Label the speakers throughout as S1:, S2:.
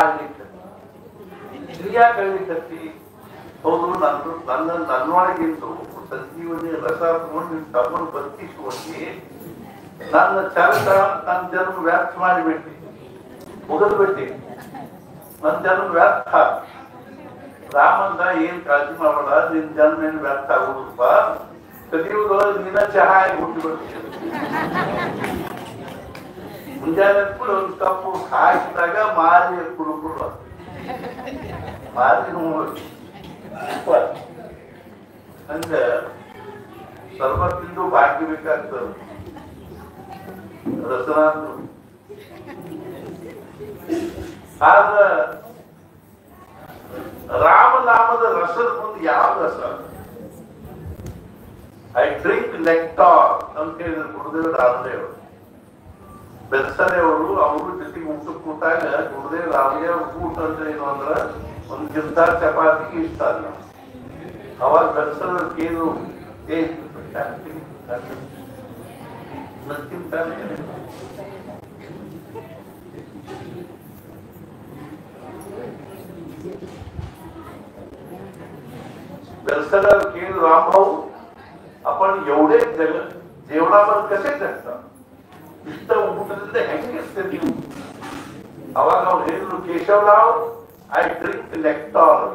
S1: ಆಗ್ಲಿಕ್ಕೆ ಯಾಕೆ ಆಗ್ಲಿಕ್ಕತ್ತಿ? ಹೌದು, ನನ್ನೊಳಗಿಂದು ಸಂಜೀವನಿ ರಸ ತಗೊಂಡು ನಿನ್ ತಮ್ಮನ್ನು ಬದುಕಿಸುವಲ್ಲಿ ನನ್ನ ಚರಿತ್ರ ನನ್ನ ಜನ್ಮ ವ್ಯರ್ಥ ಮಾಡಿಬಿಟ್ಟಿ, ಮುಗಿದು ಬಿಟ್ಟಿ, ನನ್ನ ಜನ್ಮ ವ್ಯರ್ಥ. ರಾಮಂದ ಏನ್ ಕಾಳಜಿ ಮಾಡೋಣ, ನಿನ್ ಜನ್ಮ ಏನ್ ವ್ಯರ್ಥ ಆಗುದಪ್ಪ, ಕಲಿಯುವುದೊಳಗೆ ನಿನ್ನ ಚಹಾ ಆಗಿ ಹುಟ್ಟಿ ಬಿಡ್ತೀನಿ. ಮುಂಜಾನೆ ಕೂಡ ಒಂದು ಕಪ್ಪು ಹಾಕಿದಾಗ ಮಾರಿ ಕುಡುಕುಡು ಮಾರಿ ಹಂಗ ಸರ್ವ ತಿಂದು ಭಾಗ್ಯ ಬೇಕಾಗ್ತದೆ. ರಸನಾದ್ರು ಆದ್ರ ರಾಮನಾಮದ ರಸದ ಮುಂದೆ ಯಾವ ರಸ? ಐ ಡ್ರಿಂಕ್ ನೆಕ್ಟಾರ್ ಅಂತ ಹೇಳಿದ್ರು ಗುರುದೇವ ರಾಮದೇವ್. ಬೆರ್ಸನೆಯವರು ಅವರು ಜೊತೆಗೆ ಊಟ ಕೂತಾಗ ಗುರುದೇವ್ ರಾಮದೇವ್ ಊಟ ಅಂತ ಏನು ಅಂದ್ರ ಒಂದು ಗಿಂತ ಚಪಾತಿಗೆ ಇಷ್ಟ ಅಲ್ಲ. ಅವಾಗ ಬೆರ್ಸನ ಕೇಳು दर्शनावर केल रामभाऊ आपण एवढे जेवणावर कसे जगता इष्ट ಊಟದಿಂದ ಹೆಂಗೆ ಇರ್ತೀರಿ ನೀವು? ಅವಾಗ ಅವ್ರು ಹೇಳಿದ್ರು, ಕೇಶವರಾವ್ ಐ ಡ್ರಿಂಕ್ ನೆಕ್ಟಾರ್,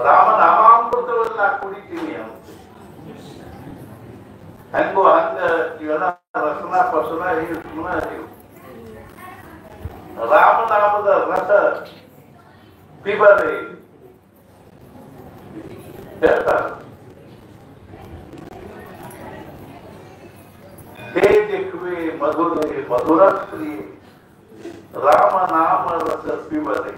S1: ರಾಮನಾಮಾಮೃತವನ್ನ ಕುಡಿತೀನಿ ಅಂತ. ಹೆಂಗೋ ಹಂಗ ಇವೆಲ್ಲ ರಸನ ಪಸನ ರಾಮನಾಮದ ರಸ ಪಿಬರೆ हे देखवे मधुरे मधुर प्रिय राम नाम रस पिबरे.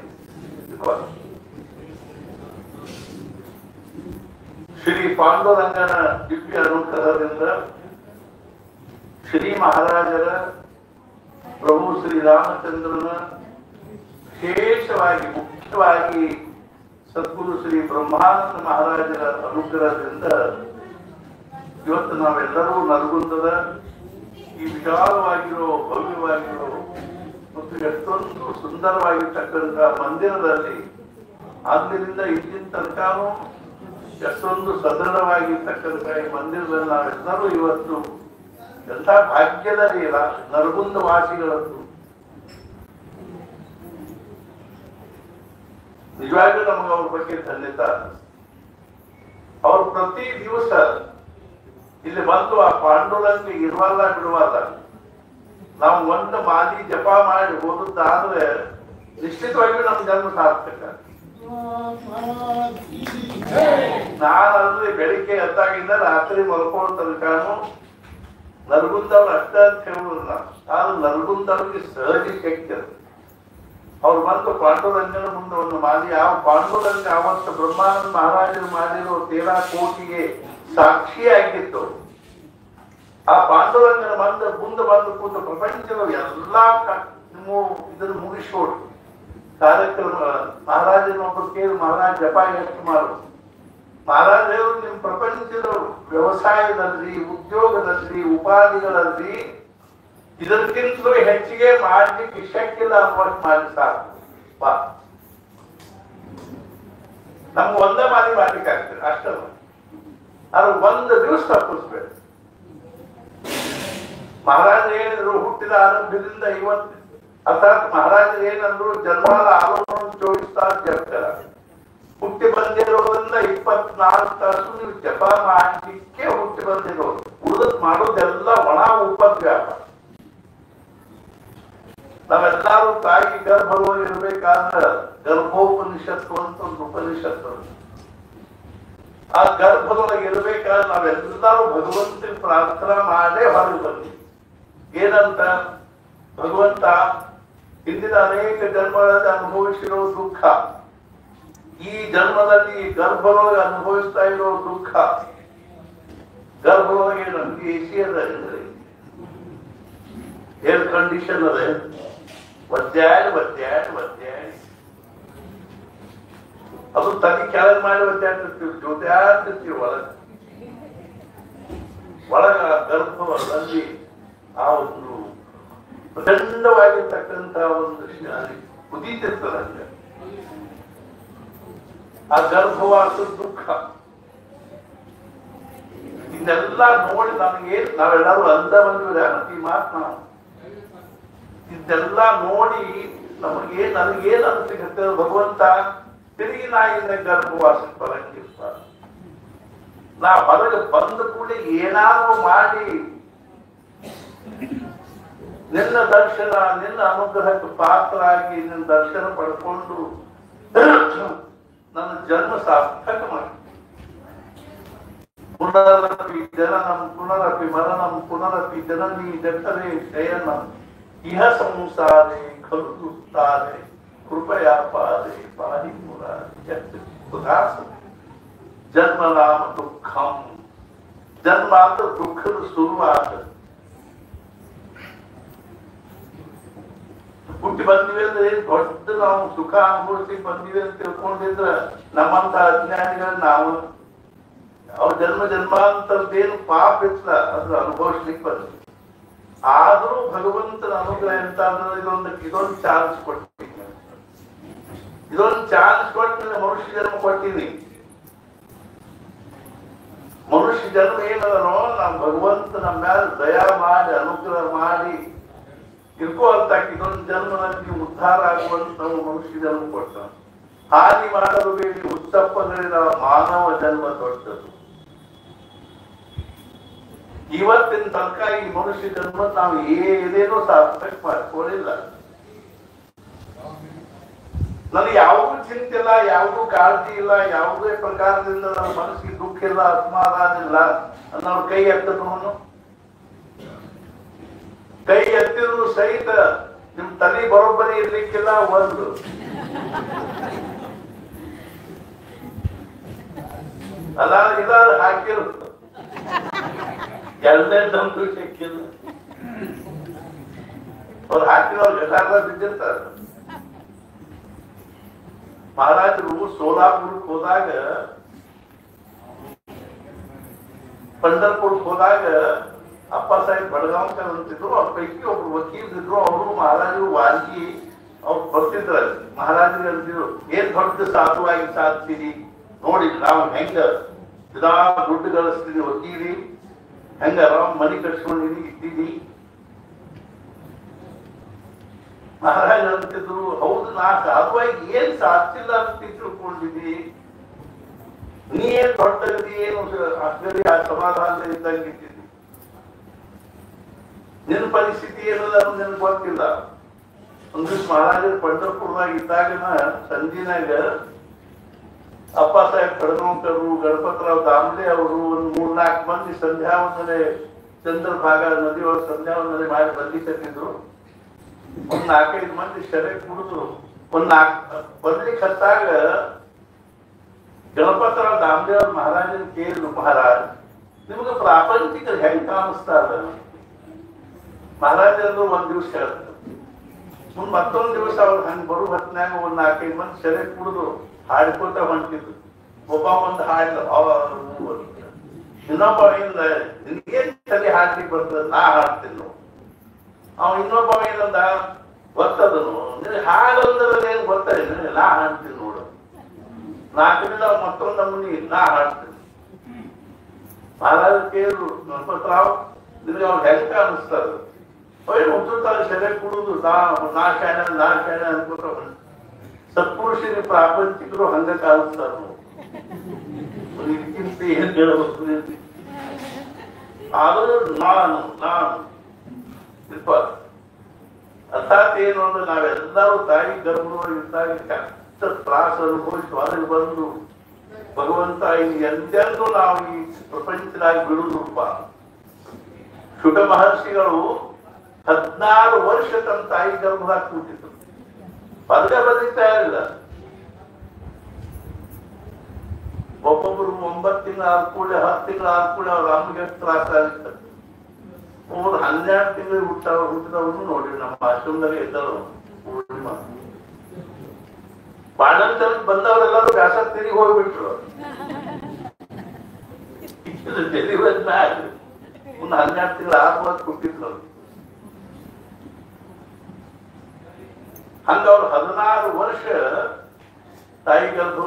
S1: ಶ್ರೀ ಪಾಂಡುರಂಗನ ದಿವ್ಯ ಅನುಗ್ರಹದಿಂದ ಶ್ರೀ ಮಹಾರಾಜರ ಪ್ರಭು ಶ್ರೀರಾಮಚಂದ್ರನ ವಿಶೇಷವಾಗಿ ಮುಖ್ಯವಾಗಿ ಸದ್ಗುರು ಶ್ರೀ ಬ್ರಹ್ಮಾನಂದ ಮಹಾರಾಜರ ಅನುಗ್ರಹದಿಂದ ಇವತ್ತು ನಾವೆಲ್ಲರೂ ನರಗುಂದದ ಈ ವಿಶಾಲವಾಗಿರೋ ಭವ್ಯವಾಗಿರೋ ಮತ್ತು ಎಷ್ಟೊಂದು ಸುಂದರವಾಗಿರ್ತಕ್ಕಂಥ ಮಂದಿರದಲ್ಲಿ ಆಗ್ಲಿನಿಂದ ಇಲ್ಲಿನ ತನಕನೂ ಎಷ್ಟೊಂದು ಸದೃಢವಾಗಿರ್ತಕ್ಕಂಥ ಈ ಮಂದಿರದಲ್ಲಿ ನಾವೆಲ್ಲರೂ ಇವತ್ತು ಎಂಥ ಭಾಗ್ಯದಲ್ಲಿ ನರಗುಂದ ವಾಸಿಗಳದ್ದು ನಿಜವಾಗ್ಲೂ ನಮಗೆ ಅವ್ರ ಬಗ್ಗೆ ಧನ್ಯತಾ. ಅವ್ರು ಪ್ರತಿ ದಿವಸ ಇಲ್ಲಿ ಬಂದು ಆ ಪಾಂಡುರಂಗ ಇರುವಲ್ಲ ಬಿಡುವಲ್ಲ, ನಾವು ಒಂದು ಮಾದಿ ಜಪ ಮಾಡಿ ಹೋದದ್ದಾದ್ರೆ ನಿಶ್ಚಿತವಾಗಿಯೂ ನಮ್ಮ ಜನ್ಮ ಸಾರ್ಥಕ. ನಾನಂದ್ರೆ ಬೆಳಿಗ್ಗೆ ಎದ್ದಾಗಿಂದ ರಾತ್ರಿ ಮಲ್ಕೊಳ್ಳೋ ತನಕನು ನರಗುಂದವ್ರು ಅಷ್ಟ ಅಂತ ಹೇಳುದಿಲ್ಲ, ಆದ್ರೆ ನರಗುಂದವ್ರಿಗೆ ಸಹಜ ಶಕ್ತಿ ಅದು. ಅವ್ರು ಬಂದು ಪಾಂಡುರಂಗನ ಮುಂದೆ ಒಂದು ಮಾದಿ, ಆ ಪಾಂಡುರಂಗ ಅವತ್ತು ಬ್ರಹ್ಮಾನಂದ ಮಹಾರಾಜರು ಮಾಡಿರೋ 13 ಕೋಟಿಗೆ ಸಾಕ್ಷಿಯಾಗಿತ್ತು. ಆ ಪಾಂಡುರಂಗನ ಮುಂದೆ ಬಂದು ಕೂತು ಪ್ರಪಂಚದ ಎಲ್ಲಾ ಇದನ್ನು ಮುಗಿಸೋಡು ಕಾರ್ಯಕ್ರಮ. ಮಹಾರಾಜನೊಬ್ಬರು ಕೇಳಿ, ಮಹಾರಾಜ ಜಪ ಎಷ್ಟು ಮಾಡು, ಮಹಾರಾಜರು ನಿಮ್ ಪ್ರಪಂಚದ ವ್ಯವಸಾಯದಲ್ಲಿ, ಉದ್ಯೋಗದಲ್ಲಿ, ಉಪಾಧಿಗಳಲ್ಲಿ ಇದಕ್ಕಿಂತಲೂ ಹೆಚ್ಚಿಗೆ ಮಾಡ್ಲಿಕ್ಕೆ ಶಕ್ತಿಲ್ಲ ಅನ್ನುವಷ್ಟು ಮಾಡಿ ಸಾಕು. ನಮ್ಗೆ ಒಂದೇ ಮಾದಿ ಮಾಡ್ಲಿಕ್ಕೆ ಆಗ್ತದೆ ಅಷ್ಟೇ. ಅದು ಒಂದು ದಿವಸ ತಪ್ಪಿಸ್ಬೇಕು. ಮಹಾರಾಜರು ಹೇಳಿದ್ರು, ಹುಟ್ಟಿದ ಆರಂಭದಿಂದ ಇವತ್ತು ಅರ್ಥಾತ್ ಮಹಾರಾಜರು ಏನಂದ್ರು, ಜನ್ಮಾಲ ಆರೋಪವನ್ನು ಜೋಡಿಸ್ತಾ ಜಪ್ತಾರ. ಹುಟ್ಟಿ ಬಂದಿರೋದ್ರಿಂದ 24 ತಾಸು ನೀವು ಜಪ ಮಾಡಲಿಕ್ಕೆ ಹುಟ್ಟಿ ಬಂದಿರೋದು, ಉಳಿದ್ ಮಾಡೋದೆಲ್ಲ ಒಣ ಉಪದ್ವ್ಯಾಪ. ನಾವೆಲ್ಲರೂ ತಾಯಿ ಗರ್ಭದಲ್ಲಿ ಇರ್ಬೇಕಾದ್ರೆ ಗರ್ಭೋಪನಿಷತ್ತು ಅಂತ ಒಂದು ಉಪನಿಷತ್ತು, ಆ ಗರ್ಭದೊಳಗೆ ಇರ್ಬೇಕಾದ್ರೆ ನಾವೆಲ್ಲರೂ ಭಗವಂತನ ಪ್ರಾರ್ಥನಾ ಮಾಡೇ ಹೊರಗೆ ಬಂದ್ವಿ. ಏನಂತ? ಭಗವಂತ, ಹಿಂದಿನ ಅನೇಕ ಜನ್ಮಗಳಲ್ಲಿ ಅನುಭವಿಸಿರೋ ದುಃಖ, ಈ ಜನ್ಮದಲ್ಲಿ ಗರ್ಭದೊಳಗೆ ಅನುಭವಿಸ್ತಾ ಇರೋ ದುಃಖ, ಗರ್ಭದೊಳಗೆ ನಮ್ಗೆ ಎಸಿ ಅದ, ಏರ್ ಕಂಡೀಷನ್ ಅದ, ಒದ್ದಾಡಿ ಒದ್ದಾಡಿ ಒದ್ದಾಡಿ ಅದು ತಲೆ ಕೆಳಗೆ ಮಾಡಿ ಒದ್ದಾಡ್ತಿರ್ತೀವಿ, ಜೊತೆ ಆಡ್ತಿರ್ತೀವಿ. ಒಳಗ ಗರ್ಭದಲ್ಲಿ ಆ ಒಂದು ಪ್ರಚಂಡವಾಗಿರ್ತಕ್ಕಂಥ ಒಂದು ಕುದೀತಿರ್ತದೆ ಹಂಗೆ. ಆ ಗರ್ಭವಾಸ ದುಃಖ ಇದೆಲ್ಲ ನೋಡಿ ನನಗೆ ನಾವೆಲ್ಲರೂ ಅಂದ ಬಂದಿವೆ ಈ ಮಾತು ನಾವು ಇದೆಲ್ಲ ನೋಡಿ ನನಗೇನ್ ಅನ್ಸಿಕತ್ತೆ ಭಗವಂತ ತಿರುಗಿ ನಾ ಇನ್ನ ಗರ್ಭವಾಸಕ್ಕೆ ಬರಂಗಿಲ್ಲ. ನಾ ಹೊರಗೆ ಬಂದ ಕೂಡಲೇ ಏನಾದ್ರೂ ಮಾಡಿ ನಿನ್ನ ದರ್ಶನ ನಿನ್ನ ಅನುಗ್ರಹಕ್ಕೆ ಪಾತ್ರರಾಗಿ ನಿನ್ನ ದರ್ಶನ ಪಡ್ಕೊಂಡು ನನ್ನ ಜನ್ಮ ಸಾರ್ಥಕ ಮಾಡಿ ಪುನರಪಿ ಜನನಂ ಪುನರಪಿ ಮರಣಂ ಪುನರಪಿ ಜನನಿ ಜಠರೇ ಶಯನಂ ಇಹ ಸಂಸಾರೇ ಖಲು ದುಸ್ತಾರೆ ಕೃಪಯಾ ಪಾದೆ ಪಾಹಿ ಮುರಾರಿ. ಜನ್ಮ ನಾಮ ದುಃಖಂ. ಜನ್ಮ ಅಂದ್ರೆ ದುಃಖದ ಶುರುವಾದ. ಹುಟ್ಟಿ ಬಂದಿವೆ ಅಂದ್ರೆ ದೊಡ್ಡ ನಾವು ಸುಖ ಅನುಭವಿಸಿ ಬಂದಿವೆ ಅಂತ ತಿಳ್ಕೊಂಡಿದ್ರ ನಮ್ಮಂತ ಅಜ್ಞಾನಿಗಳು ನಾವು ಅವ್ರ ಜನ್ಮ ಜನ್ಮಾಂತರದ್ದೇನು ಪಾಪ ಇತ್ತ ಅದ್ರ ಅನುಭವಿಸ್ಲಿಕ್ಕೆ ಬಂದ್ವಿ. ಆದ್ರೂ ಭಗವಂತನ ಅನುಗ್ರಹ ಎಂತ ಅಂದ್ರೆ ಇದೊಂದು ಚಾನ್ಸ್ ಕೊಡ್ತೀನಿ, ಇದೊಂದು ಚಾನ್ಸ್ ಕೊಟ್ಟು ಮನುಷ್ಯ ಜನ್ಮ ಕೊಟ್ಟಿನಿ. ಮನುಷ್ಯ ಜನ್ಮ ಏನದನೋ ನಮ್ ಭಗವಂತ ನಮ್ಮ ಮೇಲೆ ದಯಾ ಮಾಡಿ ಅನುಗ್ರಹ ಮಾಡಿ ಇರ್ಕೋ ಅಂತ ಇದೊಂದು ಜನ್ಮದಲ್ಲಿ ಉದ್ಧಾರ ಆಗುವಂತ ನಾವು ಮನುಷ್ಯ ಜನ್ಮ ಕೊಡ್ತಾನೆ. ಹಾನಿ ಮಾಡಲು ಬೇಡಿ ಉತ್ತಪ್ಪಗಳಿದ ಮಾನವ ಜನ್ಮ ದೊಡ್ಡದು. ಇವತ್ತಿನ ತನಕ ಈ ಮನುಷ್ಯ ಜನ್ಮ ನಾವು ಏನೇನೋ ಸಾರ್ಥಕ ಮಾಡ್ಕೊಳ್ಳಿಲ್ಲ. ನನಗೆ ಯಾವುದೂ ಚಿಂತೆ ಇಲ್ಲ, ಯಾವುದೂ ಕಾಳಜಿ ಇಲ್ಲ, ಯಾವುದೇ ಪ್ರಕಾರದಿಂದ ನನ್ನ ಮನಸ್ಸಿಗೆ ದುಃಖ ಇಲ್ಲ, ಅಸಮಾಧಾನ ಇಲ್ಲ ಅನ್ನೋ ಕೈ ಎತ್ತನು. ಕೈ ಎತ್ತಿದ್ರು ಸಹಿತ ನಿಮ್ ತಲೆ ಬರೋಬ್ಬರಿ ಇರ್ಲಿಕ್ಕಿಲ್ಲ. ಒಂದು ಅಲ್ಲ ಇದಾದ ಹಾಕಿರುತ್ತೆ ಎರಡನೇ ತಂದು ಸಿಕ್ಕಿಲ್ಲ. ಅವ್ರು ಹಾಕಿದವ್ರು ಎಲ್ಲಾರ ಬಿದ್ದಿರ್ತಾರೆ. ಮಹಾರಾಜರು ಸೋಲಾಪುರಕ್ಕೆ ಹೋದಾಗ, ಪಂಢರ್ಪುರಕ್ಕೆ ಹೋದಾಗ ಅಪ್ಪ ಸಾಹೇಬ್ ಬಡಗಾಂವ್ಕರ್ ಅಂತಿದ್ರು. ಅವ್ರ ಪೈಕಿ ಒಬ್ರು ವಕೀಲರಿದ್ರು. ಅವರು ಮಹಾರಾಜರು ವಾಲ್ಗಿ ಅವ್ರು ಬರ್ತಿದ್ರ. ಮಹಾರಾಜರಿಗೆ ಅಂತಿದ್ರು, ಏನ್ ದೊಡ್ಡ ಸಾಧುವಾಗಿ ಸಾಧ್ತೀರಿ ನೋಡಿ, ನಾವು ಹೆಂಗ ಇದಾ ದುಡ್ಡು ಗಳಿಸ್ತೀರಿ, ವಕೀಲಿ ಹೆಂಗ ಆರಾಮ್ ಮನಿ ಕಟ್ಸ್ಕೊಂಡಿರಿ ಇದ್ದೀರಿ. ಮಹಾರಾಜ ಅಂತಿದ್ರು, ಹೌದು ನಾ ಸಾಧುವಾಗಿ ಏನ್ ಸಾಧಿಸಿಲ್ಲ ಅಂತ ತಿಳ್ಕೊಂಡಿದ್ದಿ, ನೀ ಏನ್ ದೊಡ್ಡಗದಿ, ಏನು ಆಶ್ಚರ್ಯ ಸಮಾಧಾನ ಇದ್ದಂಗಿದ್ದೀನಿ. ನಿನ್ನ ಪರಿಸ್ಥಿತಿ ಏನಲ್ಲ ನಿನಗೆ ಗೊತ್ತಿಲ್ಲ. ಒಂದು ದಿವ್ಸ ಮಹಾರಾಜರು ಪಂಢರ್ಪುರದಾಗ ಇದ್ದಾಗನ ಸಂಜಿನಾಗ ಅಪ್ಪ ಸಾಹೇಬ್ ಕಡಗಾಂವ್ಕರು, ಗಣಪತರಾವ್ ದಾಮ್ಲೆ ಅವರು ಒಂದು 3-4 ಮಂದಿ ಸಂಧ್ಯಾ ವಂದನೆ ಚಂದ್ರಭಾಗ ನದಿ ಒಳಗೆ ಸಂಧ್ಯಾ ವಂದನೆ ಮಾಡಿ ಬಂದಿಟ್ಟಿದ್ರು. ಒಂದ್ 4-5 ಮಂದಿ ಸೆರೆ ಕುಡಿದ್ರು. ಬರ್ಲಿಕ್ಕೆ ಹತ್ತಾಗ ಗಣಪತರಾವ್ ದಾಮ್ಲೆ ಅವ್ರ ಮಹಾರಾಜನ ಕೇಳಿದ್ರು, ಮಹಾರಾಜ್ ನಿಮ್ಗೆ ಪ್ರಾಪಂಚಿಕ ಹೆಂಗ್ ಕಾಣಿಸ್ತಾರ? ಮಹಾರಾಜರು ಒಂದ್ ದಿವ್ಸ ಹೇಳ್ತಾರೆ. ಮತ್ತೊಂದ್ ದಿವಸ ಅವ್ರು ಹಂಗ ಬರು ಹೊತ್ನ್ಯಾಗ ಒಂದ್ 4-5 ಮಂದಿ ಸೆರೆ ಕುಡಿದು ಹಾಡ್ಕೋತ ಹೊಂಟಿದ್ರು. ಒಬ್ಬ ಒಂದು ಹಾಡ್ಲ ಇನ್ನೊಬ್ಬ ಇಲ್ಲ, ನಿನ್ಗೇನ್ ತಲೆ ಹಾಡ್ಲಿಕ್ಕೆ ಬರ್ತದ, ನಾ ಹಾಡ್ತೀನಿ. ಅವ ಇನ್ನೊಬ್ಬ ಏನಂದ, ಗೊತ್ತದನು ನಿನಗೆ ಹಾಡಂದ್ರೆ ಏನ್ ಗೊತ್ತೇನು, ನಾ ಹಾಡ್ತೀನಿ ನೋಡು. 4 ಮತ್ತೊಂದು ನಮೂನಿ ನಾ ಹಾಡ್ತೀನಿ. ಮಹಾರಾಜ ಕೇಳಿದ್ರು, ಗಣಪತರಾವ್ ನಿನಗೆ ಅವ್ರು ಹೆಂಗ ಅನಿಸ್ತಾರ? ಹುಟ್ಟುತ್ತಾರೆ ಸೆರೆ ಕುಡುದು, ನಾ ಶಾಣ ಅನ್ಕೋತ ಸತ್ಪುರುಷರಿಗೆ ಪ್ರಾಪಂಚಿಕರು ಹಂಗ ಕಾಣಿಸ್ತಾರ. ಇದಕ್ಕಿಂತ ಏನ್ ಹೇಳಬೇಕು? ಆದರೂ ನಾನು ಅರ್ಥಾತ್ ಏನು ಅಂದ್ರೆ ನಾವೆಲ್ಲರೂ ತಾಯಿ ಗರ್ಭದೊಳಗಿದ್ದಾಗ ಕಷ್ಟ ತ್ರಾಸ ಅನುಭವಿಸಿ ಹೊರಗೆ ಬಂದು ಭಗವಂತ ಎಂತೆಂದು ನಾವು ಈ ಪ್ರಪಂಚದಾಗಿ ಬಿಡುವುದಪ್ಪ. ಶುಕ ಮಹರ್ಷಿಗಳು 16 ವರ್ಷ ತಮ್ಮ ತಾಯಿ ಗರ್ಭದಾಗ ಕೂತಿದ್ರು. ಹೊರಗೆ ಬದುಕ್ತಾ ಇರಲಿಲ್ಲ. ಒಬ್ಬೊಬ್ರು 9 ತಿಂಗಳ ಆದ್ಕೂಡೆ 10 ತಿಂಗಳ ಆದ್ಕೂಡೆ ಅವ್ರ ಅಮ್ಮಗೆ ತ್ರಾಸ ಆಗಿತ್ತು. ಒಬ್ಬರು 12 ತಿಂಗಳು ಹುಟ್ಟಿದವ್ರು ನೋಡಿ ನಮ್ಮ ಆಶ್ರಮದಾಗ ಇದ್ದವರು. ಬಾಣಂತರಕ್ಕೆ ಬಂದವರೆಲ್ಲರೂ ಬ್ಯಾಸರ ತಿರುಗಿ ಹೋಗ್ಬಿಟ್ರು. ಡೆಲಿವರಿ ಒಂದು 12 ತಿಂಗಳ ಆದ್ಮೇಲೆ ಕೊಟ್ಟಿದ್ರು. ಹಂಗ ಅವ್ರು 16 ವರ್ಷ ತಾಯಿ ಗರ್ಭ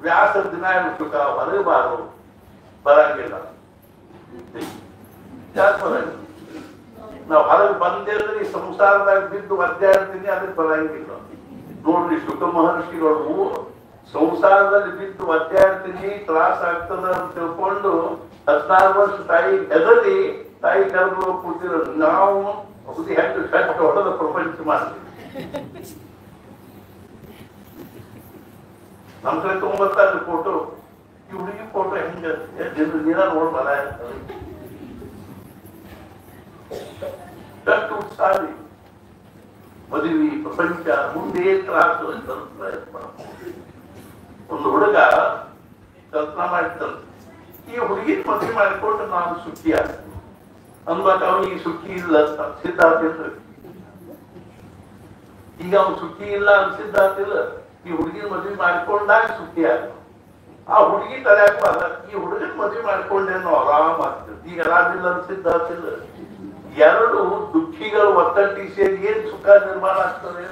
S1: ವ್ಯಾಸ ದಿನ ಸುಖ ಹೊರಗೆ ಬರಂಗಿಲ್ಲ. ಯಾಕೆ ಬರಂಗಿಲ್ಲ? ನಾವು ಹೊರಗೆ ಬಂದಿದ್ರೆ ಸಂಸಾರದಾಗ ಬಿದ್ದು ಒದ್ದಾಡ್ತೀನಿ, ಅದಕ್ಕೆ ಬರಂಗಿಲ್ಲ. ನೋಡ್ರಿ, ಶುಕ ಮಹರ್ಷಿಗಳು ಸಂಸಾರದಲ್ಲಿ ಬಿದ್ದು ಒದ್ದಾಡ್ತೀನಿ, ತ್ರಾಸ ಆಗ್ತದ ಅಂತ ತಿಳ್ಕೊಂಡು 16 ವರ್ಷ ತಾಯಿ ಹೆದರಿ ತಾಯಿ ಗರ್ಭ ಕೂತಿರೋ. ನಾವು ಹುಡುಗಿ ಹೆಂಡು ಕಟ್ಟು ಹೊಡೆದ ಪ್ರಪಂಚ ಮಾಡ್ತೀವಿ. ನಮ್ ಕಡೆ ತೊಗೊಂಬರ್ತಾರೆ ಫೋಟೋ. ಈ ಹುಡುಗಿ ಫೋಟೋ ಹೆಂಗ ನೀರ ನೋಡ್ ಬರ ಕಟ್ಟು ಸಾರಿ ಮದುವೆ ಪ್ರಪಂಚ ಮುಂದೆ ತ್ರಾಸು ಅಂತ ಒಂದು ಹುಡುಗ ಕಲ್ಪನಾ ಮಾಡ್ತಾನೆ, ಈ ಹುಡುಗಿ ಮದುವೆ ಮಾಡಿಕೊಂಡು ನಾನು ಸುಖಿ ಆಗ್ತೀನಿ ಅನ್ಬೇಕು. ಅವನಿಗೆ ಸುಖಿ ಇಲ್ಲ ಸಿದ್ಧಾರ್ಥಿಲ್ಲ. ಈಗ ಅವ್ನು ಸುಖಿ ಇಲ್ಲ ಅನ್ಸಿದ್ದಾತಿಲ್ಲ. ಈ ಹುಡುಗಿನ ಮದುವೆ ಮಾಡ್ಕೊಂಡಾಗ ಸುಖಿ ಆಗ. ಆ ಹುಡುಗಿ ತಲೆಯಾಕ ಈ ಹುಡುಗನ ಮದುವೆ ಮಾಡ್ಕೊಂಡೇನೋ ಆರಾಮ್ ಆಗ್ತದೆ. ಈಗ ಆರಾಮಿಲ್ಲ ಅನ್ಸಿದ್ದಾತಿಲ್ಲ. ಎರಡು ದುಃಖಿಗಳು ಒತ್ತಟ್ಟಿ ಸೇರಿ ಏನ್ ಸುಖ ನಿರ್ಮಾಣ ಆಗ್ತದೆ?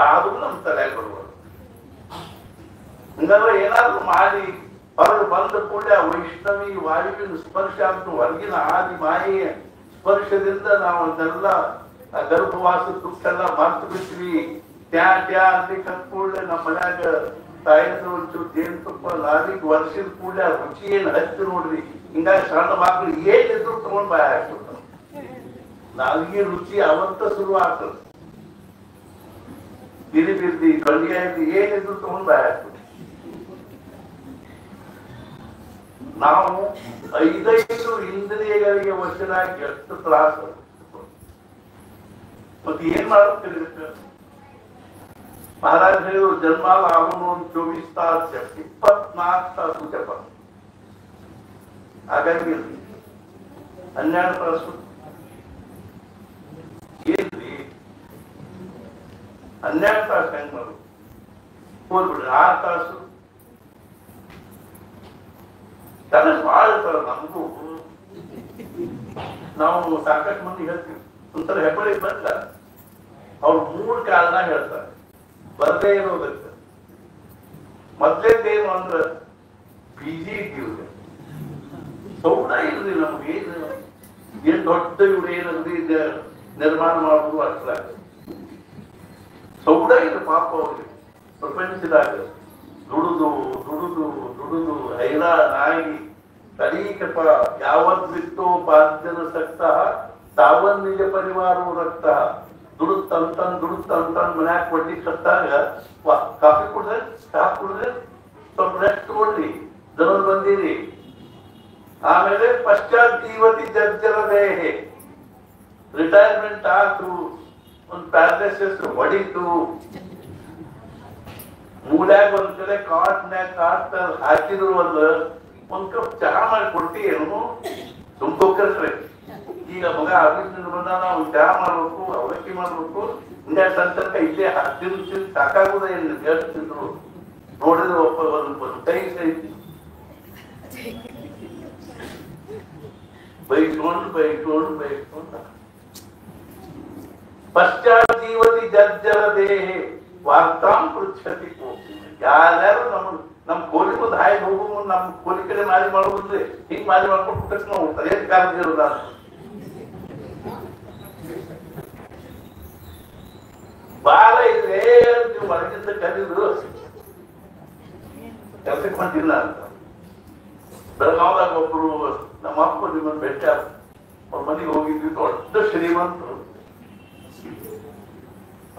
S1: ಆದ್ರೂ ನಮ್ ತಲೆಯಾಗ ಬರ್ಬೋದು. ಹಂಗಂದ್ರೆ ಏನಾದ್ರು ಮಾಡಿ ಹೊರಗೆ ಬಂದ ಕೂಡಲೇ ವೈಷ್ಣವಿ ವಾಯುವಿನ ಸ್ಪರ್ಶ ಅಂತ ಹೊರಗಿನ ಆದಿ ಮಾಯೆಯ ಸ್ಪರ್ಶದಿಂದ ನಾವು ಅದೆಲ್ಲ ಗರ್ಭವಾಸ ದುಃಖ ಎಲ್ಲ ಮರ್ತು ಬಿಟ್ವಿ. ಟ್ಯಾ ಅಲ್ಲಿ ಕೂಡಲೇ ನಮ್ಮ ಮನ್ಯಾಗ ತಾಯಿನ ಒಂಚೂರು ಜೇನು ತುಪ್ಪ ಲಾರಿಗೆ ವರ್ಷದ ಕೂಡಲೇ ರುಚಿ ಏನ್ ಹಚ್ಚಿ ನೋಡ್ರಿ. ಹಿಂಗಾಗಿ ಸಣ್ಣ ಮಕ್ಳು ಏನಿದ್ರು ತಗೊಂಡ್ ಬಾಯ ಹಾಕ್ಬಿಡ್ತಾವ. ನಾಲ್ಗೆ ರುಚಿ ಅವತ್ತ ಶುರು ಆಗ್ತದೆ. ಬಿರಿ ಬಿರ್ದಿ ಕಳ್ಳಿಯಾಗಿ ಏನಿದ್ರು ತಗೊಂಡ್ ಬಾಯ ಹಾಕ್ಬಿಡ್ತೀವಿ. ನಾವು 5 ಇಂದ್ರಿಯಗಳಿಗೆ ವಶನಾಗಿ ಎಷ್ಟು ತ್ರಾಸ. ಮತ್ತೆ ಏನ್ ಮಾಡುತ್ತೀರಿ? ಮಹಾರಾಜ ಹೇಳಿದ್ರು ಜನ್ಮಾಲ ಅವನು 24 ತಾಸು 24 ತಾಸು ಜಪ ಹಾಗಾಗಿ 12 ತಾಸು ಏನ್ರಿ 12 ತಾಸು ಹೆಂಗ್ ಮಾಡು ಹೋಗ್ಬಿಡ್ರಿ. 6 ತಾಸು ಕೆಲಸ ಭಾಳ ಇರ್ತಾರ. ನಮಗೂ ನಾವು ಸಾಕಷ್ಟು ಮಂದಿ ಹೇಳ್ತೀವಿ. ಒಂಥರ ಹೆಬ್ಬಳಿ ಬಂದ ಅವ್ರು 3 ಕಾರಣ ಹೇಳ್ತಾರೆ ಬರ್ದೇ ಇರೋದಕ್ಕೆ. ಮೊದ್ಲೇದೇನು ಅಂದ್ರ ಬಿಜಿ ಇದ್ದೀವಿ, ಸೌಡ ಇಲ್ರಿ ನಮ್ಗೆ. ಏನ್ ದೊಡ್ಡ ಇವ್ರು ಏನಂದ್ರಿ ನಿರ್ಮಾಣ ಮಾಡುವುದು ಅಷ್ಟೇ ಸೌಡ ಇಲ್ಲ ಪಾಪ ಅವ್ರಿಗೆ. ಪ್ರಪಂಚದಾಗ ದುಡುದು ದುಡುದು ದುಡುದು ಹೈರಾಣಾಗಿ ಕಲೀಕಪ ಯಾವತ್ ಬಿತ್ತೋ ಬಾಧ್ಯನ ಸಕ್ತ ತಾವನ್ ನಿಜ ಪರಿವಾರ ರಕ್ತ. ದುಡುತ್ತಂತನ್ ಮನ್ಯಾಗ ಕೊಡ್ಲಿಕ್ಕೆ ಸತ್ತಾಗ ಕಾಫಿ ಕುಡ್ರೆ ಚಹಾ ಕುಡ್ರೆ ಸ್ವಲ್ಪ ರೆಸ್ಟ್ ಕೊಡ್ರಿ, ಜನರು ಬಂದಿರಿ. ಆಮೇಲೆ ಪಶ್ಚಾತ್ ಜೀವತಿ ಜರ್ಜರ ದೇಹೆ ರಿಟೈರ್ಮೆಂಟ್ ಆಯ್ತು, ಒಂದು ಪ್ಯಾರಲೈಸಿಸ್ ಹೊಡಿತು, ಮೂಲ್ಯಾಗ ಒಂದ್ ಕಡೆ ಕಾಟ್ ಹಾಕಿದ್ರು. ಒಂದ್ ಕಪ್ ಚಹಾ ಮಾಡಿ ಕೊಡ್ತಿ ಏನು ತುಂಬ್ಕೊಕ್ರಿ. ಈಗ ಮಗ ಆಫೀಸ್ನಿಂದ ಬಂದ ನಾವು ಚಹಾ ಮಾಡ್ಬೇಕು, ಅವಲಕ್ಕಿ ಮಾಡ್ಬೇಕು, ಹಿಂದೆ ಸಂತರ್ಕ ಇಲ್ಲೇ ತಿಂದು ಸಾಕಾಗುದ ಏನು ಹೇಳ್ತಿದ್ರು. ನೋಡಿದ್ರೆ ಒಂದು ಕೈ ಐತಿ ಬೈಸ್ಕೊಂಡು ಪಶ್ಚಾತ್ ಜೀವತಿ ಜರ್ಜರ ದೇಹೆ ವಾರ್ತಾಂ ಪೃಚ್ಛತಿ. ಯಾರ್ಯಾರು ನಮ್ ಕೋಲಿ ಮುಂದೆ ಹಾಯಿ ಹೋಗು ಮುಂದೆ ನಮ್ ಕೋಲಿ ಕಡೆ ಮಾರಿ ಮಾಡುವುದ್ರೆ ಹಿಂಗ್ ಮಾರಿ ಮಾಡ್ಕೊಂಡು ತಕ್ಷಣ ಹೋಗ್ತಾರೆ. ಏನ್ ಕಾರಣ ಇರೋದ? ಬಾಳ ಇದೆ ನೀವು ಹೊರಗಿಂದ ಕಲಿದ್ರು ಕೆಲ್ಸಕ್ಕೆ ಬಂದಿಲ್ಲ ಅಂತ. ಬೆಳಗಾವದಾಗ ಒಬ್ರು ನಮ್ಮ ಅಪ್ಪ ನಿಮ್ಮನ್ನು ಭೇಟಿ ಅವ್ರ ಮನೆಗೆ ಹೋಗಿದ್ವಿ. ದೊಡ್ಡ ಶ್ರೀಮಂತರು.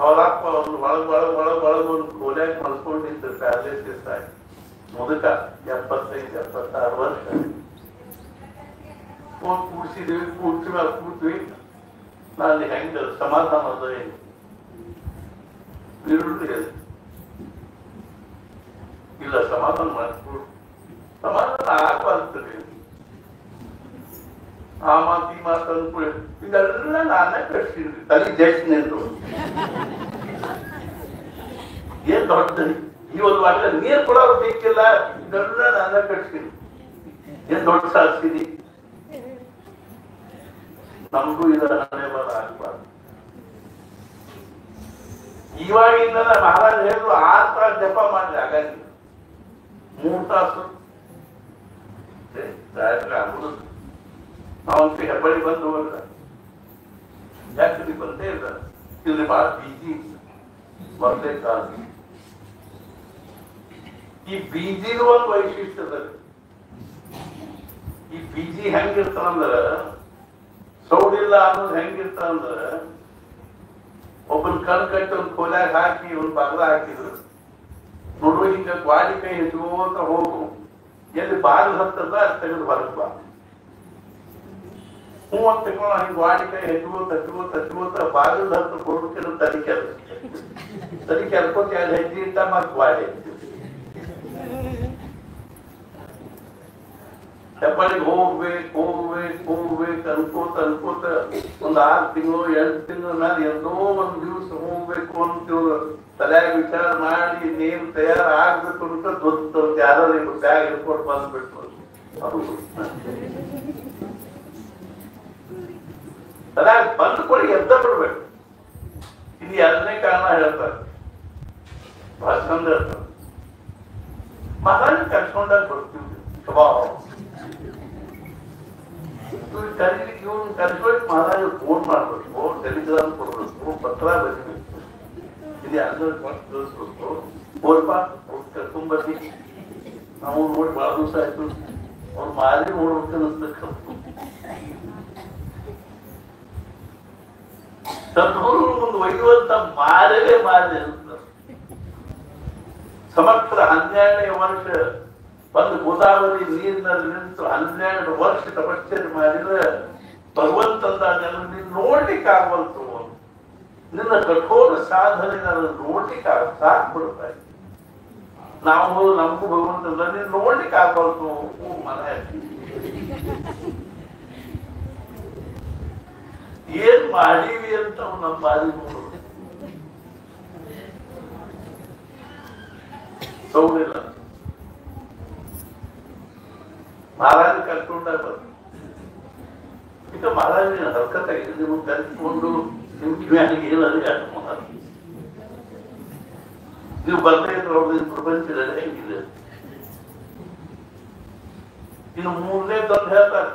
S1: ಅವ್ರ ಅಪ್ಪ ಒಂದು ಒಳಗ್ ಒಂದು ಕೋಲ್ಯಾಗ ಮಲ್ಕೊಂಡಿದ್ದ ಪ್ಯಾರಲೈಸಿಸ್ ಆಗಿ ಮುದುಕ 75-76 ವರ್ಷ. ಕೂಡ್ತೀವಿ ನಾನು ಹೆಂಗ ಸಮಾಧಾನ ಅದ ಇಲ್ಲ ಸಮಾಧಾನ ಮಾಡ್ಕೊಡು. ಸಮಾಧಾನ ಆಗ್ಬಾರ್ದು. ಆ ಮಾತು ಈ ಮಾತು ಅನ್ಕೊಳ್ಳಿ. ಇದೆಲ್ಲ ನಾನೇ ಕಟ್ತೀನಿ ತಲೆ ಜಸ್ಟ್ ನಿಂತು. ಏನ್ ದೊಡ್ಡ ಈ ಒಂದು ವಾಟ್ಲ ನೀರ್ ಕೊಡೋರು ಬೇಕಿಲ್ಲ. ಇದೆಲ್ಲ ನಾನೇ ಕಟ್ತೀನಿ. ಏನ್ ದೊಡ್ಡ ಸಾಧಿಸಿದಿ. ನಮಗೂ ಇದರ ಹಣೆ ಬರ ಆಗ್ಬಾರ್ದು. ಇವಾಗಿಂದ ಮಹಾರಾಜ ಹೇಳಿದ್ರು 6 ತಾಸು ಜಪ ಮಾಡ್ರಿ ಹಾಗಾಗಿ 3 ತಾಸು ಆಗುದು. ನಾವಂತೂ ಹೆಬ್ಬಳ್ಳಿ ಬಂದು ಹೋಗ್ರ ಯಾಕೆ ಬಂದೇ ಇಲ್ಲ, ಇಲ್ಲಿ ಬಹಳ ಬೀಜಿ ಬರ್ದೇ ಕಾಲ. ಈ ಬೀಜಿನ ಒಂದು ವೈಶಿಷ್ಟ್ಯದ, ಈ ಬೀಜಿ ಹೆಂಗಿರ್ತಾರಂದ್ರ ಸೌಡಿಲ್ಲ ಅನ್ನೋದು ಹೆಂಗಿರ್ತಾರಂದ್ರ ಒಬ್ಬನ ಕಣ್ ಕಟ್ಟಿ ಒಂದು ಕೋಲ್ಯಾಗ ಹಾಕಿ ಒಂದು ಬಾಗ್ಲ ಹಾಕಿದ್ರು ನೋಡುವ ಹಿಂಗ ಗ್ವಾಡಿ ಕೈ ಹೆಚ್ಕೋತ ಹೋಗು, ಎಲ್ಲಿ ಬಾಗಿಲು ಹತ್ತದ ಅದು ತೆಗೆದು ಹೊರಗ್ ಬಾ. ಹೂ ಅಂತ ತಗೊಂಡ ಹಿಂಗ್ ಗ್ವಾಡಿ ಕೈ ಹಚ್ಕೋತ ಬಾಗಿಲು ಹತ್ತು ಕೊಡ್ಬೇಕಿರೋ ತಲೆ ಕೆಲ್ಕೋತ ಹೆಜ್ಜೆ ಇಟ್ಟ ಮತ್ ಗ್ವಾಡಿ ಹೆಬ್ಬಳ್ಳಿಗೆ ಹೋಗ್ಬೇಕು ಅನ್ಕೋತ ಒಂದ್ 6 ತಿಂಗಳು 8 ತಿಂಗಳ ಮೇಲೆ ಎಂದೋ ಒಂದ್ ದಿವಸ ಹೋಗ್ಬೇಕು ಅಂತ ತಲೆಯಾಗ ವಿಚಾರ ಮಾಡಿ ಇನ್ನೇನು ತಯಾರ ಆಗ್ಬೇಕು ಅಂತ ದೊಡ್ಡ ಯಾರು ಬ್ಯಾಗ್ ಹಿಡ್ಕೊಂಡು ಬಂದ್ಬಿಟ್ಟು ಅದು ತಲೆಯಾಗ ಬಂದ್ಕೊಳ್ಳಿ ಎದ್ದ ಬಿಡ್ಬೇಕು. ಇದು 2ನೇ ಕಾರಣ ಹೇಳ್ತಾರೆ, ಬಹಳ ಚಂದ ಹೇಳ್ತಾರೆ. ಮಹಾರಾಜ ಕರ್ಕೊಂಡಾಗ ಬರ್ತೀವಿ ಸ್ವಭಾವ ಕರ್ಕೊಳ್ಳಿ, ಮಹಾರಾಜ ಫೋನ್ ಮಾಡ್ಬೇಕು, ಟೆಲಿಗ್ರಾಮ್ ಕೊಡ್ಬೇಕು, ಪತ್ರ ಬರೀಬೇಕು, ಇಲ್ಲಿ ಎಲ್ಲರೂ ತಿಳಿಸ್ಬೇಕು. ಹೋಲ್ಪ ಕರ್ಕೊಂಡ್ಬರ್ರಿ, ನಾವು ನೋಡಿ ಬಹಳ ದಿವಸ ಆಯ್ತು, ಅವ್ರು ಮಾರಿ ನೋಡ್ಬೇಕು ಅನ್ನಿಸ್ಬೇಕು. ಸದ್ಗುರು ಮುಂದೆ ಒಯ್ಯುವಂತ ಮಾರೇ ಮಾರಿ ಅಂತ ಸಮಗ್ರ 12ನೇ ವರ್ಷ ಬಂದು ಗೋದಾವರಿ ನೀರಿನಲ್ಲಿ ನಿಂತು 12 ವರ್ಷ ತಪಶ್ಚರ್ಯ ಮಾಡಿದ್ರೆ ಭಗವಂತಂದ ನಿನ್ನ ನೋಡ್ಲಿಕ್ಕೆ ಆಗವಲ್ತು, ನಿನ್ನ ಕಠೋರ ಸಾಧನೆ ನಾನು ನೋಡ್ಲಿಕ್ಕೆ ಸಾಕ್ಬಿಡ್ತಾ ಇದ್ದೆ. ನಾವು ನಮಗೂ ಭಗವಂತಂದ ನೀನ್ ನೋಡ್ಲಿಕ್ಕೆ ಆಗವಲ್ತು ಮನೆ ಏನ್ ಮಾಡೀವಿ ಅಂತ ನಮ್ಮ ಬಾರಿ ನೋಡು ಸೌದಿಲ್ಲ. ಮಹಾರಾಜ ಕರ್ಕೊಂಡಾಗ ಬರ್ತೀವಿ. ಈಗ ಮಹಾರಾಜನ ಹರ್ಕತ್ತಾಗಿದೆ, ನಿಮ್ಗೆ ಕರೆದುಕೊಂಡು ನಿಮ್ ಕಿವಿಯಾನಿಗೆ ಏನಾದ್ರೆ ನೀವು ಬರ್ತಾ ಇದ್ರೆ ಅವ್ರದ್ದು ಪ್ರಪಂಚದಲ್ಲಿ ಹೆಂಗಿದೆ. ಇನ್ನು 3ನೇದೊಂದು ಹೇಳ್ತಾರೆ,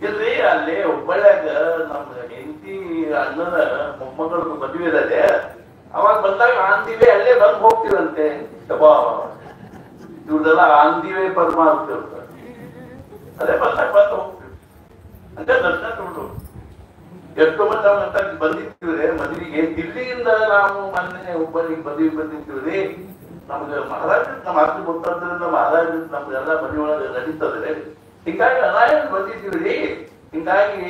S1: ಇಲ್ರಿ ಅಲ್ಲೇ ಹುಬ್ಬಳ್ಳಿಯಾಗ ನಮ್ಮ ಹೆಂಡತಿ ಅಣ್ಣನ ಮೊಮ್ಮಗಳದ್ದು ಮದುವೆ ಇರದೆ, ಅವಾಗ ಬಂದಾಗ ಆಂದಿವೆ ಅಲ್ಲೇ ಬಂದು ಹೋಗ್ತೀವಂತೆ. ಇವ್ರದೆಲ್ಲ ಆಂದಿವೆ ಪರಮಾರ್ಥ ಇರ್ತಾರೆ, ಅದೇ ಬಂದಾಗ ಬಂದು ಹೋಗ್ತೀವಿ ಅಂತ ದರ್ಶನ ತಗೊಂಡು. ಎಷ್ಟೋ ಮಂದಿ ಅಂತ ಬಂದಿರ್ತೀವ್ರಿ ಮದುವೆಗೆ. ದಿಲ್ಲಿಯಿಂದ ನಾವು ಮೊನ್ನೆ ಹುಬ್ಬಳ್ಳಿಗೆ ಮದುವೆ ಬಂದಿರ್ತೀವ್ರಿ. ನಮ್ಗೆ ಮಹಾರಾಜ ನಮ್ಮ ಅರ್ಥ ಗೊತ್ತಾದ್ರಿಂದ ಮಹಾರಾಜ ನಮ್ಗೆಲ್ಲ ಮನೆ ಒಳಗೆ ನಡೀತದ್ರೆ, ಹಿಂಗಾಗಿ ಅನಾಯನ್ ಬಂದಿದ್ದೀವ್ರಿ. ಹಿಂಗಾಗಿ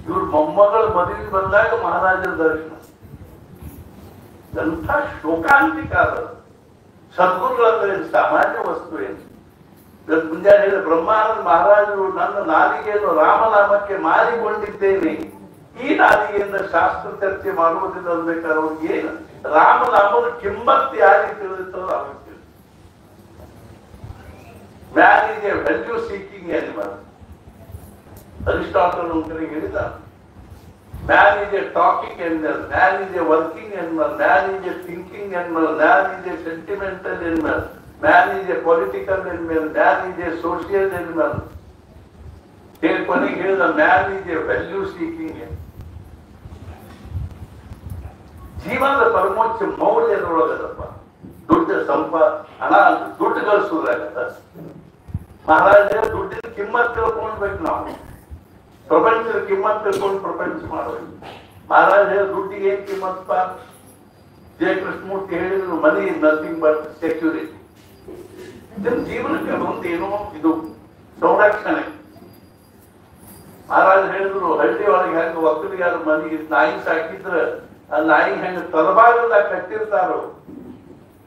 S1: ಇವ್ರ ಮೊಮ್ಮಗಳ ಮದುವೆ ಬಂದಾಗ ಮಹಾರಾಜರ ದರ್ಶನ ಎಂಥ ಶೋಕಾಂತಿಕ ಆದ. ಸದ್ಗುರುಗಳಂದ್ರೆ ಸಾಮಾನ್ಯ ವಸ್ತು ಏನು. ಮುಂಜಾನೆ ಹೇಳಿದ ಬ್ರಹ್ಮಾನಂದ ಮಹಾರಾಜರು ನನ್ನ ನಾಲಿಗೆಯನ್ನು ರಾಮನಾಮಕ್ಕೆ ಮಾರಿಕೊಂಡಿದ್ದೇನೆ, ಈ ನಾಲಿಗೆಯಿಂದ ಶಾಸ್ತ್ರ ಚರ್ಚೆ ಮಾಡುವುದಿಲ್ಲ ಅನ್ಬೇಕಾದ್ರೆ ಅವ್ರಿಗೆ ಏನು ರಾಮನಾಮದ ಕಿಮ್ಮತ್ತು ಯಾರಿಗೆ ತಿಳಿದಿರ್ತದೋ ಅವ್ರಿಗೆ man is A value seeking animal. Aristotle ಕಡೆಗೆ ಹೇಳಿದ man is A talking animal, man is A working animal, man is A thinking animal, man is A sentimental animal, man is A political animal, man is A social animal. ಕೊನೆಗೆ ಹೇಳಿದ man is A value seeking. ಜೀವನದ ಪರಮೋಚ್ಚ ಮೌಲ್ಯದೊಳಗದಪ್ಪ ದುಡ್ಡು ಹಣ ದುಡ್ಡು ಗಳಿಸುವುದಾಗತ್ತ. ಮಹಾರಾಜ ದುಡ್ಡಿನ ಕಿಮ್ಮತ್ ತಿಳ್ಕೊಂಡ್ಬೇಕು, ನಾವು ಪ್ರಪಂಚದ ಕಿಮ್ಮತ್ ತಿಳ್ಕೊಂಡು ಪ್ರಪಂಚ ಮಾಡಬೇಕು. ಮಹಾರಾಜ ದುಡ್ಡಿಗೆ ಏನ್ ಕಿಮ್ಮತ್ಪ? ಜಯ ಕೃಷ್ಣಮೂರ್ತಿ ಹೇಳಿದ್ರು ಮನಿ ನಥಿಂಗ್ ಬಟ್ ಸೆಕ್ಯೂರಿಟಿ. ಇದನ್ನ ಜೀವನಕ್ಕೆ ಒಂದು ಏನೋ ಇದು ಸಂರಕ್ಷಣೆ. ಮಹಾರಾಜ ಹೇಳಿದ್ರು ಹಳ್ಳಿ ಒಳಗೆ ಹೆಂಗ ಒಕ್ಕಲಿಗಾರ ಮನೆಗೆ ನಾಯಿ ಸಾಕಿದ್ರೆ ಆ ನಾಯಿ ಹೆಂಗ ತಲಬಾಗದಾಗ ಕಟ್ಟಿರ್ತಾರೋ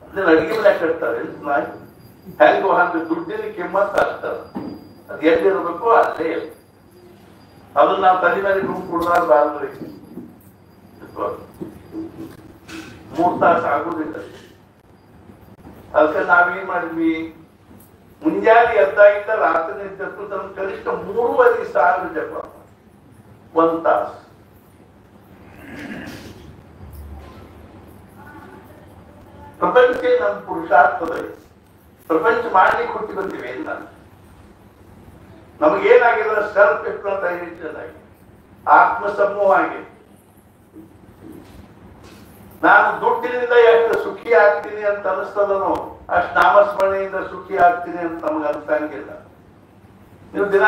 S1: ಅದನ್ನ ಅಡಿಗೆ ಮನೆ ಕಟ್ತಾರೆ ನಾಯಿ, ಹೆಂಗ ಹಂಗ ದುಡ್ಡಿನ ಕಿಮ್ಮತ್ ಆಗ್ತಾರ. ಅದ್ ಎಲ್ಲಿರ್ಬೇಕು ಅಲ್ಲೇ. ಅದನ್ನ ನಾವು ತಲೆ ಮೇಲೆ ಕುಡಿದಾರ್ರಿ 3 ತಾಸು ಆಗುದಿಲ್ಲ. ಅದಕ್ಕೆ ನಾವೇನ್ ಮಾಡಿದ್ವಿ, ಮುಂಜಾನೆ ಎದ್ದಾಗಿದ್ದ ರಾತ್ರಿ ಎದ್ದು ತನ್ನ ಕನಿಷ್ಠ 3,500 ಜಪ 1 ತಾಸು. ಪ್ರಪಂಚಕ್ಕೆ ನಮ್ಮ ಪುರುಷಾರ್ಥದ ಪ್ರಪಂಚ ಮಾಡ್ಲಿಕ್ಕೆ ಹುಟ್ಟಿ ಬಂದಿವೆ ಇಲ್ಲ. ನಮಗೇನಾಗಿದೆ ಸೆಲ್ಫ್ ಎಕ್ಸ್ಪ್ಲೋಟೇಷನ್ ಆಗಿ ಆತ್ಮ ಸಮೂಹ ಆಗಿ ನಾನು ದುಡ್ಡಿನಿಂದ ಎಷ್ಟು ಸುಖಿ ಆಗ್ತೀನಿ ಅಂತ ಅನಿಸ್ತದನೋ ಅಷ್ಟು ನಾಮಸ್ಮರಣೆಯಿಂದ ಸುಖಿ ಆಗ್ತೀನಿ ಅಂತ ನಮ್ಗೆ ಅನ್ಸಂಗಿಲ್ಲ. ನೀವು ದಿನ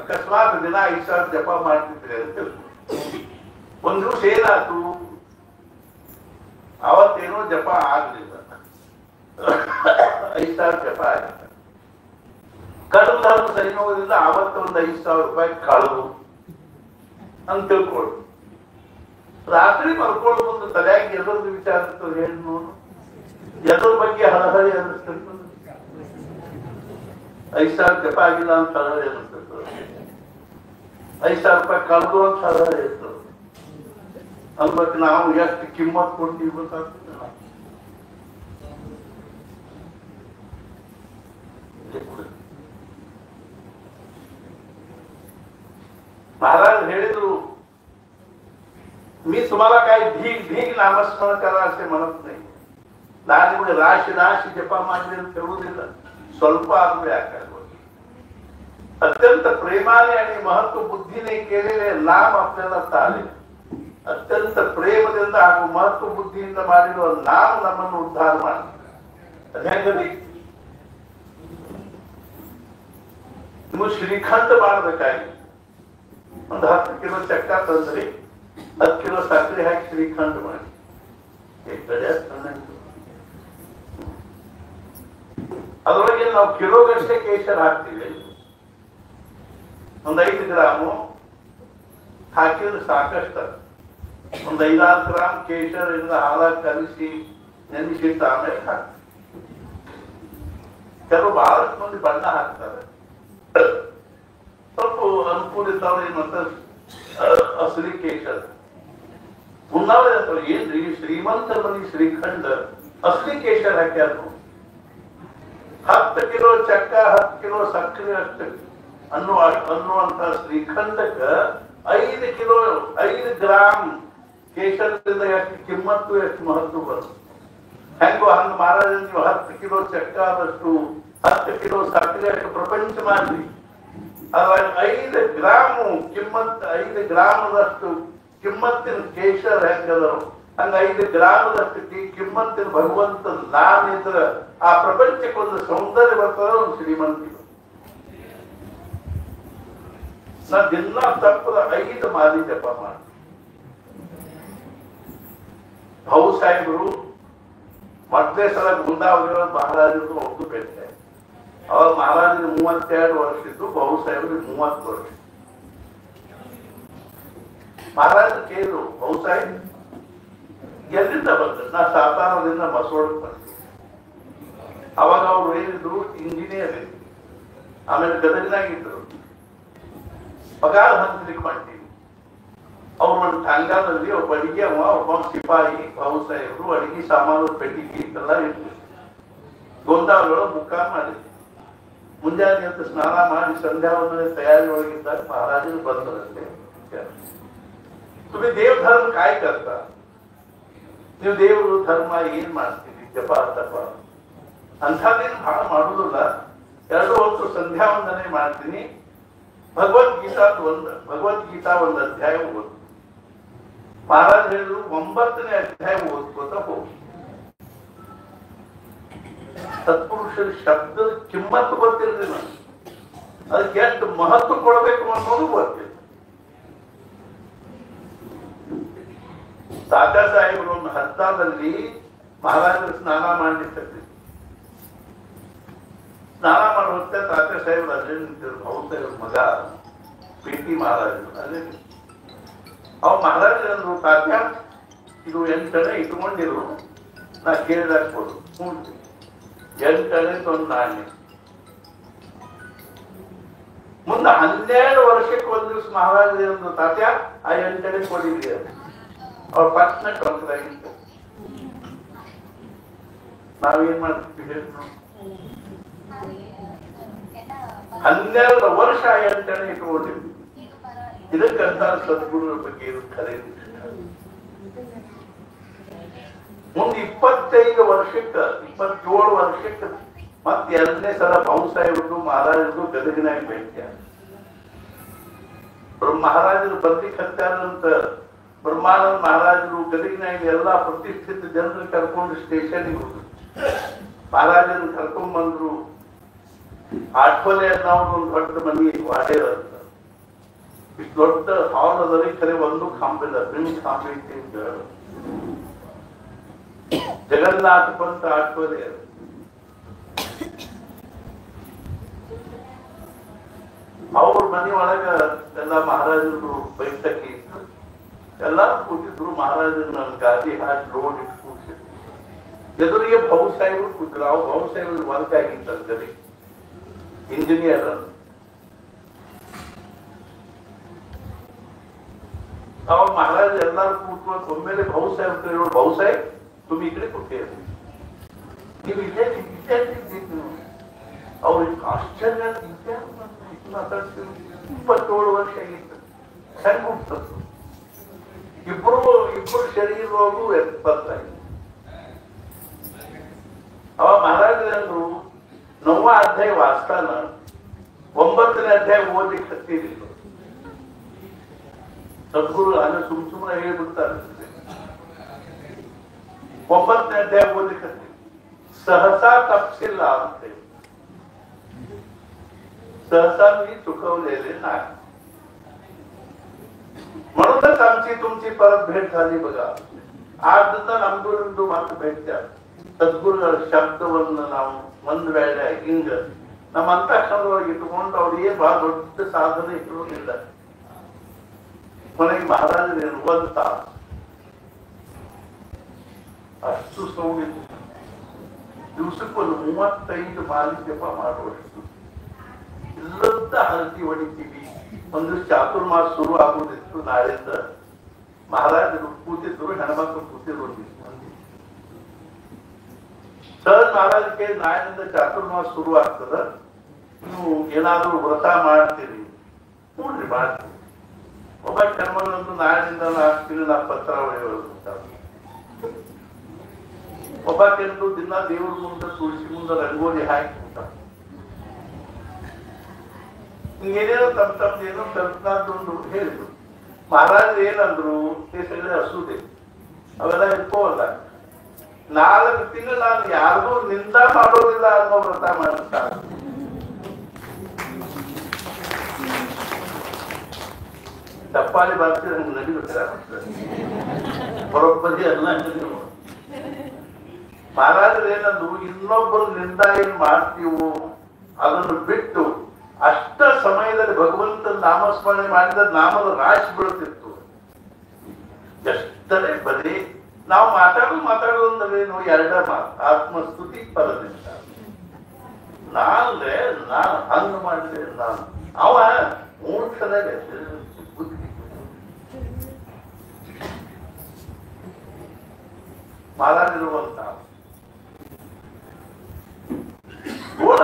S1: ಅಕಸ್ಮಾತ್ ದಿನ 5,000 ಜಪ ಮಾಡ್ತಿದ್ರಿ ಅಂತ ಒಂದ್ ದಿವಸ ಏನಾಯ್ತು, ಅವತ್ತೇನೋ ಜಪ ಆಗ್ಲಿಲ್ಲ, 5,000 ಜಪ ಆಗಿದೆ. ಕಳೆದ ಧರ್ಮ ಸಂಯೋಗದಿಂದ ಅವತ್ತ ಒಂದು 5,000 ರೂಪಾಯಿ ಕಳೆದು ಅಂತ ತಿಳ್ಕೊಳ್ಳು. ರಾತ್ರಿ ಮಲ್ಕೊಳ್ಳೋ ಮುಂದೆ ತಲೆಯಾಗಿ ಎದ್ರದ್ದು ವಿಚಾರ ಇರ್ತದೆ ಹೇಳಿ ನೋಡು, ಎದ್ರ ಬಗ್ಗೆ ಹಳಹಳಿ ಅನ್ನಿಸ್ತದೆ. 5,000 ಜಪ ಆಗಿಲ್ಲ ಅಂತ ಹಳಹಳಿ ಅನ್ನಿಸ್ತದೆ, 5,000 ರೂಪಾಯಿ ಕಳೆದು ಅಂತ ಹಳಹಳಿ ಇರ್ತದೆ. ಅನ್ಬೇಕು ನಾವು ಎಷ್ಟು ಕಿಮ್ಮತ್ ಕೊಡ್ತೀವಿ ಗೊತ್ತಾಗ್ತದೆ. महाराज ಹೇಳಿದ್ರು, मी तुम्हाला काही ढीग ढीग नामस्मरण करा असे म्हणत नाही. ನಾನು ನಿಮಗೆ ರಾಶಿ ರಾಶಿ ಜಪ ಮಾಡಿ ಅಂತ ಹೇಳುವುದಿಲ್ಲ, ಸ್ವಲ್ಪ ಆದ್ರೂ ಯಾಕಾಗೋದು. अत्यंत प्रेमाने आणि महत्व बुद्धीने केलेले नाम आपल्याला चालेल. अत्यंत प्रेमದಿಂದ ಹಾಗೂ महत्व बुद्धीಯಿಂದ ಮಾಡಿರುವ ನಾಮ ನಮ್ಮನ್ನು ಉದ್ಧಾರ ಮಾಡ್ತದೆ. ನೀವು ಶ್ರೀಖಂಡ ಮಾಡಬೇಕಾಗಿ ಒಂದು 10 ಕಿಲೋ ಚಕ್ಕ ತಂದ್ರಿ, 10 ಕಿಲೋ ಸಕ್ಕರೆ ಹಾಕಿ ಶ್ರೀಖಂಡ ಮಾಡಿ. ಅದರೊಳಗೆ ನಾವು ಕಿಲೋಗಷ್ಟೇ ಕೇಸರ್ ಹಾಕ್ತೀವಿ. ಒಂದು 5 ಗ್ರಾಮು ಹಾಕಿದ್ರೆ ಸಾಕಷ್ಟು. ಒಂದು 5-6 ಗ್ರಾಮ್ ಕೇಸರ್ ಇಂದ ಹಾಲಾಗಿ ಕಲಿಸಿ ನೆನೆಸಿಟ್ಟು ಆಮೇಲೆ ಹಾಕ್ತೀವಿ. ಕೆಲವು ಬಹಳಷ್ಟು ಮಂದಿ ಬಣ್ಣ ಹಾಕ್ತಾರೆ, ಸ್ವಲ್ಪ ಅನುಕೂಲ ಇರ್ತಾವ್ರಿ. ಮತ್ತೆ ಅಸಲಿ ಕೇಸರ್ ಉಣ್ಣಾವ ಏನ್ರಿ ಶ್ರೀಮಂತರ ಮನೆ ಶ್ರೀಖಂಡ ಅಸಲಿ ಕೇಸರ್ ಹಾಕ್ಯಾರ. 10 ಕಿಲೋ ಚಕ್ಕ 10 ಕಿಲೋ ಸಕ್ಕರೆ ಅಷ್ಟು ಅನ್ನುವಂತ ಶ್ರೀಖಂಡಕ್ಕ 5 ಗ್ರಾಮ್ ಕೇಸರದಿಂದ ಎಷ್ಟು ಕಿಮ್ಮತ್ತು ಎಷ್ಟು ಮಹತ್ವ ಬರುತ್ತೆ. ಹೆಂಗೋ ಹಂಗ ಮಹಾರಾಜ ನೀವು 10 ಕಿಲೋ ಚಕ್ಕ ಆದಷ್ಟು 10 ಕಿಲೋ ಸಕ್ಕರೆ ಅಷ್ಟು ಪ್ರಪಂಚ ಮಾಡ್ರಿ. ಅದ್ರಾಗ 5 ಗ್ರಾಮು ಕಿಮ್ಮತ್ 5 ಗ್ರಾಮದಷ್ಟು ಕಿಮ್ಮತ್ತಿನ ಕೇಸರ ಹೆಂಗದರು ಹಂಗ 5 ಗ್ರಾಮದಷ್ಟು ಕಿಮ್ಮತ್ತಿನ ಭಗವಂತ ನಾನಿದ್ರ ಆ ಪ್ರಪಂಚಕ್ಕೊಂದು ಸೌಂದರ್ಯ ಬರ್ತದ, ಒಂದು ಶ್ರೀಮಂತಿ. ನಾ ದಿನ ತಪ್ಪದ 5 ಮಾಲಿ ಜಪ ಮಾಡಿ. ಭಾವು ಸಾಹೇಬರು ಮೊದಲೇ ಸಲ ಗುಂದಾವಳಿ ಮಹಾರಾಜರು ಒಬ್ಬರು ಭೇಟಿ. ಅವಾಗ ಮಹಾರಾಜರಿಗೆ 32 ವರ್ಷ ಇದ್ದು, ಭಾವು ಸಾಹೇಬ್ರಿಗೆ 30 ವರ್ಷ. ಮಹಾರಾಜ ಕೇಳಿದ್ರು, ಭಾವು ಸಾಹೇಬ್ ಎಲ್ಲಿಂದ ಬಂದ? ನಾ ಸಾತಾರದಿಂದ ಮಸೋಡಕ್ಕೆ ಬಂದೆ. ಅವಾಗ ಅವ್ರು ಏನಿದ್ರು ಇಂಜಿನಿಯರ್, ಆಮೇಲೆ ಗದಗಿನಾಗಿದ್ರು, ಪಗಾರ ಹಂಚಲಿಕ್ಕೆ ಮಾಡ್ತೀವಿ. ಅವ್ರು ಒಂದು ಟಾಂಗಾದಲ್ಲಿ ಒಬ್ಬ ಅಡಿಗೆ ಒಬ್ಬ ಸಿಪಾಯಿ ಭಾವು ಸಾಹೇಬರು ಅಡಿಗೆ ಸಾಮಾನು ಪೆಟ್ಟಿಗೆ ಎಲ್ಲ ಇತ್ತು. ಗೋಂದಾವಳಿ ಮುಖ ಮಾಡಿ ಮುಂಜಾನೆ ಅಂತ ಸ್ನಾನ ಮಾಡಿ ಸಂಧ್ಯಾ ವಂದನೆ ತಯಾರಿ ಒಳಗಿದ್ದಾಗ ಮಹಾರಾಜರು ಬಂದರಂತೆ. तुम्ही देव धर्म काय करता? ನೀವು ದೇವರು ಧರ್ಮ ಏನ್ ಮಾಡ್ತೀರಿ? ಜಪ ತಪ ಅಂಥದ್ದೇನು ಬಹಳ ಮಾಡುದಿಲ್ಲ. 2 ಹೊತ್ತು ಸಂಧ್ಯಾ ವಂದನೆ ಮಾಡ್ತೀನಿ, ಭಗವದ್ಗೀತಾ ಒಂದು ಅಧ್ಯಾಯ ಓದು. ಮಹಾರಾಜ್ ಹೇಳಿದ್ರು 9ನೇ ಅಧ್ಯಾಯ ಓದ್ಕೋತಾ ಹೋಗಿ. ಸತ್ಪುರುಷರ ಶಬ್ದದ ಕಿಮ್ಮತ್ತು ಗೊತ್ತಿರ್ಲಿ, ನಾನು ಅದಕ್ಕೆ ಎಷ್ಟು ಮಹತ್ವ ಕೊಡಬೇಕು ಅನ್ನೋದು ಗೊತ್ತಿಲ್ಲ. ತಾತ್ಯಾ ಸಾಹೇಬರು ಒಂದು ಹತ್ತಾದಲ್ಲಿ ಮಹಾರಾಜರು ಸ್ನಾನ ಮಾಡ್ಲಿಕ್ಕೆ ಸ್ನಾನ ಮಾಡುವಂತೆ ತಾತ್ಯಾ ಸಾಹೇಬರು ಅಲ್ಲೇ ನಿಂತಿದ್ರು. ಭಾವು ಸಾಹೇಬ್ರ ಮಗ ಪಿ.ಟಿ. ಮಹಾರಾಜರು ಅಲ್ಲೇ ಅವ್ ಮಹಾರಾಜರು, ತಾತ್ಯಾ ಇದು 8 ಇಟ್ಕೊಂಡಿರು, ನಾ ಕೇಳಿದಾಕ್ಬೋದು. 8 ಒಂದು ನಾಣ್ಯ. ಮುಂದೆ 12 ವರ್ಷಕ್ಕೆ ಒಂದ್ ದಿವ್ಸ ಮಹಾರಾಜರು ತಾತ್ಯಾ ಆ 8 ಕೊಡಿದ್ರಿ ಅದು. ಅವ್ರ ಪಕ್ಷನ ಕಲ್ತಾಗಿತ್ತು. ನಾವೇನ್ ಮಾಡ್ತೀವಿ? 12 ವರ್ಷ 8 ಇಟ್ಕೊಂಡಿದ್ವಿ. ಇದಕ್ಕಂತ ಸದ್ಗುರುಗಳ ಬಗ್ಗೆ ಇದು ಖರೀದಿ. ಮುಂದೆ 25 ವರ್ಷಕ್ಕೆ 27 ವರ್ಷಕ್ಕೆ ಮತ್ತೆ ಎರಡನೇ ಸಲ ಭಾವುಸಾಹೇಬರು ಮಹಾರಾಜರು ಗದಗಿನಾಗ ಭೇಟಿಯಾಗ ಮಹಾರಾಜರು ಬರ್ಲಿಕ್ಕೆ ಹತ್ತಾರಂತ ಬ್ರಹ್ಮಾನಂದ ಮಹಾರಾಜರು ಗದಗಿನಾಗ ಎಲ್ಲಾ ಪ್ರತಿಷ್ಠಿತ ಜನರು ಕರ್ಕೊಂಡು ಸ್ಟೇಷನ್ಗೆ ಹೋದ್ರು. ಮಹಾರಾಜರು ಕರ್ಕೊಂಡ್ ಬಂದ್ರು. ಆಟ್ವಲೆ ಅನ್ನೋದು ಒಂದು ದೊಡ್ಡ ಮನಿ ವಾಡೇರ ಅಂತ ಇಷ್ಟು ದೊಡ್ಡ ಹಾಲ್ ಅದರಿ ಖರೆ ಒಂದು ಖಾಂಬಿಲ್ಲ ಬಿಣ್ ಖಾಂಬಿ ಅಂತ ಜಗನ್ನಾಥ ಪಂತ ಆಟ್ವಲೆ ಅವ್ರ ಮನೆ ಒಳಗ ಎಲ್ಲ ಮಹಾರಾಜರು ಬೈಠಕಿ ಇತ್ತು. ಎಲ್ಲಾರು ಕೂತಿದ್ರು. ಮಹಾರಾಜರು ನನ್ನ ಗಾದಿ ಹಾಕಿ ರೋಡ್ ಇಟ್ಟು ಕೂತಿದ್ರು. ಎದುರಿಗೆ ಭಾವುಸಾಹೇಬರು ಕೂತಿದ್ರು. ಅವ್ರು ಭಾವುಸಾಹೇಬರು ವರ್ಕ್ ಆಗಿತ್ತು ಇಂಜಿನಿಯರ್ ಅಂತ. ಅವ್ರ ಮಹಾರಾಜ ಎಲ್ಲಾರು ಕೂತ್ಕೊಂಡು ಒಮ್ಮೆಲೆ ಭಾವುಸಾಹೇಬ್ ಹೇಳೋರು, ಭಾವುಸಾಹೇಬ್ तुम्ही इकडे कुठे ನೀವು ಇಲ್ಲೇ ಇದ್ದೀರಿ. ಅವ್ರಿಗೆ ಆಶ್ಚರ್ಯ. 27 ವರ್ಷ ಆಗಿತ್ತು. ಹೆಂಗ್ ಹುಟ್ಟದ್ದು? ಇಬ್ರು ಶರೀರ ರೋಗು 70. ಅವ ಮಹಾರಾಜರು 9ನೇ ಅಧ್ಯಾಯ ವಾಸ್ತಾನ 9ನೇ ಅಧ್ಯಾಯ ಓದಲಿಕ್ಕೆ ಹತ್ತಿರಲಿಲ್ಲ. ಸದ್ಗುರು ಅಲ್ಲ ಸುಮ್ಮನೆ ಹೇಳ್ಬಿಡ್ತಾರೆ. 9ನೇ ಅಧ್ಯಾಯ ಓದಲಿಕ್ಕೆ ಹತ್ತಿ सहसा तपशील लाभते सहसा मी चुकवलेले नाही. म्हणूनच आमची तुमची परत भेट झाली बघा. आज तर नंदू मात्र भेटत्या ಸದ್ಗುರುಗಳ ಶಬ್ದವನ್ನು ನಾವು ಒಂದು ವೇಳೆ ಹಿಂಗ ನಮ್ಮ ಅಂತಃಕರಣದೊಳಗೆ ಇಟ್ಟುಕೊಂಡು ಅವ್ರಿಗೆ ಬಹಳ ದೊಡ್ಡ ಸಾಧನೆ ಇಟ್ಟಿರೋದಿಲ್ಲ. ಕೊನೆಗೆ ಮಹಾರಾಜರೇನು ಒಂದು ತಾಸು ಅಷ್ಟು ಸೌಂಡಿತ್ತು. ದಿವಸಕ್ಕೊಂದು 35 ಮಾಲಿ ಜಪ ಮಾಡುವಷ್ಟು ಇಲ್ಲದ ಹರತಿ ಹೊಡಿತೀವಿ. ಒಂದು ಚಾತುರ್ಮಾಸ ಶುರು ಆಗುವುದಿತ್ತು. ನಾಳಿಂದ ಮಹಾರಾಜರು ಕೂತಿದ್ರು, ಹೆಣ್ಮಕ್ಳು ಕೂತಿದ್ರು. ಸರ್ ಮಹಾರಾಜಕ್ಕೆ ನಾಳಿಂದ ಚಾತುರ್ಮಾಸ ಶುರು ಆಗ್ತದ, ನೀವು ಏನಾದ್ರೂ ವ್ರತ ಮಾಡ್ತೀರಿ? ನೋಡ್ರಿ ಮಾಡ್ತೀವಿ. ಒಬ್ಬ ಹೆಣ್ಮಗಳಂತೂ ನಾಳಿಂದ 4 ತಿಂಗಳ ಪತ್ರಾವಳಿ ಹೊರಡ್ತಾರೆ. ಒಬ್ಬ ಕೆಲವು ದಿನ ದೇವ್ರ ಮುಂದೆ ತುಳಸಿ ಮುಂದೆ ರಂಗೋಲಿ ಹಾಕಿಬಿಡ್ತಾರೆ. ಹಿಂಗೇನೇನೋ ತಮ್ದೇನೋ ಕಲ್ಪನಾದೊಂದು ಹೇಳಿದ್ರು. ಮಹಾರಾಜರು ಏನಂದ್ರು, ಸಗಳೆ ಹಸುದೆ ಅವೆಲ್ಲ ಇಟ್ಕೋವಲ್ಲ. 4 ತಿಂಗಳು ನಾನು ಯಾರಿಗೂ ನಿಂದ ಮಾಡೋದಿಲ್ಲ ಅನ್ನೋ ವ್ರತ ಮಾಡ್ತಾರೆ. ಚಪ್ಪಾಳಿ ಬಾರಿಸಿದ್ರೆ ಹಂಗೆ ನಡಿಬಿಡ್ತಾರೆ. ಬರೋಬ್ಬರಿ ಅಲ್ಲ. ಮಹಾರಾಜರು ಏನಂದ್ರು, ಇನ್ನೊಬ್ಬರು ನಿಂದ ಏನ್ ಮಾಡ್ತೀವೋ ಅದನ್ನು ಬಿಟ್ಟು ಅಷ್ಟ ಸಮಯದಲ್ಲಿ ಭಗವಂತನ ನಾಮಸ್ಮರಣೆ ಮಾಡಿದ ನಾಮದ ರಾಶಿ ಬೀಳ್ತಿತ್ತು. ಎಷ್ಟರೇ ಬರೀ ನಾವು ಮಾತಾಡೋದಂದ್ರೇನು 2 ಮಾತು, ಆತ್ಮಸ್ತುತಿ ಪರದಿಂದ. ನಾನು ಹಂಗ ಮಾಡಿದೆ, ನಾನು ಅವ ಮೂರ್ಖನೇ ಬುದ್ಧಿ. ಮಹಾರಾಜರುವಂತ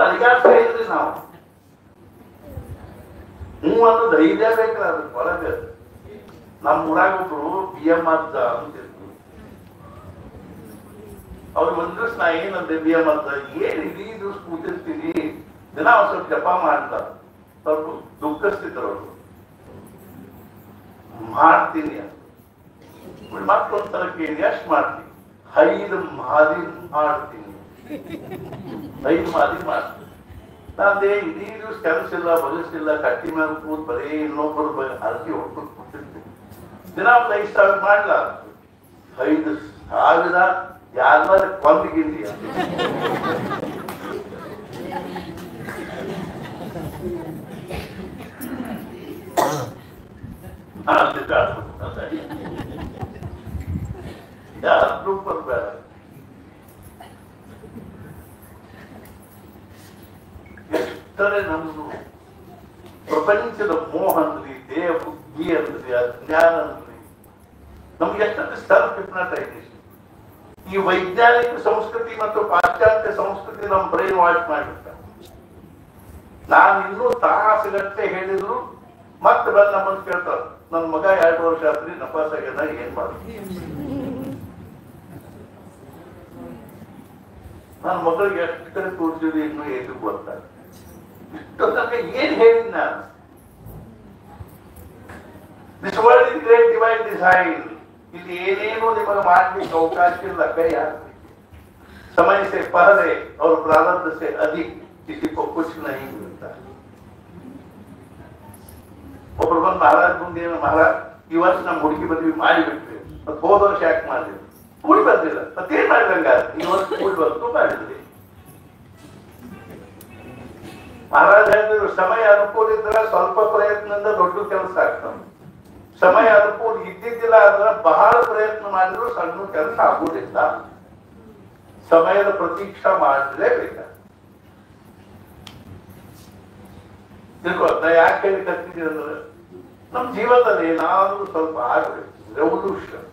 S1: ಅಲಿಗಾಡ್ತಾ ಇದ್ರಿ ನಾವು. ಒಂದು ಧೈರ್ಯ ಬೇಕಲ್ಲ ಅದಕ್ಕೆ ಒಳಗೆ. ನಮ್ಮ ಊರಾಗ ಒಬ್ರು BM ಅಜ್ಜ ಅಂತಿದ್ರು. ಅವ್ರು ಒಂದ್ ದಿವಸ ನಾ ಏನಂದೆ, BM ಅಜ್ಜ ಏನ್ ಇಡೀ ದಿವಸ ಕೂತಿರ್ತೀನಿ, ದಿನ ಒಂದ್ ಸ್ವಲ್ಪ ಜಪ ಮಾಡ್ತಾರ. ಸ್ವಲ್ಪ ದುಃಖಿಸ್ತಿದ್ರು ಅವರು. ಮಾಡ್ತೀನಿ ಅಂತ ಮತ್ತೊಂದ್ಸಲ ಕೇಳಿ, ಎಷ್ಟು ಮಾಡ್ತೀನಿ? 5 ಮಾದಿ ಮಾಡ್ತೀನಿ. 5 ಮಾದಿ ಮಾಡ್ತೀನಿ. ನಾನೇ ಇಡೀ ದಿವಸ ಕೆಲಸ ಇಲ್ಲ, ಬಗಸಿಲ್ಲ, ಕಟ್ಟಿ ಮೇಲೆ ಕೂತ್ ಬರೀ ಇನ್ನೊಬ್ಬರು ಹರಟಿ ಹೊಡ್ಕೊಂಡು ಕೂತಿರ್ತೀನಿ. ದಿನ 5,000 ಮಾಡ್ಲ 5,000 ಯಾರ ಕೊಂದಿಗಿಂದಿ ಯಾರು ಬರ್ಬೇಡ. ಎಷ್ಟರೇ ನಮ್ದು ಪ್ರಪಂಚದ ಮೋಹ ಅಂದ್ರಿ, ದೇಹ ಬುದ್ಧಿ ಅಂದ್ರಿ, ಅಜ್ಞಾನ ಅಂದ್ರಿ, ನಮ್ಗೆ ಎಷ್ಟೊಂದು ಸೆಲ್ಫ್ ಹಿಪ್ನಟೈಸೇಷನ್. ಈ ವೈಜ್ಞಾನಿಕ ಸಂಸ್ಕೃತಿ ಮತ್ತು ಪಾಶ್ಚಾತ್ಯ ಸಂಸ್ಕೃತಿ ನಮ್ ಬ್ರೈನ್ ವಾಶ್ ಮಾಡಿರ್ತಾರೆ. ನಾನು ಇನ್ನೂ ತಾಸುಗಟ್ಟೆ ಹೇಳಿದ್ರು ಮತ್ತೆ ಬಂದು ನಮ್ಮನ್ನು ಕೇಳ್ತಾರೆ, ನನ್ ಮಗ 2 ವರ್ಷ ಆದ್ರಿ ನಪಾಸಾಗ್ಯದ, ಏನ್ ಮಾಡ್ತೀನಿ? ನನ್ನ ಮಗಳಿಗೆ ಎಷ್ಟು ಕಡೆ ತೋರಿಸಿದ್ವಿ ಇನ್ನೂ ಏನು ಗೊತ್ತಾಗ ಇಷ್ಟು ತನಕ ಏನ್ ಹೇಳಿದ್ ನಾನು this world is great divine design ಇಲ್ಲಿ ಏನೇನು ನಿಮಗೆ ಮಾಡ್ಲಿಕ್ಕೆ ಅವಕಾಶ ಇಲ್ಲ ಕೈ ಹಾಕಿ समय से पहले और प्रारब्ध से अधिक किसी को कुछ नहीं मिलता ಒಬ್ಬರು ಬಂದು ಮಹಾರಾಜ್ ಮುಂದೆ ಮಹಾರಾಜ್ ಈ ವರ್ಷ ನಮ್ಮ ಹುಡುಗಿ ಮದುವೆ ಮಾಡಿಬಿಟ್ರಿ ಮತ್ತೆ ಹೋದ ವರ್ಷ ಯಾಕೆ ಮಾಡಿದ್ರಿ ಕೂಡಿ ಬರ್ತಿಲ್ಲ ಮತ್ತೇನ್ ಮಾಡಿದಂಗ ಈ ವರ್ಷ ಕೂಡಿ ಬಂತು ಮಾಡಿದ್ರಿ ಮಹಾರಾಜ್ ಹೇಳಿದ್ರು ಸಮಯ ಅನುಕೂಲ ಇದ್ರೆ ಸ್ವಲ್ಪ ಪ್ರಯತ್ನದಿಂದ ದೊಡ್ಡ ಕೆಲಸ ಆಗ್ತದೆ ಸಮಯ ಅನುಕೂಲ ಇದ್ದಿದ್ದಿಲ್ಲ ಅಂದ್ರೆ ಬಹಳ ಪ್ರಯತ್ನ ಮಾಡಿದ್ರು ಸಣ್ಣ ಕೆಲಸ ಆಗುವುದಿಲ್ಲ ಸಮಯದ ಪ್ರತೀಕ್ಷಾ ಮಾಡಲೇಬೇಕ ನಾ ಯಾಕೆ ಹೇಳಿ ಕರ್ತಿದ್ದೀವಿ ಅಂದ್ರೆ ನಮ್ ಜೀವನದಲ್ಲಿ ಏನಾದ್ರೂ ಸ್ವಲ್ಪ ಆಗ್ಬೇಕು ರೆವಲ್ಯೂಷನ್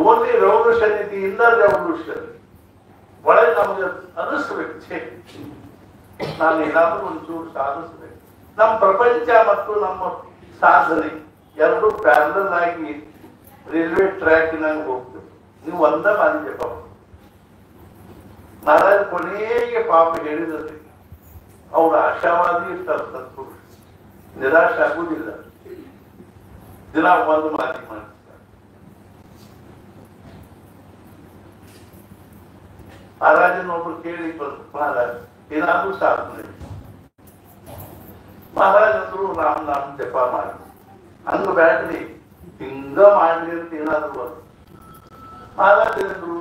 S1: ಓನ್ಲಿ ರೆವಲ್ಯೂಷನ್ ಐತಿ ಇನ್ನರ್ ರೆವಲ್ಯೂಷನ್ ಒಳಗೆ ನಮಗೆ ಅನಿಸ್ಬೇಕು ನಾನು ಏನಾದ್ರೂ ಒಂಚೂರು ಸಾಧಿಸ್ಬೇಕು ನಮ್ಮ ಪ್ರಪಂಚ ಮತ್ತು ನಮ್ಮ ಸಾಧನೆ ಎರಡು ಪ್ಯಾರಲಲ್ ಆಗಿ ರೈಲ್ವೆ ಟ್ರ್ಯಾಕ್ನಾಗ ಹೋಗ್ತೇವೆ ನೀವು ಒಂದ ಮಾಡಿದೆ ಪಾಪ ಮಹಾರಾಜ್ ಕೊನೆಗೆ ಪಾಪ ಹೇಳಿದ್ರಿ ಅವ್ರ ಆಶಾವಾದಿ ಇರ್ತಾರೆ ಸತ್ಪುರುಷ ನಿರಾಶೆ ಆಗುವುದಿಲ್ಲ ದಿನ ಒಂದು ಮಾತಿ ಮಾಡ್ತಾರೆ ಮಹಾರಾಜನೊಬ್ರು ಕೇಳಿ ಬಂದು ಮಹಾರಾಜ್ ಏನಾದ್ರೂ ಸಾಧನೆ ಮಹಾರಾಜ್ ಅಂದ್ರು ರಾಮ್ ನಾಮ್ ಜಪ ಮಾಡಿ ಹಂಗ ಬ್ಯಾಡ್ರಿ ಹಿಂಗ ಮಾಡ್ರಿ ಅಂತ ಏನಾದ್ರು ಬಂದು ಮಹಾರಾಜ್ ಹೇಳಿದ್ರು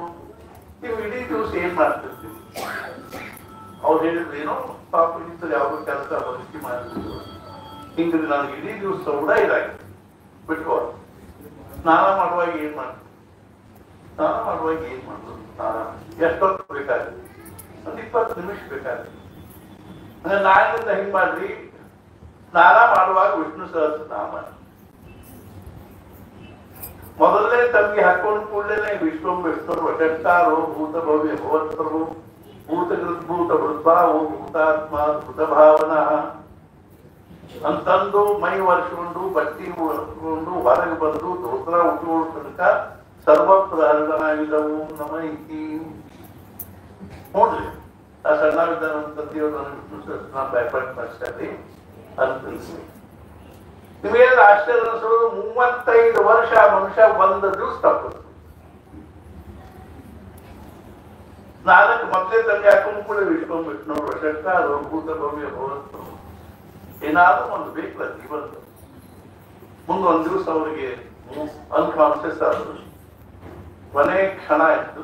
S1: ನೀವು ಇಡೀ ದಿವಸ ಏನ್ ಮಾಡ್ತಿರ್ತೀವಿ ಅವ್ರು ಹೇಳಿದ್ರು ಏನೋ ಪಾಪ ಇದ್ದರೆ ಯಾವ್ದು ಕೆಲಸ ಭಕ್ತಿ ಮಾಡಿದ್ರು ಹಿಂಗ ನನಗೆ ಇಡೀ ದಿವಸ ಕೂಡ ಇದಾಗಿದೆ ಬಿಟ್ಕೋ ಸ್ನಾನ ಮಾಡುವಾಗ ಏನ್ ಮಾಡ್ತೀವಿ ಸ್ನಾನ ಮಾಡುವಾಗ ಏನ್ ಮಾಡುದು ಸ್ನಾನ ಎಷ್ಟೊತ್ತು ಬೇಕಾಗುತ್ತೆ ಒಂದು 20 ನಿಮಿಷ ಬೇಕಾಗುತ್ತೆ ಅಂದ್ರೆ ನಾಳಿಂದ ಹಿಂಗ್ ಮಾಡ್ರಿ ಸ್ನಾನ ಮಾಡುವಾಗ ವಿಷ್ಣು ಸಹಸ್ರನಾಮ ಮಾಡಿ ಮೊದಲನೇ ತಮ್ಗೆ ಹಾಕೊಂಡು ಕೂಡಲೇ ವಿಶ್ವಂ ವಿಷ್ಣು ವಟಂಕಾರೋ ಭೂತ ಭವ್ಯ ಭವತ್ರು ಭೂತಗೃದ್ಭೂತ ವೃದ್ಭಾವೋ ಭೂತಾತ್ಮ ಭೂತ ಭಾವನಾ ಅಂತಂದು ಮೈ ಒರೆಸ್ಕೊಂಡು ಬಟ್ಟಿ ಒರೆಸ್ಕೊಂಡು ಹೊರಗೆ ಬಂದು ದೋತ್ರ ಉಟ್ಕೊಳ್ಳೋ ತನಕ ಸರ್ವ ಪ್ರಹರಣವಿದವು ನಮ ಇತಿ ನೋಡ್ರಿ ಆ ಸಣ್ಣವಿದ್ದ ವಿಷ್ಣು ಸಹಸ್ರನಾಮ ಬ್ಯಾಪಾಟ್ ಮಾಡಿಸ್ತಾರೆ ಅಂತ ನಿಮಗೆಲ್ಲ ಆಶ್ಚರ್ಯ ಅನಿಸೋದು 35 ವರ್ಷ ಮನುಷ್ಯ ಒಂದು ದಿವಸ ತಪ್ಪದು ಸ್ನಾನಕ್ಕೆ ಮತ್ತೆ ತಂದೆ ಹಾಕೊಂಡು ಕೂಡ ವಿಶ್ವ ವಿಷ್ಣು ವಶಂಕಾರ ಭೂತ ಭವ್ಯ ಭವತ್ತು ಏನಾದ್ರೂ ಒಂದು ಬೇಕಲ್ಲ ಜೀವನ ಮುಂದೆ ಒಂದ್ ದಿವಸ ಅವರಿಗೆ ಅನ್ಕಾನ್ಸಿಯಸ್ ಆದ್ರು ಕೊನೆ ಕ್ಷಣ ಇತ್ತು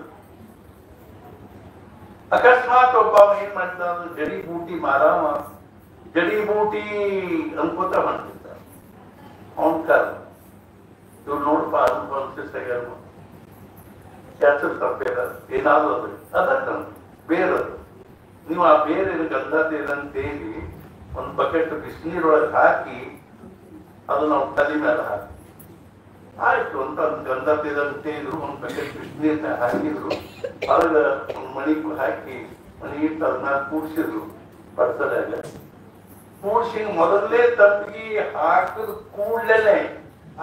S1: ಅಕಸ್ಮಾತ್ ಒಬ್ಬ ಏನ್ ಮಾಡ್ತಾ ಜಡಿ ಬೂಟಿ ಮಾರಾಮ ಜಡಿ ಬೂಟಿ ಅನ್ಕೋತ ಮಾಡ್ತಿದ್ದ ಅವನ್ ಕಾಲ ಇವ್ರು ನೋಡಪ್ಪ ಅನ್ಕಾನ್ಸಿಯಸ್ ಆಗ್ಯಾರ ಕೆಲಸ ತಪ್ಪೇರ ಏನಾದ್ರು ಅದ್ರಿ ಅದಕ್ಕೆ ಬೇರದು ನೀವು ಆ ಬೇರೆ ಗಂಧ ತೇಲಿ ಒಂದು ಬಕೆಟ್ ಬಿಸಿನೀರೊಳಗೆ ಹಾಕಿ ಅದು ನಾವು ತಲೆ ಮೇಲೆ ಹಾಕಿ ಆಯ್ತು ಅಂತ ಗಂಧ ತೇದ್ರು ಒಂದು ಬಕೆಟ್ ಬಿಸಿನೀರ್ನ ಹಾಕಿದ್ರು ಅವಾಗ ಒಂದು ಮಣಿ ಹಾಕಿ ಮಣಿ ಇಟ್ಟು ಅದನ್ನ ಕೂಡ್ಸಿದ್ರು ಪಡ್ಸದಾಗ ಕೂಡ್ಸಿ ಮೊದಲೇ ತಪ್ಪಿಗೆ ಹಾಕಿದ ಕೂಡ್ಲೇನೆ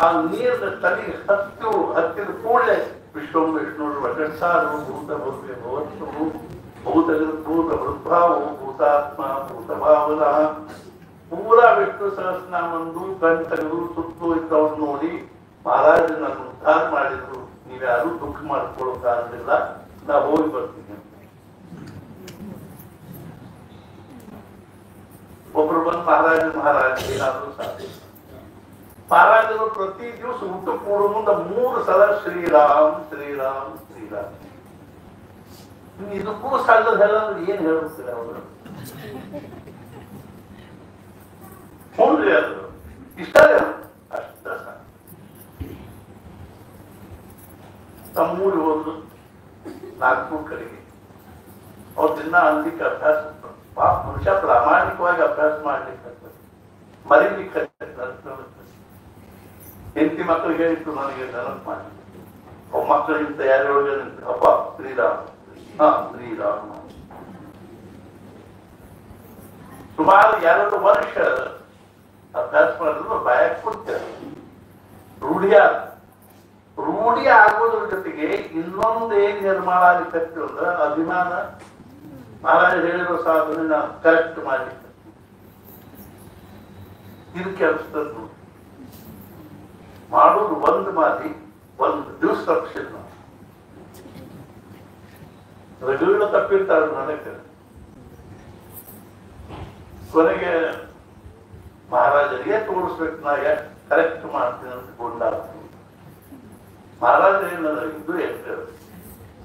S1: ಆ ನೀರಿನ ತಲೆಗೆ ಹತ್ತಿದ ಕೂಡಲೇ ವಿಶ್ವಂ ವಿಷ್ಣು ವಟಂಸಾರು ಭೂತ ಭವ್ಯ ಭವತ್ರು ಭೂತಗೃದ್ಭೂತ ವೃದ್ಭಾವೋ ಭೂತಾತ್ಮ ಭೂತ ಭಾವನಾ ಪೂರಾ ವಿಷ್ಣು ಸಹಸ್ರನಾಮಂದು ಕಣ್ ತೆಗೆದು ಸುತ್ತು ಇದ್ದವ್ರು ನೋಡಿ ಮಹಾರಾಜ ನನ್ನ ಉದ್ಧಾರ ಮಾಡಿದ್ರು ನೀವ್ಯಾರು ದುಃಖ ಮಾಡ್ಕೊಳ್ಳೋ ಕಾರಣವಿಲ್ಲ ನಾ ಹೋಗಿ ಬರ್ತೀನಿ ಒಬ್ರು ಬಂದು ಮಹಾರಾಜ ಏನಾದ್ರು ಸಾಧ್ಯ ಮಹಾರಾಜರು ಪ್ರತಿ ದಿವಸ ಊಟ ಕೂಡೋ ಮುಂದೆ 3 ಸಲ ಶ್ರೀರಾಮ್ ಶ್ರೀರಾಮ್ ಶ್ರೀರಾಮ್ ಇದಕ್ಕೂ ಸಣ್ಣದ ಹೇಳಂದ್ರೆ ಏನ್ ಹೇಳ್ಬಿಡ್ತೀರ ಅವರು ಹೋಗ್ರಿ ಅದು ಇಷ್ಟ ಅಷ್ಟ ತಮ್ಮೂರಿಗೆ ಹೋದ್ರು 4 ಕಡೆಗೆ ಅವ್ರ ದಿನ ಅನ್ಲಿಕ್ಕೆ ಅಭ್ಯಾಸ ಪಾಪ ಮನುಷ್ಯ ಪ್ರಾಮಾಣಿಕವಾಗಿ ಅಭ್ಯಾಸ ಮಾಡ್ಲಿಕ್ಕೆ ಮರಿಲಿಕ್ಕೆ ಹೆಂಡತಿ ಮಕ್ಕಳಿಗೆ ಹೇಳಿತ್ತು ನನಗೆ ನೆನಪು ಮಾಡಿ ಅವ್ ಮಕ್ಕಳಿಂದ ತಯಾರಿಯೊಳಗೆ ಅಪ್ಪ ಶ್ರೀರಾಮ್ ಶ್ರೀರಾಮ ಸುಮಾರು 2 ವರ್ಷ ಅಭ್ಯಾಸ ಮಾಡಿದ್ರು ಬಾಯಾಗ ಕೊಡ್ತಾರೆ ರೂಢಿಯ ರೂಢಿ ಆಗೋದ್ರ ಜೊತೆಗೆ ಇನ್ನೊಂದು ಏನ್ ನಿರ್ಮಾಣ ಆಗಲಿಕ್ಕೆ ಅಂದ್ರೆ ಅಭಿಮಾನ. ಮಹಾರಾಜ ಹೇಳಿರೋ ಸಾಧನೆ ನಾವು ಕರೆಕ್ಟ್ ಮಾಡಿ ಇದು ಕೆಲಸದ್ದು ಮಾಡೋದು ಒಂದು ಮಾಡಿ ಒಂದು ದಿವಸ ತಪ್ಪಿಸಿದ ನಾವು ರಜುಗಳು ತಪ್ಪಿರ್ತಾರೆ ನನಗೆ. ಕೊನೆಗೆ ಮಹಾರಾಜರಿಗೆ ತೋರಿಸ್ಬೇಕು ನಾ ಕರೆಕ್ಟ್ ಮಾಡ್ತೀನಿ ಅಂತ ಗೊಂಡಾಗ ಮಹಾರಾಜ ಏನಂದ್ರೆ ಇದು ಹೇಳ್ತಾರೆ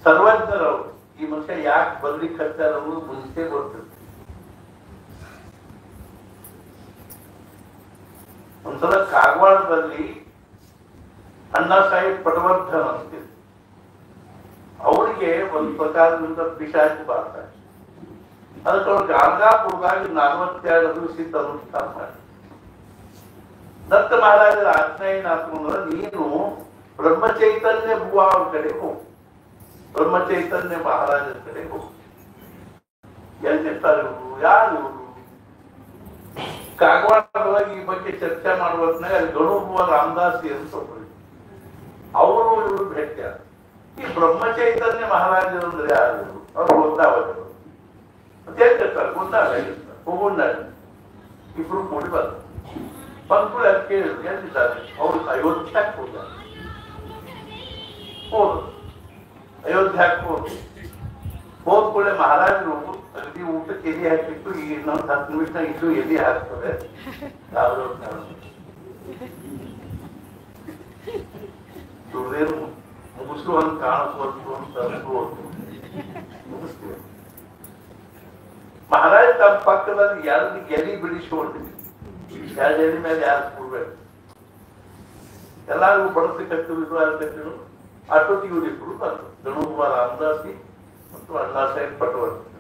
S1: ಸರ್ವಜ್ಞರವರು ಈ ಮನುಷ್ಯ ಯಾಕೆ ಬರ್ಲಿಕ್ಕೆ ಹಚ್ಚಾರ ಅನ್ನೋದು ಮುಂಚೆ ಗೊತ್ತಿರ್ತದೆ. ಒಂದ್ಸಲ ಕಾಗವಾಡದಲ್ಲಿ ಅಣ್ಣಾ ಸಾಹೇಬ್ ಪಟವರ್ಧನ್ ಅಂತಿದ್ರು. ಅವರಿಗೆ ಒಂದು ಪ್ರಕಾರದಿಂದ ಪಿಶಾಚಿ ಬರ್ತಾರೆ. ಅದಕ್ಕೆ ಅವ್ರು ಗಾಂಗಾಪುರದಾಗ 42 ದಿವಸ ಅನುಷ್ಠಾನ ಮಾಡಿ ದತ್ತ ಮಹಾರಾಜರ ಆಜ್ಞೆ ಏನಾಗ್ತಂದ್ರೆ ನೀನು ಬ್ರಹ್ಮಚೈತನ್ಯ ಭುವ ಅವ್ರ ಕಡೆ ಹೋಗು, ಬ್ರಹ್ಮಚೈತನ್ಯ ಮಹಾರಾಜರ ಕಡೆ ಹೋಗು. ಎಲ್ಲಿರ್ತಾರೆ ಇವರು, ಯಾರು ಇವರು? ಕಾಗವಾಡದೊಳಗೆ ಈ ಬಗ್ಗೆ ಚರ್ಚೆ ಮಾಡುವಾಗ ಅಲ್ಲಿ ಗಣುಭುವ ರಾಮದಾಸಿ ಅಂತ ಒಬ್ಬರು ಅವರು ಇವರು ಭೇಟಿ. ಈ ಬ್ರಹ್ಮಚೈತನ್ಯ ಮಹಾರಾಜರು ಅಂದ್ರೆ ಯಾರು? ಅವ್ರು ಗೊಂದಾವಜರು ಅಂತ ಹೇಳ್ತಿರ್ತಾರೆ. ಗೊಂದಾಗ ಹೋಗೋಣ ಇಬ್ರು ಕೂಡಿ ಬಂದು ಬಂದ್ಕೂಡ ಕೇಳಿದ್ರು ಎಲ್ಲಿದ್ದಾರೆ? ಅವ್ರು ಅಯೋಧ್ಯಕ್ಕೆ ಹೋದ ಅಯೋಧ್ಯಕ್ಕೆ ಹೋದ ಕೂಡಲೇ ಮಹಾರಾಜರು ಅಗದಿ ಊಟಕ್ಕೆ ಎಲ್ಲಿ ಹಾಕಿತ್ತು. ಈಗ ಇನ್ನೊಂದು 10 ನಿಮಿಷ ಇದು ಎಲ್ಲಿ ಹಾಕ್ತದೆ ಸುರೇನು ಮುಗಿಸುವಂತ ಕಾಣಿಸುವಂತು ಅಂತ ಮುಗಿಸ್ತೀವಿ. ಮಹಾರಾಜ ತಮ್ಮ ಪಕ್ಕದಲ್ಲಿ ಯಾರು ಎಲಿ ಬಿಡಿಸ್ಕೊಂಡಿದ್ವಿ. 2 ಎಲಿ ಮೇಲೆ ಯಾರು ಕೂಡ್ಬೇಕು ಎಲ್ಲಾರು ಬಡಸಿ ಕಟ್ಟಿದ್ರು ಯಾರು ಕಟ್ಟಿದ್ರು. ಅಷ್ಟೊತ್ತಿಗೆ ಇವರಿಬ್ರು ಬಂದರು, ಗಣುಭುವ ರಾಮದಾಸಿ ಮತ್ತು ಅಣ್ಣಾ ಸಾಹೇಬ್ ಪಟವರ್ಧನ್.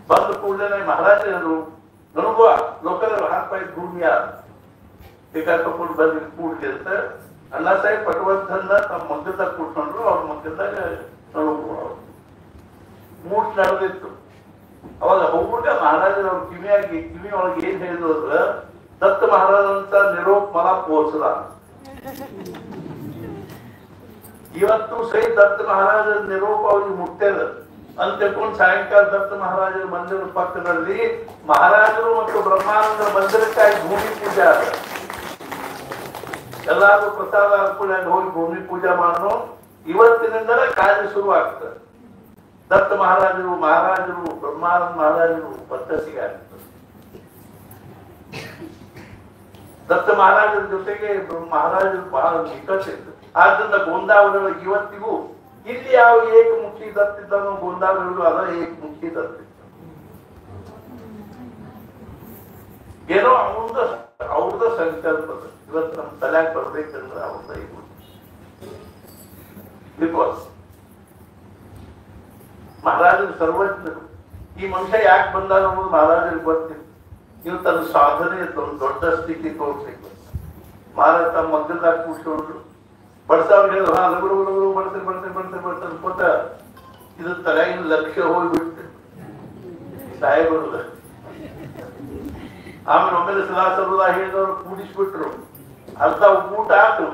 S1: ಬಂದ ಕೂಡಲೇ ಮಹಾರಾಜರು ಗಣುಭುವ ಲೋಕದ ಹಾಕ್ಪಾಯಿ ಭೂಮಿಯ ಬೇಕಾ ತಕೊಂಡು ಬಂದು ಕೂಡ್ಲಿ ಅಂತ ಅಣ್ಣಾ ಸಾಹೇಬ್ ಪಟವರ್ಧನ್ ತಮ್ಮ ಮಗ್ಗದಾಗ ಕೂತ್ಕೊಂಡ್ರು. ಅವ್ರ ಮಗ್ಗದಾಗ ಗಣುಭುವ ಮೂಟ್ ನಡೆದಿತ್ತು. ಅವಾಗ ಹೋಗ್ಬಿಟ್ಟ ಮಹಾರಾಜರ ಅವ್ರ ಕಿವಿ ಒಳಗೆ ಏನ್ ಹೇಳಿದ್ರು ಅಂದ್ರೆ ದತ್ತ ಮಹಾರಾಜ ಅಂತ ನಿರೋಪ್ ಮಲ ಪೋಸಲ. ಇವತ್ತು ಸಹಿ ದತ್ತ ಮಹಾರಾಜರ ನಿರೋಪ ಅವ್ರಿಗೆ ಮುಟ್ಟೆದ ಅಂತ ತಿಳ್ಕೊಂಡು ಸಾಯಂಕಾಲ ದತ್ತ ಮಹಾರಾಜರ ಮಂದಿರದ ಪಕ್ಕದಲ್ಲಿ ಮಹಾರಾಜರು ಮತ್ತು ಬ್ರಹ್ಮಾನಂದ ಮಂದಿರಕ್ಕಾಗಿ ಭೂಮಿ ಪೂಜೆ ಆದ. ಎಲ್ಲಾರು ಪ್ರಸಾದ ಹಾಕೊಂಡು ಹೋಗಿ ಭೂಮಿ ಪೂಜೆ ಮಾಡೋ ಇವತ್ತಿನಿಂದಲೇ ಕಾರ್ಯ ಶುರು ಆಗ್ತದೆ. ದತ್ತ ಮಹಾರಾಜರು ಬ್ರಹ್ಮಾನಂದ ಮಹಾರಾಜರು ಪದ್ಧತಿಗೆ ಆಗ್ತದೆ. ದತ್ತ ಮಹಾರಾಜರ ಜೊತೆಗೆ ಮಹಾರಾಜರು ಬಹಳ ನಿಕಟ. ಆದ್ರಿಂದ ಗೋಂದಾವಳಿಯೊಳಗೆ ಇವತ್ತಿಗೂ ಇಲ್ಲಿ ಯಾವ ಏಕಮುಖಿ ದತ್ತಿದ್ದನೋ ಗೋಂದಾವಳಿಗಳು ಅದ ಏಕಮುಖಿ ದತ್ತಿದ್ದ. ಏನೋ ಅವ್ರದ ಸಂಕಲ್ಪದ ಇವತ್ತು ನಮ್ಮ ತಲೆಯಾಗ ಬರ್ಬೇಕಂದ್ರೆ ಅವ್ರದ ಇದು. ಬಿಕಾಸ್ ಮಹಾರಾಜರು ಸರ್ವಜ್ಞರು. ಈ ಮನುಷ್ಯ ಯಾಕೆ ಬಂದಾರ ಅನ್ನೋದು ಮಹಾರಾಜರಿಗೆ ಗೊತ್ತಿತ್ತು. ನೀವು ತನ್ನ ಸಾಧನೆ ದೊಡ್ಡ ಸ್ಥಿತಿ ತೋರಿಸ್ಬೇಕು. ಮಹಾರಾಜ ತಮ್ಮ ಮಗ್ಗದಾಗ ಕೂತ್ಕೊಂಡ್ರು ಬಡ್ಸಾವ್ ಹೇಳಿದ್ರು. ಲಗು ಬಡ್ತಾರೆ ಕೊಟ್ಟ ಇದು ತಲೆಗಿನ ಲಕ್ಷ್ಯ ಹೋಗ್ಬಿಟ್ಟು ಸಾಹೇಬರು. ಆಮೇಲೆ ಒಮ್ಮೆಲೆ ಸದಾಸರುದ ಹೇಳಿದವರು ಕೂಡಿಸ್ಬಿಟ್ರು. ಅರ್ಧ ಊಟ ಆತು.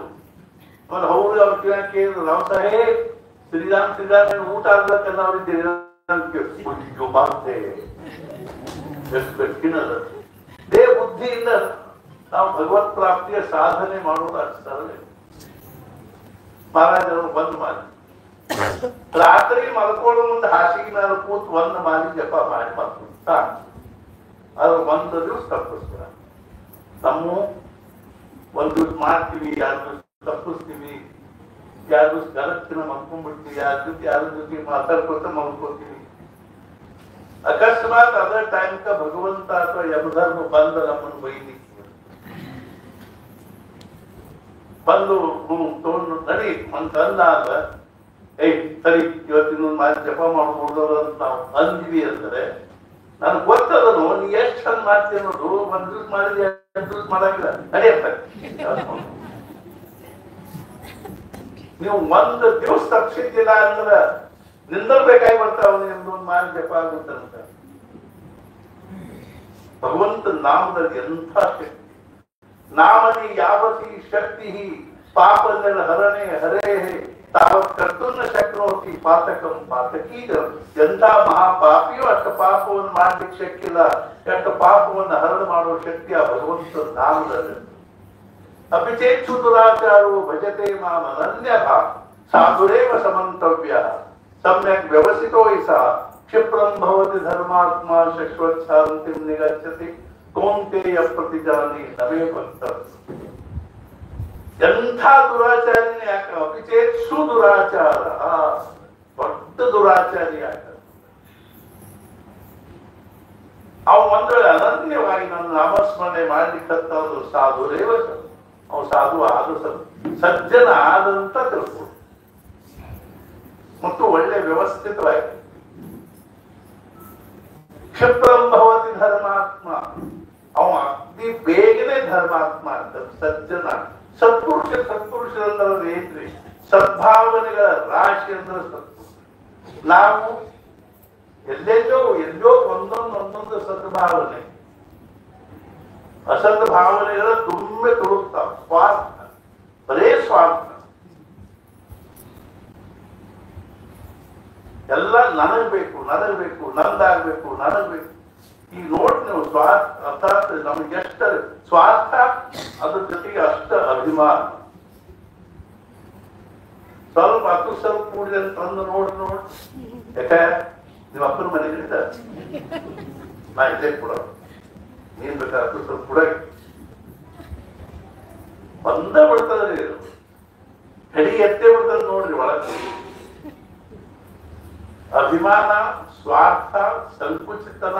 S1: ಆಮೇಲೆ ಅವ್ರು ಅವ್ರ ಕೇಳಿದ್ರು, ನಾವು ಸಾಹೇಬ್ ಶ್ರೀರಾಮ್ ಊಟ ಆಗ್ಬೇಕಲ್ಲ ಅವ್ರಿಗೆ ದೇ ಬುದ್ಧಿಯಿಂದ ನಾವು ಭಗವತ್ ಪ್ರಾಪ್ತಿಯ ಸಾಧನೆ ಮಾಡೋದು ಅಷ್ಟೇ. ಮಹಾರಾಜರು ಬಂದ್ ಮಾಡಿ ರಾತ್ರಿ ಮಲ್ಕೊಳ್ಳೋ ಮುಂದೆ ಹಾಸಿಗೆ ಮೇಲೆ ಕೂತ್ 1 ಮಾಲಿ ಜಪ ಮಾಡಿ ಮಲ್ಕೊಂಡ. ಅದು 1 ದಿವಸ ತಪ್ಪಿಸ್ತಾರ. ನಮ್ಮ 1 ದಿವಸ ಮಾಡ್ತೀವಿ, 2 ದಿವಸ ತಪ್ಪಿಸ್ತೀವಿ, 2 ದಿವಸ ಗಲತ್ತಿನ ಮಲ್ಕೊಂಡ್ಬಿಡ್ತೀವಿ, ಯಾರ ಜೊತೆ ಮಾತಾಡ್ಕೊತ ಮಲ್ಕೋತೀವಿ. ಅಕಸ್ಮಾತ್ ಅದ ಟೈಮ್ಕ ಭಗವಂತ ಅಥವಾ ಯಮಧರ್ಮ ಬಂದ ನಮ್ಮನ್ನು ಬೈಲಿಕ್ಕೆ ಬಂದು ತಗೊಂಡು ನಡಿ ಅಂದಾಗ ಸರಿ ಇವತ್ತಿನ ಮಾತು ಜಪ ಮಾಡ್ಬೋದು ಅಂತ ನಾವು ಅಂದ್ವಿ ಅಂದ್ರೆ ನನಗೆ ಗೊತ್ತದನು ನೀ ಎಷ್ಟು ಚಂದ ಮಾಡ್ತೀವಿ ಅನ್ನೋದು. 1 ದಿವಸ ಮಾಡಿದ್ವಿ, 2 ದಿವಸ ಮಾಡಂಗಿಲ್ಲ ನಡೆಯಪ್ಪ. ನೀವು 1 ದಿವಸ ತಪ್ಪಿಸಿದ್ದಿಲ್ಲ ಅಂದ್ರೆ ನಿಂದರ್ಬೇಕಾಗಿ ಬರ್ತಾವ ನಿಮ್ದು ಮಾತು ಜಪ ಆಗುತ್ತಂತ. ಭಗವಂತ ನಾಮದಲ್ಲಿ ಎಂಥ ಶಕ್ತಿ. ನಾಮನಿ ಯಾವತಿ ಶಕ್ತಿ ಪಾಪಂದರ ಹರಣೆ ಹರೇ ತಾವತ್ ಕರ್ತುನ ಶಕ್ನೋತಿ ಪಾತಕಂ ಪಾತಕೀಗ. ಎಂಥ ಮಹಾಪಾಪಿಯು ಅಷ್ಟು ಪಾಪವನ್ನು ಮಾಡ್ಲಿಕ್ಕೆ ಶಕ್ತಿ ಇಲ್ಲ. ಎಷ್ಟು ಪಾಪವನ್ನು ಹರಣ ಮಾಡುವ ಶಕ್ತಿ ಆ ಭಗವಂತ ನಾಮದಲ್ಲಿ. ಅಪಿಚೇಚ್ಛು ದುರಾಚಾರೋ ಭಜತೆ ಮಾಂ ಅನನ್ಯಃ ಸಾಧುರೇವ ಸಮಂತವ್ಯ ಸಮ್ಯಕ್ ವ್ಯವಸ್ಥಿತೋ ಸಾ ಕ್ಷಿಪ್ರಂ ಭವತಿ ಧರ್ಮಾತ್ಮ ಶಶ್ವತ್ ಶಾಂತಿಂ ನಿಗಚ್ಚತಿ ಕೌಂತೆಯ ಪ್ರತಿಜಾನಿ ನಮೇ ಭಕ್ತ. ಎಂಥ ದುರಾಚಾರ್ಯನೇ ಯಾಕ ಅಪಿಚೇತ್ಸು ದುರಾಚಾರ, ದೊಡ್ಡ ದುರಾಚಾರಿ ಯಾಕ ಅವ್ ಒಂದ್ ವೇಳೆ ಅನನ್ಯವಾಗಿ ನನ್ನ ನಾಮಸ್ಮರಣೆ ಮಾಡ್ಲಿಕ್ಕಂತವ್ರು ಸಾಧುರೇವ, ಅವ್ ಸಾಧು ಆದ ಸಜ್ಜನ ಆದಂತ ತಿಳ್ಕೊಂಡು ಮತ್ತು ಒಳ್ಳೆ ವ್ಯವಸ್ಥಿತವಾಗಿ. ಕ್ಷಿಪ್ರಂ ಭವತಿ ಧರ್ಮಾತ್ಮ, ಅವ ಅತಿ ಬೇಗನೆ ಧರ್ಮಾತ್ಮ ಅಂತ ಸಜ್ಜನ. ಸತ್ಪುರುಷರಂದ್ರೆ ಏನ್ರಿ? ಸದ್ಭಾವನೆಗಳ ರಾಶಿ ಅಂದ್ರೆ ಸತ್ಪುರುಷ. ನಾವು ಎಲ್ಲೋ ಒಂದೊಂದು ಸದ್ಭಾವನೆ, ಅಸದ್ ಭಾವನೆಗಳ ತುಂಬೆ ತುಳುಕ್ತಾವ. ಸ್ವಾರ್ಥ, ಬರೇ ಸ್ವಾರ್ಥ. ಎಲ್ಲ ನನಗ್ಬೇಕು ನಂದಾಗ್ಬೇಕು ನನಗ್ಬೇಕು. ಈಗ ನೋಡಿ ನೀವು ಸ್ವಾರ್ಥ ಅರ್ಥಾತ್ ನಮ್ಗೆ ಎಷ್ಟು ಸ್ವಾರ್ಥ, ಅದ್ರ ಜೊತೆಗೆ ಅಷ್ಟ ಅಭಿಮಾನ. ಸ್ವಲ್ಪ ಕೂಡಿದೆ ಅಂತಂದು ನೋಡಿ ಯಾಕೆ ನಿಮ್ಮ ಅಪ್ಪನ ಮನೆಗಿದ್ದ ನಾ ಇಲ್ಲೇ ಕೂಡ ನೀನ್ ಬೇಕಾದ ಸ್ವಲ್ಪ ಕೂಡ ಬಂದ ಬಿಡ್ತದ್ರಿ. ಹೆಡಿ ಎತ್ತೇ ಬಿಡ್ತದ ನೋಡ್ರಿ ಒಳಗೆ. ಅಭಿಮಾನ, ಸ್ವಾರ್ಥ, ಸಂಕುಚಿತನ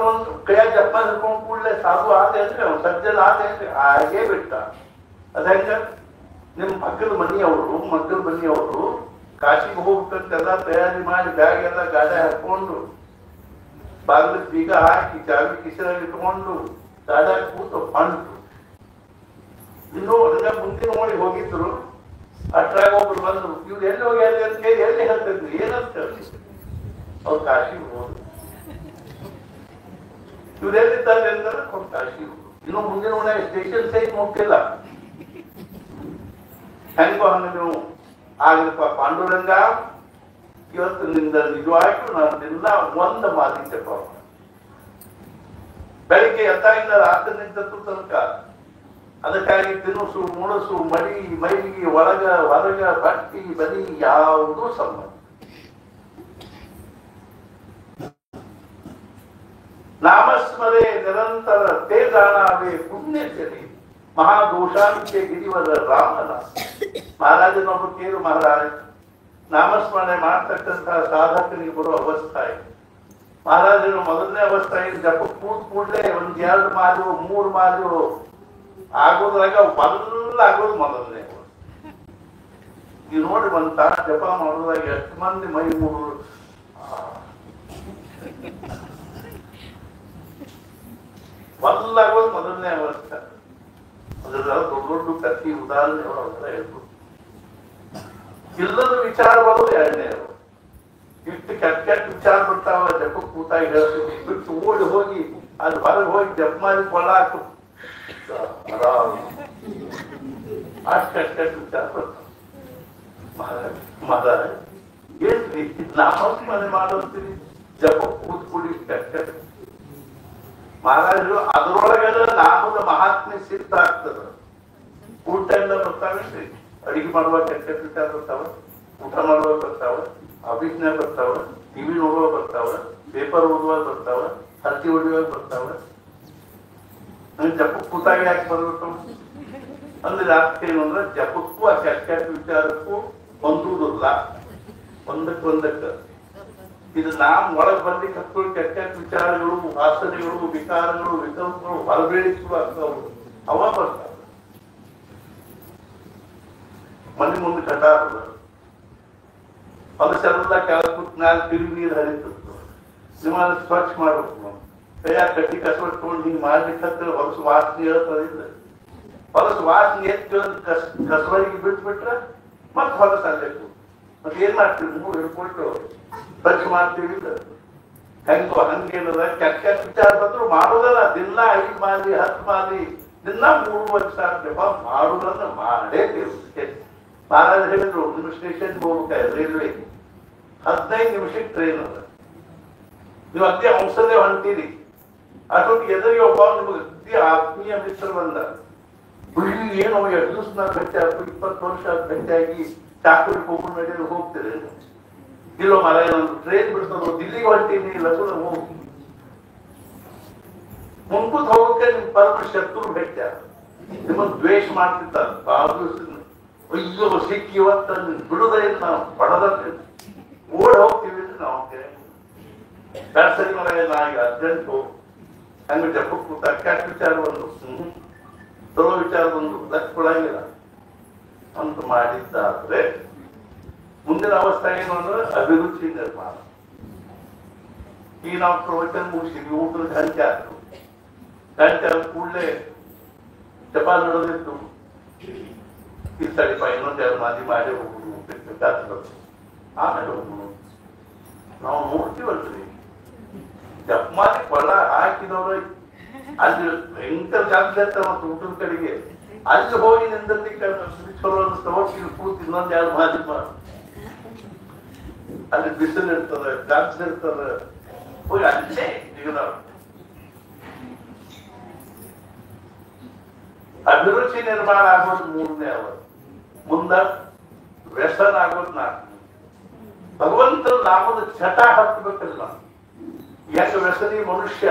S1: ಒಂದು ಕೈಯಾಗ ಜಪ್ಪ ಹಿಡ್ಕೊಂಡ್ ಕೂಡಲೇ ಸಾಧು ಆದೆ ಅಂದ್ರೆ ಅವ್ನು ಸಜ್ಜನ ಆದೆ ಅಂದ್ರೆ ಹಾಗೇ ಬಿಟ್ಟ. ಅದಂಗ ನಿಮ್ ಮಕ್ಕಳ ಮನೆಯವರು ಕಾಶಿಗೆ ಹೋಗ್ಬೇಕಂತೆಲ್ಲ ತಯಾರಿ ಮಾಡಿ ಬ್ಯಾಗ್ ಎಲ್ಲ ಗಾಡಿ ಹಾಕೊಂಡು ಬಾಗಿಲಿಗೆ ಬೀಗ ಹಾಕಿ ಚಾವಿ ಕಿಸೆಯಲ್ಲಿ ಇಟ್ಕೊಂಡು ಗಾಡಿಯಾಗ ಕೂತು ಬಂತು. ಇನ್ನು ಹಂಗ ಮುಂದಿನ ನೋಡಿ ಹೋಗಿದ್ರು. ಅಷ್ಟ್ರಾಗ ಒಬ್ರು ಬಂದ್ರು, ಇವ್ರು ಎಲ್ಲಿ ಹೋಗ್ಯಾರ ಅಂತ ಹೇಳಿ ಎಲ್ಲಿ ಹೇಳ್ತಿದ್ರು. ಏನಂತ ಅವ್ರು ಕಾಶಿಗೆ ಹೋದ್ರು. ಇವ್ರು ಎಲ್ಲಿದ್ದಾರೆ ಅಂದ್ರೆ ಅವ್ರು ಕಾಶಿಗೆ ಹೋದ್ರು. ಇನ್ನು ಮುಂದಿನ ಒಳ್ಳೆ ಸ್ಟೇಷನ್ ಸೈಡ್ ಮುಟ್ಟಿಲ್ಲ. ಹೆಂಗೋ ಹಂಗ ನೀವು ಆಗಲಪ್ಪ ಪಾಂಡುರಂಗ, ಇವತ್ತು ನಿಂದ ನಿಜವಾಗ್ಲೂ ನಾನು ದಿನ ಒಂದು ಮಾತಿದ್ದಪ್ಪ. ಬೆಳಿಗ್ಗೆ ಎದ್ದಾಗಿಂದ ರಾತ್ರಿ ನಿಂತದ್ದು ತನಕ ಅದಕ್ಕಾಗಿ ತಿನಿಸು ಮುಣಸು ಮಡಿ ಮೈಲಿಗೆ ಒಳಗ ಹೊರಗ ಬಟ್ಟಿ ಬನಿ ಯಾವುದೂ ಸಂಬಂಧ. ನಾಮಸ್ಮರೆ ನಿರಂತರ ತೇಜಾಣವೇ ಪುಣ್ಯ ಜನಿ ಮಹಾದೋಷಾಂತ್ಯ ಗಿರಿವರ ರಾಮನ. ಮಹಾರಾಜನೊಬ್ಬರು ಕೇರು ಮಹಾರಾಜ, ನಾಮಸ್ಮರಣೆ ಮಾಡ್ತಕ್ಕಂತಹ ಸಾಧಕನಿಗೆ ಬರುವ ಅವಸ್ಥೆ. ಮಹಾರಾಜನು ಮೊದಲನೇ ಅವಸ್ಥೆ ಜಪ ಕೂಡ್ಲೇ ಒಂದ್ 2 ಮಾಲು 3 ಮಾಲು ಆಗೋದ್ರಾಗ ಬಲ್ಲ ಆಗೋದು ಮೊದಲನೇ. ನೀವು ನೋಡಿ ಒಂದ್ ತಾಸ ಜಪ ಮಾಡೋದ್ರಾಗ ಎಷ್ಟು ಮಂದಿ ಮೈ ಮೂರು ಬಲ್ಲ ಆಗೋದು ಮೊದಲನೇ ಅವಸ್ಥೆ. ಅದ್ರ ದೊಡ್ಡ ಕತ್ತಿ ಉದಾಹರಣೆ ಹೇಳ್ಬೋದು. ಇಲ್ಲದ ವಿಚಾರ ಬರೋದು 2ನೇ. ಇಷ್ಟು ಕೆಟ್ಟ ವಿಚಾರ ಬರ್ತಾವ. ಜಪ ಕೂತಾಗ ಹೇಳ್ತೀವಿ, ಬಿಟ್ಟು ಓಡಿ ಹೋಗಿ ಅಲ್ಲಿ ಹೊರಗೆ ಹೋಗಿ ಜಪ ಮಾಡಿ ಕೊಳ್ಳ ಹಾಕು ಅಷ್ಟು ಕೆಟ್ಟ ವಿಚಾರ ಬರ್ತಾವ. ಮಹಾರಾಜ ಏನ್ರಿ ನಾಮಸ್ಮರಣೆ ಮಾಡೋದ್ರಿ, ಜಪ ಕೂತ್ಕೂಡಿ ಕೆಟ್ಟ. ಮಹಾರಾಜರು ಅದರೊಳಗೆಲ್ಲ ನಾಮದ ಮಹಾತ್ಮೆ ಸಿದ್ಧ ಆಗ್ತದ. ಊಟ ಎಲ್ಲ ಬರ್ತಾವೇನ್ರಿ, ಅಡಿಗೆ ಮಾಡುವ ಕೆಟ್ಟ ವಿಚಾರ ಬರ್ತಾವ, ಊಟ ಮಾಡುವ ಬರ್ತಾವ, ಆಫೀಸ್ನಾಗ ಬರ್ತಾವ, ಟಿವಿ ನೋಡುವ ಬರ್ತಾವ, ಪೇಪರ್ ಓದುವಾಗ ಬರ್ತಾವ, ಹತ್ತಿ ಹೊಡಿಯುವಾಗ ಬರ್ತಾವ. ಜಪಕ್ ಕೂತಾಗ ಯಾಕೆ ಬರ್ಬೇಕು ಅಂದ್ರೆ ಅರ್ಥ ಏನು ಅಂದ್ರೆ ಜಪಕ್ಕೂ ಆ ಕೆಟ್ಟ ವಿಚಾರಕ್ಕೂ ಹೊಂದುವುದಿಲ್ಲ ಒಂದಕ್ಕ. ಇದು ನಾಮ್ ಒಳಗ್ ಬರ್ಲಿಕ್ಕೆ ಹತ್ತು ಕೆಟ್ಟ ವಿಚಾರಗಳು, ವಾಸನೆಗಳು, ವಿಕಾರಗಳು, ವಿಕಲ್ಪಗಳು ಹೊರಬೇಡಿಸುವ ಅವ ಬರ್ತಾವ. ಮನೆ ಮುಂದೆ ಕಟಾರದ ಅದಕ್ಕೆಲ್ಲ ಕೆಳಗೆ ಮ್ಯಾಲ ತಿರುಗಿ ನೀರು ಹರಿತದ್ದು. ನಿಮ್ಮನ್ನ ಸ್ವಚ್ಛ ಮಾಡ್ಬೇಕು. ಕೈಯಾಗ ಕಟ್ಟಿ ಕಸವಟ್ಕೊಂಡು ಹಿಂಗ್ ಮಾಡ್ಲಿಕ್ಕೆ ಹೊಲಸು ವಾಸನೆ ಹೇಳ್ತದಿಲ್ಲ. ಹೊಲಸು ವಾಸನೆ ಎತ್ತು ಕಸವರಿಗೆ ಬಿಟ್ಬಿಟ್ರೆ ಮತ್ತೆ ಹೊಲಸು ಅಲ್ಲೇಕು. ಮತ್ತೆ ಏನ್ ಮಾಡ್ತೀವಿ? 3 ಹಿಡ್ಕೊಟ್ಟು ಸ್ವಚ್ಛ ಮಾಡ್ತೀವಿ. ಹೆಂಗೋ ಹಂಗೇನದ ಕೆಟ್ಟ ಕೆಟ್ಟ ವಿಚಾರ ಬಂದ್ರು ಮಾಡೋದಲ್ಲ. ದಿನ 5 ಮಾಲಿ 10 ಮಾಲಿ ದಿನ 3 ವರ್ಷ ಮಾಡುದನ್ನ ಮಾಡೇ ತೀರ್ಸ್ಬೇಕು. ಮಹಾರಾಜ ಹೇಳಿದ್ರು, ನಿಮ್ಮ ಸ್ಟೇಷನ್ ಹೋಗ್ಬೇಕಾದ್ರೆ ರೈಲ್ವೆ 15 ನಿಮಿಷಕ್ಕೆ ಟ್ರೈನ್ ಅದ, ನೀವು ಅದೇ ಅಂಶದೇ ಹೊಂಟೀರಿ. ಅಷ್ಟೊತ್ತಿಗೆ ಎದುರಿಗೆ ಒಬ್ಬ ನಿಮಗೆ ಅತಿ ಆತ್ಮೀಯ ಮಿತ್ರ ಬಂದ. ಏನು ಎಷ್ಟು ದಿವಸ ನಾವು ಭೇಟಿ ಆಗ್ತು, 20 ವರ್ಷ ಭೇಟಿಯಾಗಿ ಚಾಕುಡಿ ಹೋಗು ನಡೆಯಲು ಹೋಗ್ತೀರಿ. ಇಲ್ಲೋ ಮರ ಒಂದು ಟ್ರೈನ್ ಬಿಡ್ತದೋ, ದಿಲ್ಲಿಗೆ ಹೊಂಟೀನಿ, ಲಘುನ ಹೋಗಿ ಮುಂಕೂತ್ ಹೋಗಕ್ಕೆ ನಿಮ್ ಪರಮ ಶತ್ರು ಭೇಟಿ ಆಗ ನಿಮ್ಮನ್ನು ದ್ವೇಷ ಮಾಡ್ತಿರ್ತಾರೆ ಬಹಳ ದಿವಸದಿಂದ. ಅಯ್ಯೋ ಸಿಕ್ಕಿ ಇವತ್ತ ಬಿಡುದೇ ಇಲ್ಲ, ನಾವು ಪಡದಲ್ಲಿ ಓಡ್ ಹೋಗ್ತೀವಿ ಅಂತ ನಾವು ಸರಿ ಮರ ನಾ ಈಗ ಅರ್ಜೆಂಟ್ ಹೋಗಿ ಹಂಗ ಜಪ್ಪಕ್ಕೆ ಕೂತ ಕೆಟ್ಟ ವಿಚಾರ ಬಂದು ಚಲೋ ವಿಚಾರ ಬಂದು ಲಕ್ಷ ಕೊಡಂಗಿಲ್ಲ ಅಂತ ಮಾಡಿದ್ದಾದ್ರೆ ಮುಂದಿನ ಅವಸ್ಥೆ ಏನು ಅಂದ್ರೆ ಅಭಿರುಚಿ ನಿರ್ಮಾಣ. ಈಗ ನಾವು ಪ್ರವಚನ ಮುಗಿಸಿದ್ವಿ, ಊಟದ ಗಂಟೆ ಆಯ್ತು. ಗಂಟೆ ಆದ ಕೂಡಲೇ ಜಪ ನಡೆದಿತ್ತು. ಈ ಸರಿಪ ಇನ್ನೊಂದು 2 ಮಾದಿ ಮಾಡಿ ಹೋಗುದು, ಆಮೇಲೆ ಹೋಗುದು. ನಾವು ನೋಡ್ತೀವಲ್ರಿ, ಜಪ ಮಾಡಿ ಕೊಳ್ಳ ಹಾಕಿದವ್ರು ಅಲ್ಲಿ ಭಯಂಕರ ಜಾಗ ಇರ್ತಾವ ಮತ್ತು ಊಟದ ಕಡೆಗೆ. ಅಲ್ಲಿ ಹೋಗಿ ನಿಂದಲ್ಲಿ ಚಲೋ ತಗೋಗಿ ಕೂತು ಇನ್ನೊಂದು 2 ಮಾದಿ ಮಾಡಿ, ಅಲ್ಲಿ ಬಿಸಿಲು ಇರ್ತದೆ, ಗಾಜ್ ಇರ್ತದೆ, ಹೋಗಿ ಅಲ್ಲೇ ಈಗ ಅಭಿರುಚಿ ನಿರ್ಮಾಣ ಆಗೋದು 3ನೇ ಅವತ್ತು. ಮುಂದ ವ್ಯಸನ ಆಗೋದು 4. ಭಗವಂತನ ನಾಮದ ಚಟ ಹತ್ತಬೇಕಲ್ಲ. ಯಾಕೆ ವ್ಯಸನಿ ಮನುಷ್ಯ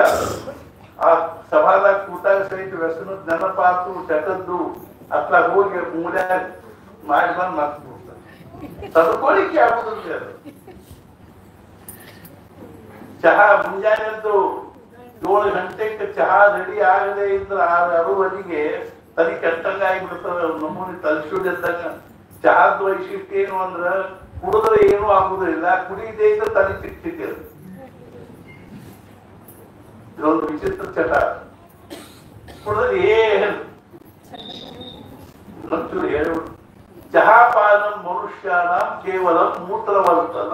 S1: ಆ ಸಭಾದಾಗ ಕೂತಾಗ ಸಹಿತ ವ್ಯಸನದ ನೆನಪಾತು ಚಟದ್ದು ಅತ್ಲ ಹೋಗಿ ಮೂಲ್ಯ ಮಾಡಿ ಬಂದು ಮಾತು ತಡ್ಕೊಳಿಕೆ ಆಗುದಿಲ್ಲ. ಅದು ಚಹಾ ಮುಂಜಾನೆದ್ದು 7 ಗಂಟೆಗೆ ಚಹಾ ರೆಡಿ ಆಗದೆ ಇದ್ರೆ 6:30 ತಲೆ ಕೆಟ್ಟಂಗ ಆಗಿಬಿಡ್ತದೆ. ನಮ್ಮೂನಿ ತಲಸುಡಿದ್ದಾಗ ಚಹಾದ ವೈಶಿಷ್ಟ್ಯ ಏನು ಅಂದ್ರ ಕುಡಿದ್ರೆ ಏನೂ ಆಗುದಿಲ್ಲ, ಕುಡಿಯದೇ ಇದ್ರೆ ತಲೆ ಚಿಕ್ಕಿದೆ. ಇದೊಂದು ವಿಚಿತ್ರ ಚಟ. ಕುಡಿದ್ರೆ ಏನು ಹೇಳ್ಬಿಟ್ಟು ಚಹಾಪಾನ ಮನುಷ್ಯನ ಕೇವಲ ಮೂತ್ರವರ್ತನ.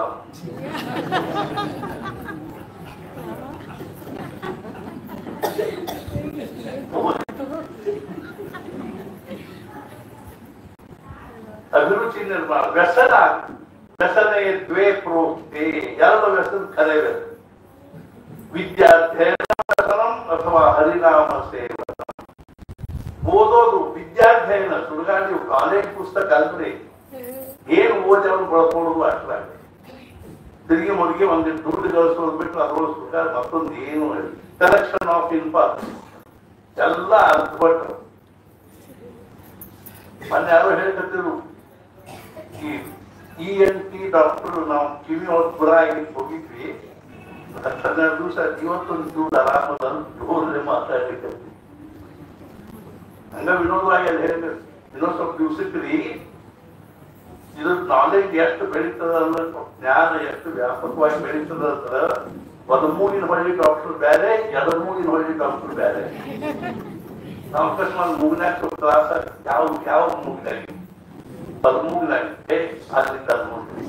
S1: ಅಭಿರುಚಿ ನಿರ್ಮಾಣ. ವ್ಯಸನ ವ್ಯಸನ ದ್ವೇ ಪ್ರೋಕ್ತೆ, 2 ವ್ಯಸನ ಕರೆಯಬೇಕು. ವಿದ್ಯಾಧ್ಯಯನ ಅಥವಾ ಹರಿನಾಮ ಸೇವನ. ಓದೋದು ವಿದ್ಯಾಧ್ಯಯನ ಸುಡುಗಾಡಿ ಕಾಲೇಜ್ ಪುಸ್ತಕ ಅಲ್ರಿ, ಏನ್ ಓದಿ ಅವ್ನು ಬಳಕೊಳ್ಳೋದು ಅಷ್ಟಾಗ ತಿರುಗಿ ಮುರುಗಿ ಒಂದಿಟ್ಟು ದುಡ್ಡು ಗಳಿಸೋದು ಬಿಟ್ಟು ಅದ್ರೊಳಗೆ ಸುಖ ಮತ್ತೊಂದು ಏನು ಕಲೆಕ್ಷನ್ ಆಫ್ ಇನ್ಫಾರ್ಮ್ ಎಲ್ಲ ಅರ್ಥಪಟ್ಟು. ಮೊನ್ನೆ ಯಾರೋ ಹೇಳ್ತಿದ್ರು, ಈ ENT ಡಾಕ್ಟರ್ ನಾವು ಕಿವಿ ಹೊತ್ತು ಬರ ಹೋಗಿದ್ವಿ, 12 ದಿವಸ ಇವತ್ತೊಂದು ದುಡ್ಡು ಆರಾಮದ ಜೋರ್ಲೆ ಮಾತಾಡ್ಲಿಕ್ಕೆ ಹಂಗ ವಿನೋದವಾಗಿ ಅಲ್ಲಿ ಹೇಳಿ ಇನ್ನೊಂದ್ ಸ್ವಲ್ಪ ದಿವ್ಸಕ್ರಿ ಇದ್ರ ನಾಲೆಜ್ ಎಷ್ಟು ಬೆಳೀತದ ಅಂದ್ರೆ, ಜ್ಞಾನ ಎಷ್ಟು ವ್ಯಾಪಕವಾಗಿ ಬೆಳೀತದ ಅಂದ್ರೆ, ಬದಮೂಗಿನ ಹೊಳ್ಳಿ ಡಾಕ್ಟರ್ ಬೇರೆ, ಎಡಮೂಗಿನ ಹೊಳ್ಳಿ ಡಾಕ್ಟರ್ ಬೇರೆ. ನಾವು ಅಕಸ್ಮಾತ್ ಮೂಗಿನಾಗ ಕ್ಲಾಸ್ ಯಾವ ಮೂಗಿನಾಗಿ ಬದಮೂಗಿನಾಗಿ ಅಲ್ಲಿಂದ ನೋಡಿ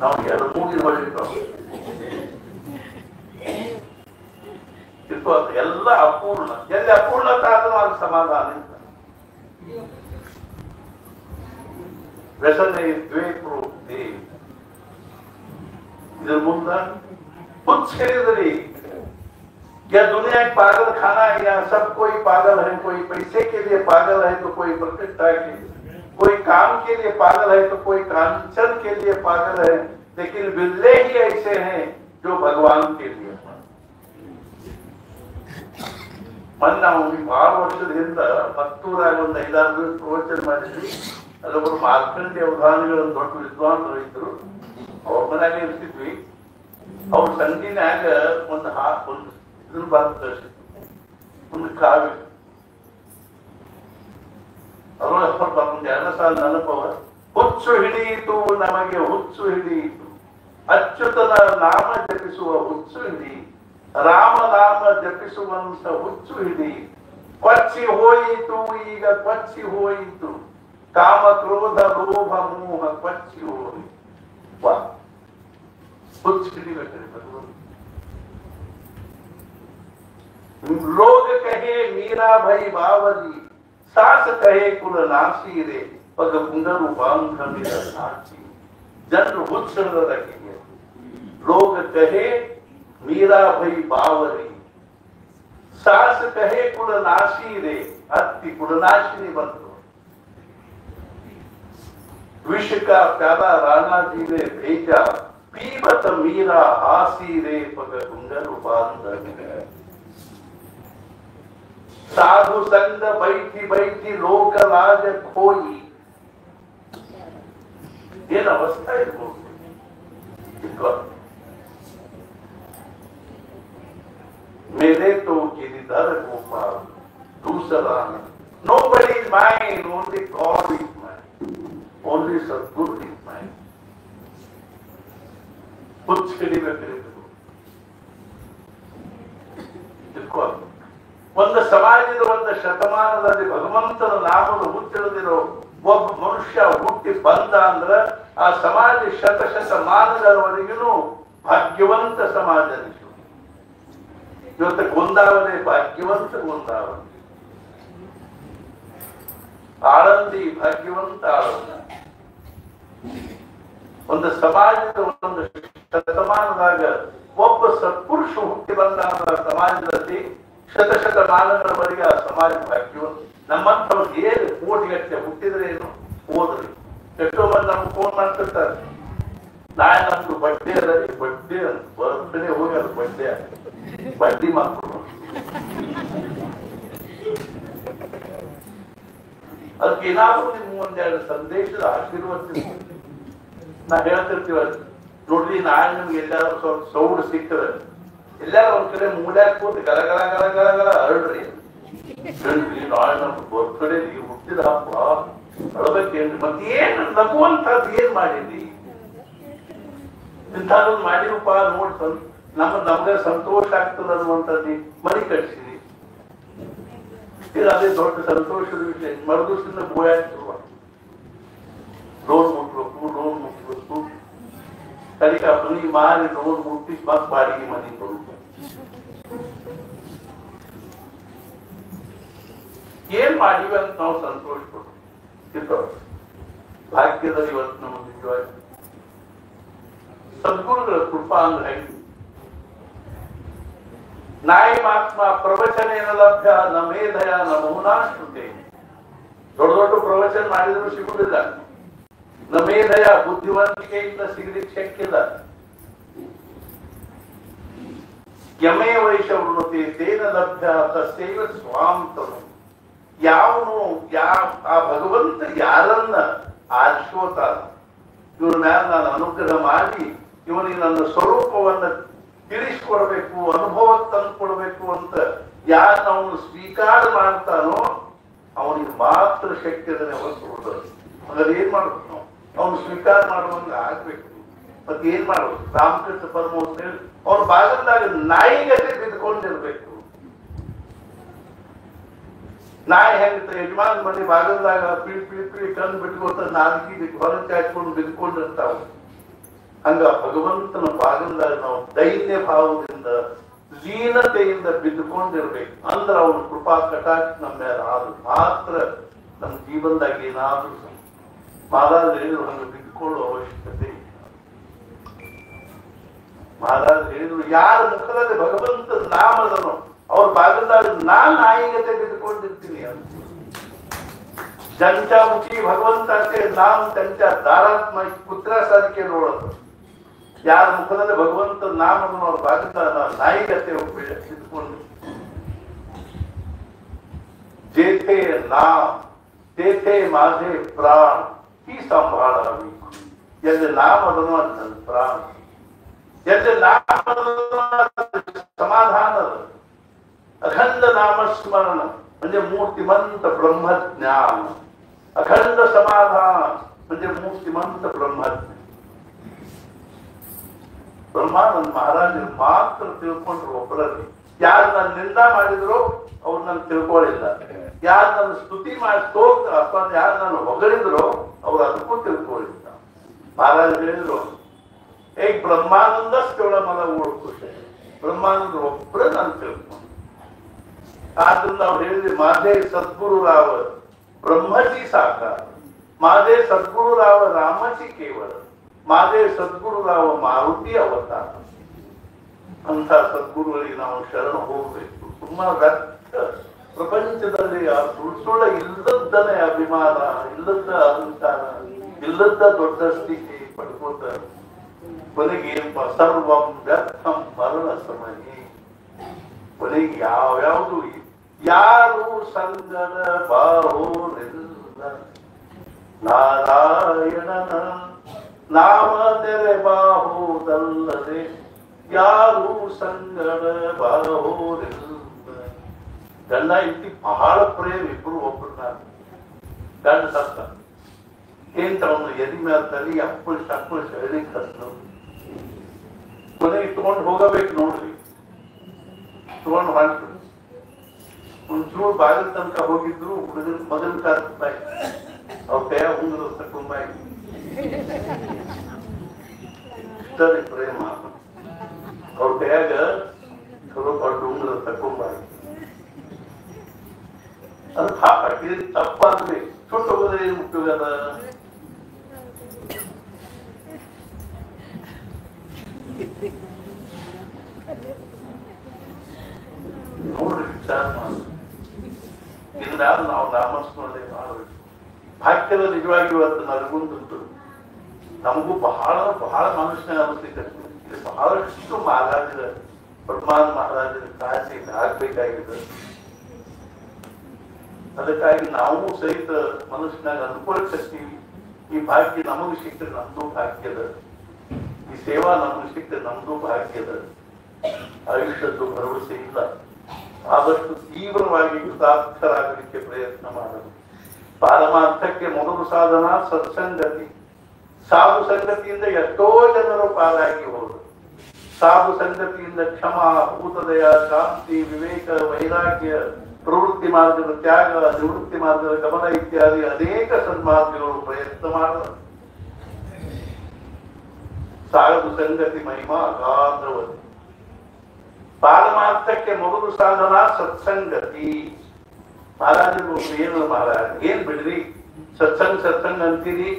S1: ನಾವು ಎಡಮೂಗಿನ ಹೊಳ್ಳಿ ಡಾಕ್ಟರ್ ಎಲ್ಲ ಅಪೂರ್ಣ. ಎಲ್ಲಿ ಅಪೂರ್ಣತೆ ಆದ್ರೂ ಅದು ಸಮಾಧಾನ ಇಲ್ಲ. व्यसन द्वे प्रोक्ति इधर मुंदा कुछ खरीदरी या दुनिया एक पागल खाना है, या सब कोई पागल है, कोई पैसे के लिए पागल है तो कोई प्रतिष्ठा के लिए, कोई काम के लिए पागल है तो कोई कांचन के लिए पागल है, लेकिन बिल्ले ही ऐसे हैं जो भगवान के लिए. मन ನಾವು ಬಹಳ ವರ್ಷದಿಂದ ಮತ್ತೂರಾಗ ಒಂದು 5-6 ದಿವಸ ಪ್ರವಚನ ಮಾಡಿದ್ವಿ. ಅದೊಬ್ಬರು ಮಾರ್ಕಂಡಿ ಅವಧಾನಿಗಳು ದೊಡ್ಡ ವಿದ್ವಾಂಸರು ಇದ್ರು, ಅವ್ರ ಮನ್ಯಾಗ ಇರ್ತಿದ್ವಿ. ಅವ್ರ ಸಂಧಿನ್ಯಾಗ ಒಂದು ಇದನ್ನ ಬಂದ ಒಂದು ಕಾವ್ಯ ಅದ್ರೊಳಗೆ ಒಂದು 2 ಸಾಲ ನೆನಪವ. ಹುಚ್ಚು ಹಿಡಿಯಿತು ನಮಗೆ ಹುಚ್ಚು ಹಿಡಿಯಿತು, ಅಚ್ಯುತನ ನಾಮ ಜಪಿಸುವ ಹುಚ್ಚು ಹಿಡಿಯಿತು, ರಾಮನಾಮ ಜಪಿಸುವಂತ ಹುಚ್ಚು ಹಿಡಿ, ಕೊಚ್ಚಿ ಹೋಯಿತು ಈಗ ಕೊಚ್ಚಿ ಹೋಯಿತು, ಕಾಮ ಕ್ರೋಧ ಲೋಭ ಮೋಹ ಕೊಚ್ಚಿ ಹೋಯಿತು. ಹುಚ್ಚು ಹಿಡಿಬೇಕ್ರಿ ಭಗವಂತ. लोग कहे मीरा भाई बावरी, सास कहे कुल नासी रे, पग कुंडल बांध मेरा साची। जन्म उत्सव रखेंगे। लोग कहे मीरा भाई बावरी, सास कहे कुल नासी रे, अति कुलनाशिनी बंधु। विष का प्याला राणा जी ने भेजा, पीबत मीरा हासी रे, पग कुंडल बांध। साधु संग बैठी बैठी लोक लाज खोई। ये अवस्था है। मेरे तो गिरिधर गोपाल दूसरा है। Nobody is mine, only God is mine. Only Sadguru is mine. कुछ ಒಂದು ಸಮಾಜದ ಒಂದು ಶತಮಾನದಲ್ಲಿ ಭಗವಂತನ ನಾಮದ ಹುಟ್ಟಿರದಿರೋ ಒಬ್ಬ ಮನುಷ್ಯ ಹುಟ್ಟಿ ಬಂದ ಅಂದ್ರ ಆ ಸಮಾಜ ಶತಮಾನಗಳವರೆಗೂ ಭಾಗ್ಯವಂತ ಸಮಾಜ. ಇವತ್ತು ಗೊಂದಾವಲೆ ಭಾಗ್ಯವಂತ ಗೊಂದಾವಲೆ, ಆಳಂದಿ ಭಾಗ್ಯವಂತ ಆಳಂದ. ಒಂದು ಸಮಾಜದ ಒಂದು ಶತಮಾನದಾಗ ಒಬ್ಬ ಸತ್ಪುರುಷ ಹುಟ್ಟಿ ಬಂದ ಸಮಾಜದಲ್ಲಿ ಶತಮಾನಗಳವರೆಗೆ ಆ ಸಮಾಜ ಭಾಗ್ಯವಂತ. ನಮ್ಮಂಥವ್ರು ಏನು ಕೋಟಿಗಟ್ಟಲೆ ಹುಟ್ಟಿದ್ರೆ ಏನು ಹೋದ್ರಿ. ಎಷ್ಟೋ ಮಂದಿ ನಮ್ಗೆ ಫೋನ್ ಮಾಡ್ತಿರ್ತಾರೆ, ನಾಳೆ ನಮ್ದು ಬಡ್ಡಿ ಅದ ರೀ, ಬಡ್ಡಿ ಬರ್ತ್ಡೇ ಹೋಗಿ ಅದು ಬಡ್ಡಿ ಮಕ್ಕಳು. ಅದಕ್ಕೆ ಏನಾದ್ರು ನಿಮ್ಗೆ ಒಂದೆರಡು ಸಂದೇಶದ ಆಶೀರ್ವಾದ ನಾ ಹೇಳ್ತಿರ್ತೀವ. ನೋಡ್ರಿ, ನಾಳೆ ನಿಮ್ಗೆ ಎಲ್ಲಾದ್ರೂ ಸ್ವಲ್ಪ ಸೌಂಡ್ ಸಿಗ್ತದೆ, ಎಲ್ಲಾರು ಒಂದ್ ಕಡೆ ಮೂಡ್ಯಾಕ್ ಕೂತ್ ಗಲ ಗಲ ಗಲ ಗಲ ಗಲ ಹರಡ್ರಿ. ನಾಳೆ ನಮ್ದು ಬರ್ತ್ಡೇ ನೀವು ಹುಟ್ಟಿದ ಹಬ್ಬ ಅಳ್ಬೇಕೇನ್ರಿ. ಮತ್ತೆ ಏನ್ ನಗುವಂತದ್ದು ಏನ್ ಮಾಡಿದ್ರಿ? ಇಂಥದ್ದೊಂದು ಮಾಡಿರಪ್ಪ ನೋಡ್ ನಮ್ಗೆ ಸಂತೋಷ ಆಗ್ತದ ಅನ್ನುವಂಥದ್ದು ಮರಿ ಕಟ್ಸಿರಿ. ಅದೇ ದೊಡ್ಡ ಸಂತೋಷದ ವಿಷಯ. ಮರುದಿವಸದಿಂದ ಗೋಯಾಗ್ತಿರುವ ಲೋನ್ ಮುಟ್ಬೇಕು ಕಲಿಕ ಮನಿ ಮಾರಿ ಲೋನ್ ಮುಟ್ಟಿ ಮತ್ ಬಾಡಿಗೆ ಮನಿ ಕೊಡು. ಏನ್ ಮಾಡಿವಿ ಅಂತ ನಾವು ಸಂತೋಷ ಪಡ್ತೀವಿ. ಭಾಗ್ಯದಲ್ಲಿ ಇವತ್ತು ನಮಗೆ ನಿಜವಾಗಿ ಸದ್ಗುರುಗಳ ಕೃಪಾ ಅಂದ್ರೆ ಹೆಂಗೆ? ನಾಯಿಮಾತ್ಮ ಪ್ರವಚನೇನ ಲಭ್ಯ ನ ಮೇಧಯ ನ ಮೌನಾಶ್ರುತೆ. ದೊಡ್ಡ ದೊಡ್ಡ ಪ್ರವಚನ ಮಾಡಿದ್ರು ಸಿಗುವುದಿಲ್ಲ. ನ ಮೇಧಯ ಬುದ್ಧಿವಂತಿಕೆಯಿಂದ ಸಿಗಲಿಕ್ಕೆ ಶಕ್ಯ ಇಲ್ಲ. ಯಮೇ ವೈಷವೃಣತೆ ತೇನ ಲಭ್ಯ ತಸ್ಯೈವ ಸ್ವಾಂತನು. ಯಾವನು ಆ ಭಗವಂತ ಯಾರನ್ನ ಆರಿಸೋತಾನ, ಇವನ ಮ್ಯಾಲ ನಾನು ಅನುಗ್ರಹ ಮಾಡಿ ಇವನಿಗೆ ನನ್ನ ಸ್ವರೂಪವನ್ನ ತಿಳಿಸ್ಕೊಡ್ಬೇಕು, ಅನುಭವಕ್ಕೆ ತಂದುಕೊಡ್ಬೇಕು ಅಂತ ಯಾರನ್ನ ಅವನು ಸ್ವೀಕಾರ ಮಾಡ್ತಾನೋ ಅವನಿಗೆ ಮಾತ್ರ ಶಕ್ತಿ ಅದನ್ನೇ ಹೊರತು. ಹಾಗಾದ್ರೆ ಏನ್ ಮಾಡ್ಬೇಕು ನಾವು? ಅವನು ಸ್ವೀಕಾರ ಮಾಡುವಂಗ ಆಗ್ಬೇಕು. ಮತ್ತೆ ಏನ್ ಮಾಡ್ಬೇಕು? ರಾಮಕೃಷ್ಣ ಪರಮಹಂಸ ಹೇಳಿ ಅವ್ರ ಬಾಗಲ್ದಾಗ ನಾಯಿಗತೆ ಬಿದ್ಕೊಂಡಿರ್ಬೇಕು. ನಾಯಿ ಹೆಂಗ ಯಜಮಾನ ಮನೆ ಬಾಗಲ್ದಾಗ ಪಿಳಿ ಕಂಡು ಬಿಟ್ಕೊತ ನಾಲ್ಕಿ ಬಿಟ್ಟು ಹೊರಗೆ ಹಾಕೊಂಡು ಬಿದ್ಕೊಂಡಿರ್ತಾವ. ಹಂಗ ಭಗವಂತನ ಬಾಗಲ್ದಾಗ ನಾವು ದೈನ್ಯ ಭಾವದಿಂದ ಲೀನತೆಯಿಂದ ಬಿದ್ದುಕೊಂಡಿರ್ಬೇಕು. ಅಂದ್ರ ಅವನ ಕೃಪಾ ಕಟಾಕ್ಷ ನಮ್ಮ ಮೇಲೆ ಆದ್ರೂ ಮಾತ್ರ ನಮ್ಮ ಜೀವನದಾಗ ಏನಾದ್ರೂ ಮಹಾರಾಜ ಹೇಳಿದ್ರು ಹಂಗ ಬಿದ್ದುಕೊಳ್ಳುವ ಅವಶ್ಯಕತೆ. ಮಹಾರಾಜ ಹೇಳಿದ್ರು ಯಾರ ಮುಖದಲ್ಲಿ ಭಗವಂತನ ನಾಮದನು ಅವ್ರ ಬಾಗಲ್ದಾಗ ನಾನ್ ನಾಯಿಗತೆ ಬಿದ್ದುಕೊಂಡಿರ್ತೀನಿ ಅಂತ. ಜಂಚಾಮುಖಿ ಭಗವಂತಕ್ಕೆ ನಾಮ ತಂಚ ದಾರಾತ್ಮ ಪುತ್ರ ಸಾಧಿಕೆ ನೋಡೋದು. ಯಾರ ಮುಖದಲ್ಲಿ ಭಗವಂತ ನಾಮವನ್ನು ಅವ್ರ ಬಾಗಲ್ದಾಗ ನಾಯಿಗತೆ ಬಿದ್ದುಕೊಂಡು जेथे नाम तेथे माझे प्राण ही सांभाळावी. याचे नाम ಅದನ್ನು ಪ್ರಾಣ, याचे नाम समाधान, अखंड नामस्मरण म्हणजे मूर्तिमंत ब्रह्मज्ञान, अखंड समाधान म्हणजे मूर्तिमंत ब्रह्मज्ञान. ಬ್ರಹ್ಮಾನಂದ ಮಹಾರಾಜರು ಮಾತ್ರ ತಿಳ್ಕೊಂಡ್ರು ಒಬ್ಬರಲ್ಲಿ. ಯಾರು ನನ್ನ ನಿಂದ ಮಾಡಿದ್ರು ಅವ್ರು ನನ್ ತಿಳ್ಕೊಳ್ಳಿಲ್ಲ. ಯಾರು ನನ್ನ ಸ್ತುತಿ ಮಾಡಿ ಅಥವಾ ಯಾರು ನಾನು ಹೊಗಳಿದ್ರು ಅವ್ರು ಅದಕ್ಕೂ ತಿಳ್ಕೊಳ್ಳಿಲ್ಲ. ಮಹಾರಾಜ ಹೇಳಿದ್ರು एक ब्रह्मानंदच तेवढा मला ओळखू शकेल. ब्रह्मानंद ಒಬ್ಬರೇ ನಾನು ತಿಳ್ಕೊಂಡು ಆದ್ರಿಂದ ಅವ್ರು ಹೇಳಿದ್ರೆ माझे सद्गुरु राव ब्रह्मची साकार, माझे सद्गुरु राव रामाची केवळ, माझे सद्गुरु राव मारुती अवतार ಅಂತ ಸದ್ಗುರುಗಳಿಗೆ ನಾವು ಶರಣ ಹೋಗ್ಬೇಕು. ತುಂಬಾ ವ್ಯರ್ಥ ಪ್ರಪಂಚದಲ್ಲಿ ಆ ಸುಳ್ಳ ಇಲ್ಲದನೇ ಅಭಿಮಾನ, ಇಲ್ಲದ ಅಹಂಕಾರ, ಇಲ್ಲದ ದೊಡ್ಡ ಸ್ಥಿತಿ ಪಡ್ಕೋತ ಕೊನೆಗೆ ಸರ್ವಂ ವ್ಯರ್ಥಂ ಮರಣ ಸಮಯ. ಕೊನೆಗೆ ಯಾವ್ಯಾವುದು ಯಾರು ಸಂಗಡ ಬಾರೋರೆಲ್ಲ ನಾರಾಯಣನ ನಾಮ ತೆರೆ ಬಾಹುದಲ್ಲದೆ ಯಾರು ಸಂಗಡ ಬಾರೋರೆಲ್ಲ. ಗಂಡ ಇಟ್ಟಿ ಬಹಳ ಪ್ರೇಮ ಇಬ್ರು ಒಬ್ಬರನ್ನ. ಗಂಡ ಸತ್ತ ಏನ್ ತಗೊಂಡು ಎದಿ ಮೇಲೆ ತಲೆ ಅಪ್ಪಳು ಹೇಳಿ ಕತ್ತು ಕೊನೆಗೆ ತಗೊಂಡು ಹೋಗಬೇಕು ನೋಡ್ರಿ. ತಗೊಂಡು ಹೊಂಟ್ರು. ಒಂಚೂರು ಬಾಗಿಲು ತನಕ ಹೋಗಿದ್ರು. ಮೊದಲ ಕಾಯಿ ಅವ್ರ ಕೈ ಹುಂಗರು ತಕೊಂಬಾಯಿ ಇಷ್ಟೇ ಪ್ರೇಮ. ಅವ್ರ ಕೈಯಾಗ ಚಲೋ ದೊಡ್ಡ ಹುಂಗರು ತಕೊಂಬಾಯಿ. ಅದು ಹಾಕಿ ತಪ್ಪಾದ್ರೆ ಸುಟ್ಟು ಹೋಗೋದ್ರೆ ಏನು ಉಪಯೋಗ ಅದ? ನೋಡ್ರಿ ವಿಚಾರ ಮಾಡಿ. ಇದ್ರಾಗ ನಾವು ನಾಮಸ್ಮರಣೆ ಮಾಡಬೇಕು. ಭಾಗ್ಯದ ನಿಜವಾಗಿ ಇವತ್ತು ನರಗುಂದುಂಟು. ನಮಗೂ ಬಹಳ ಬಹಳ ಮನುಷ್ಯನ ಅನಿಸ್ತೈತೆ. ಇದು ಬಹಳಷ್ಟು ಮಹಾರಾಜರ ಪರಮಾನ ಮಹಾರಾಜರ ಕಾಶಿ ಆಗ್ಬೇಕಾಗಿದೆ. ಅದಕ್ಕಾಗಿ ನಾವು ಸಹಿತ ಮನುಷ್ಯನಾಗ ಅನ್ಕೊಳ್ತೀವಿ. ಈ ಭಾಗ್ಯ ನಮಗೂ ಸಿಕ್ಕರೆ ನಮ್ದು ಭಾಗ್ಯದ, ಈ ಸೇವಾ ನಮಗೂ ಸಿಕ್ಕರೆ ನಮ್ದು ಭಾಗ್ಯದ. ಆಯುಷ್ಯದ್ದು ಭರವಸೆ ಇಲ್ಲ. ಆದಷ್ಟು ತೀವ್ರವಾಗಿ ಕೃತಾರ್ಥರಾಗಲಿಕ್ಕೆ ಪ್ರಯತ್ನ ಮಾಡಬೇಕು. ಪಾರಮಾರ್ಥಕ್ಕೆ ಮೊದಲು ಸಾಧನ ಸತ್ಸಂಗತಿ. ಸಾಧು ಸಂಗತಿಯಿಂದ ಎಷ್ಟೋ ಜನರು ಪಾರಾಗಿ ಹೋದರು. ಸಾಧು ಸಂಗತಿಯಿಂದ ಕ್ಷಮ, ಭೂತದಯ, ಶಾಂತಿ, ವಿವೇಕ, ವೈರಾಗ್ಯ, ಪ್ರವೃತ್ತಿ ಮಾರ್ಗದ ತ್ಯಾಗ, ನಿವೃತ್ತಿ ಮಾರ್ಗದ ಗಮನ ಇತ್ಯಾದಿ ಅನೇಕ ಸನ್ಮಾರ್ಗಗಳು ಪ್ರಯತ್ನ ಮಾಡಿದರು. ಸಾಧು ಸಂಗತಿ ಮಹಿಮಾ ಅಗಾಧವತಿ. ಪಾರಮಾರ್ಥಕ್ಕೆ ಮೊದಲು ಸಾಧನ ಸತ್ಸಂಗತಿ. ಮಹಾರಾಜರು ಏನು ಮಹಾರಾಜ ಏನ್ ಬಿಡ್ರಿ ಸತ್ಸಂಗ್ ಅಂತೀರಿ.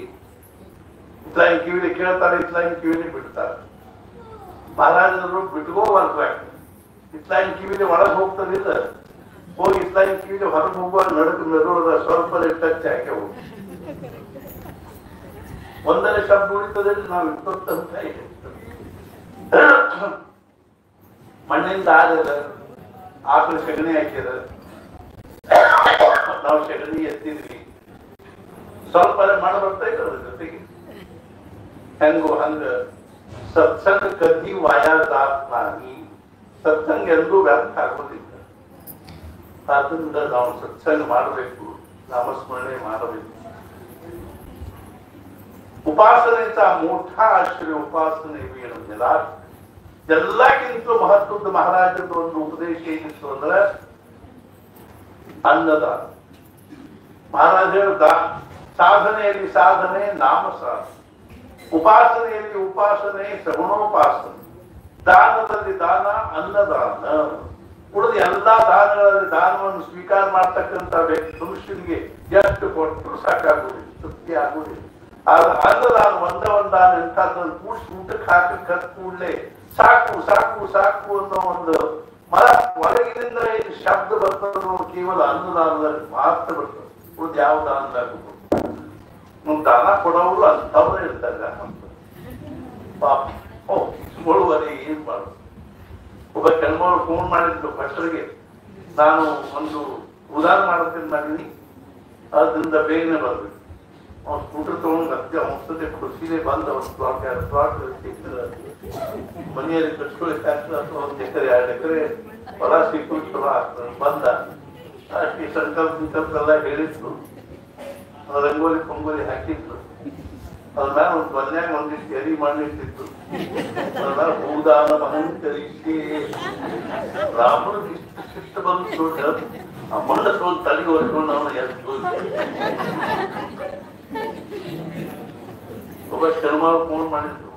S1: ಇತ್ಲಾಗಿ ಕಿವಿಲಿ ಕೇಳ್ತಾರೆ, ಇತ್ಲಾಗಿ ಕಿವಿಲಿ ಬಿಡ್ತಾರೆ. ಮಹಾರಾಜರು ಬಿಟ್ಕೋಬಾರ್ದು. ಇತ್ಲಾಗಿ ಕಿವಿಲಿ ಒಳಗೆ ಹೋಗ್ತದಿಲ್ಲ, ಹೋಗಿ ಇತ್ಲಾಗಿ ಕಿವಿಲಿ ಹೊರಗೆ ಹೋಗುವಾಗ ನಡುಕು ಮೆದುಳದ ಸ್ವಲ್ಪ ಟಚ್ ಹಾಕಿ ಹೋಗಿ ಒಂದನೇ ಶಬ್ದ ಉಳಿತದೆ. ನಾವು ಇಪ್ಪತ್ತಂತ ಮಣ್ಣಿಂದ ಆದ ಆಕಳು ಸಗಣಿ ಹಾಕಿದ, ನಾವು ಸಗಣಿ ಎತ್ತಿದ್ವಿ. ಸ್ವಲ್ಪ ಮಣ್ಣು ಬರ್ತಾ ಇದ್ರ ಜೊತೆಗೆ. ಹೆಂಗೋ ಹಂಗ ಸತ್ಸಂಗ ಕದ್ದಿ ವಾಯಾದಾತ್ಮಾನಿ. ಸತ್ಸಂಗ ಎಂದೂ ವ್ಯರ್ಥ ಆಗೋದಿಲ್ಲ. ಆದ್ರಿಂದ ನಾವು ಸತ್ಸಂಗ ಮಾಡಬೇಕು, ನಾಮಸ್ಮರಣೆ ಮಾಡಬೇಕು. ಉಪಾಸನೆचा मोठा आश्रय उपासने वेळ. ಎಲ್ಲಕ್ಕಿಂತ ಮಹತ್ವದ ಮಹಾರಾಜದ ಒಂದು ಉಪದೇಶ ಏನಿತ್ತು ಅಂದ್ರೆ ಅನ್ನದಾನ. ಮಹಾರಾಜರ ಸಾಧನೆಯಲ್ಲಿ ಸಾಧನೆ ನಾಮ ಸಾಧನೆ, ಉಪಾಸನೆಯಲ್ಲಿ ಉಪಾಸನೆ ಶ್ರವಣೋಪಾಸನೆ, ದಾನದಲ್ಲಿ ದಾನ ಅನ್ನದಾನ. ಉಳಿದ ಎಲ್ಲಾ ದಾನಗಳಲ್ಲಿ ದಾನವನ್ನು ಸ್ವೀಕಾರ ಮಾಡ್ತಕ್ಕಂಥ ಮನುಷ್ಯನಿಗೆ ಎಷ್ಟು ಕೊಟ್ಟರು ಸಾಕಾಗುವುದಿಲ್ಲ, ತೃಪ್ತಿ ಆಗುವುದಿಲ್ಲ. ಆದ್ರೆ ಅನ್ನದಾನ ಒಂದಾನ ಎಂಥದ್ದನ್ನು ಕೂಡಿಸಿ ಊಟಕ್ಕೆ ಹಾಕಿ ಕೂಡಲೇ ಸಾಕು ಸಾಕು ಸಾಕು ಅನ್ನೋ ಒಂದು ಮರ ಒಳಗಿನಿಂದ ಏನು ಶಬ್ದ ಬರ್ತದೋ ಕೇವಲ ಅನ್ನದಾನದಲ್ಲಿ ಮಾತ್ರ ಬರ್ತದೆ. ಉಳಿದ ಯಾವ ದಾನದಾಗ ದಾನ ಕೊಡೋರು ಅಂತವ್ರೆ ಇರ್ತಾರೆ. ಪಾಪ ಸುಳ್ಳುವರೆ ಏನ್ ಮಾಡೋದು. ಒಬ್ಬ ಕೆಲವರು ಫೋನ್ ಮಾಡಿದ್ರು ಫಸ್ಟ್ರಿಗೆ, ನಾನು ಒಂದು ಉದಾಹರಣೆ ಮಾಡ್ತೀನಿ ಮಾಡೀನಿ, ಅದರಿಂದ ಬೇಗನೆ ಬರ್ಬೇಕು. ಅವ್ನು ಸ್ಕೂಟರ್ ತಗೊಂಡು ಅತ್ತೆ ಔಷಧಿ ಖುಷಿನೇ ಬಂದ ಒಂದು ಪ್ಲಾಟ್ ಮನೆಯಲ್ಲಿ ಕಟ್ಕೊಳಿಕ್ಕೆ ಆಗ್ತದೆ. ಅಥವಾ 1 ಎಕರೆ 2 ಎಕರೆ ಹೊಲ ಸಿಕ್ಕು ಚಲೋ ಆಗ್ತದೆ. ಬಂದ ಅಷ್ಟು ಸಂಕಲ್ಪ ಎಲ್ಲ ಹೇಳಿದ್ರು. ರಂಗೋಲಿ ಪಂಗೋಲಿ ಹಾಕಿದ್ರು. ಅದ್ರ ಮೇಲೆ ಒಂದು ಮನ್ಯಾಗ ಒಂದಿಷ್ಟು ಎರಿ ಮಾಡಿಟ್ಟಿತ್ತು. ಅದ್ರ ಮೇಲೆ ಭೂದಾನ ಮಹಂಕರಿಸಿ ರಾಮನ ಇಷ್ಟು ಶಿಷ್ಟ ಬಂದು ನೋಡ್ರಿ, ಆ ಮಂಡಸ ಒಂದು ತಲೆಗೆ ಹೊರ್ಕೊಂಡು ಅವನು ಎಷ್ಟು ಒಬ್ಬ ಶರ್ಮ ಫೋನ್ ಮಾಡಿದ್ರು.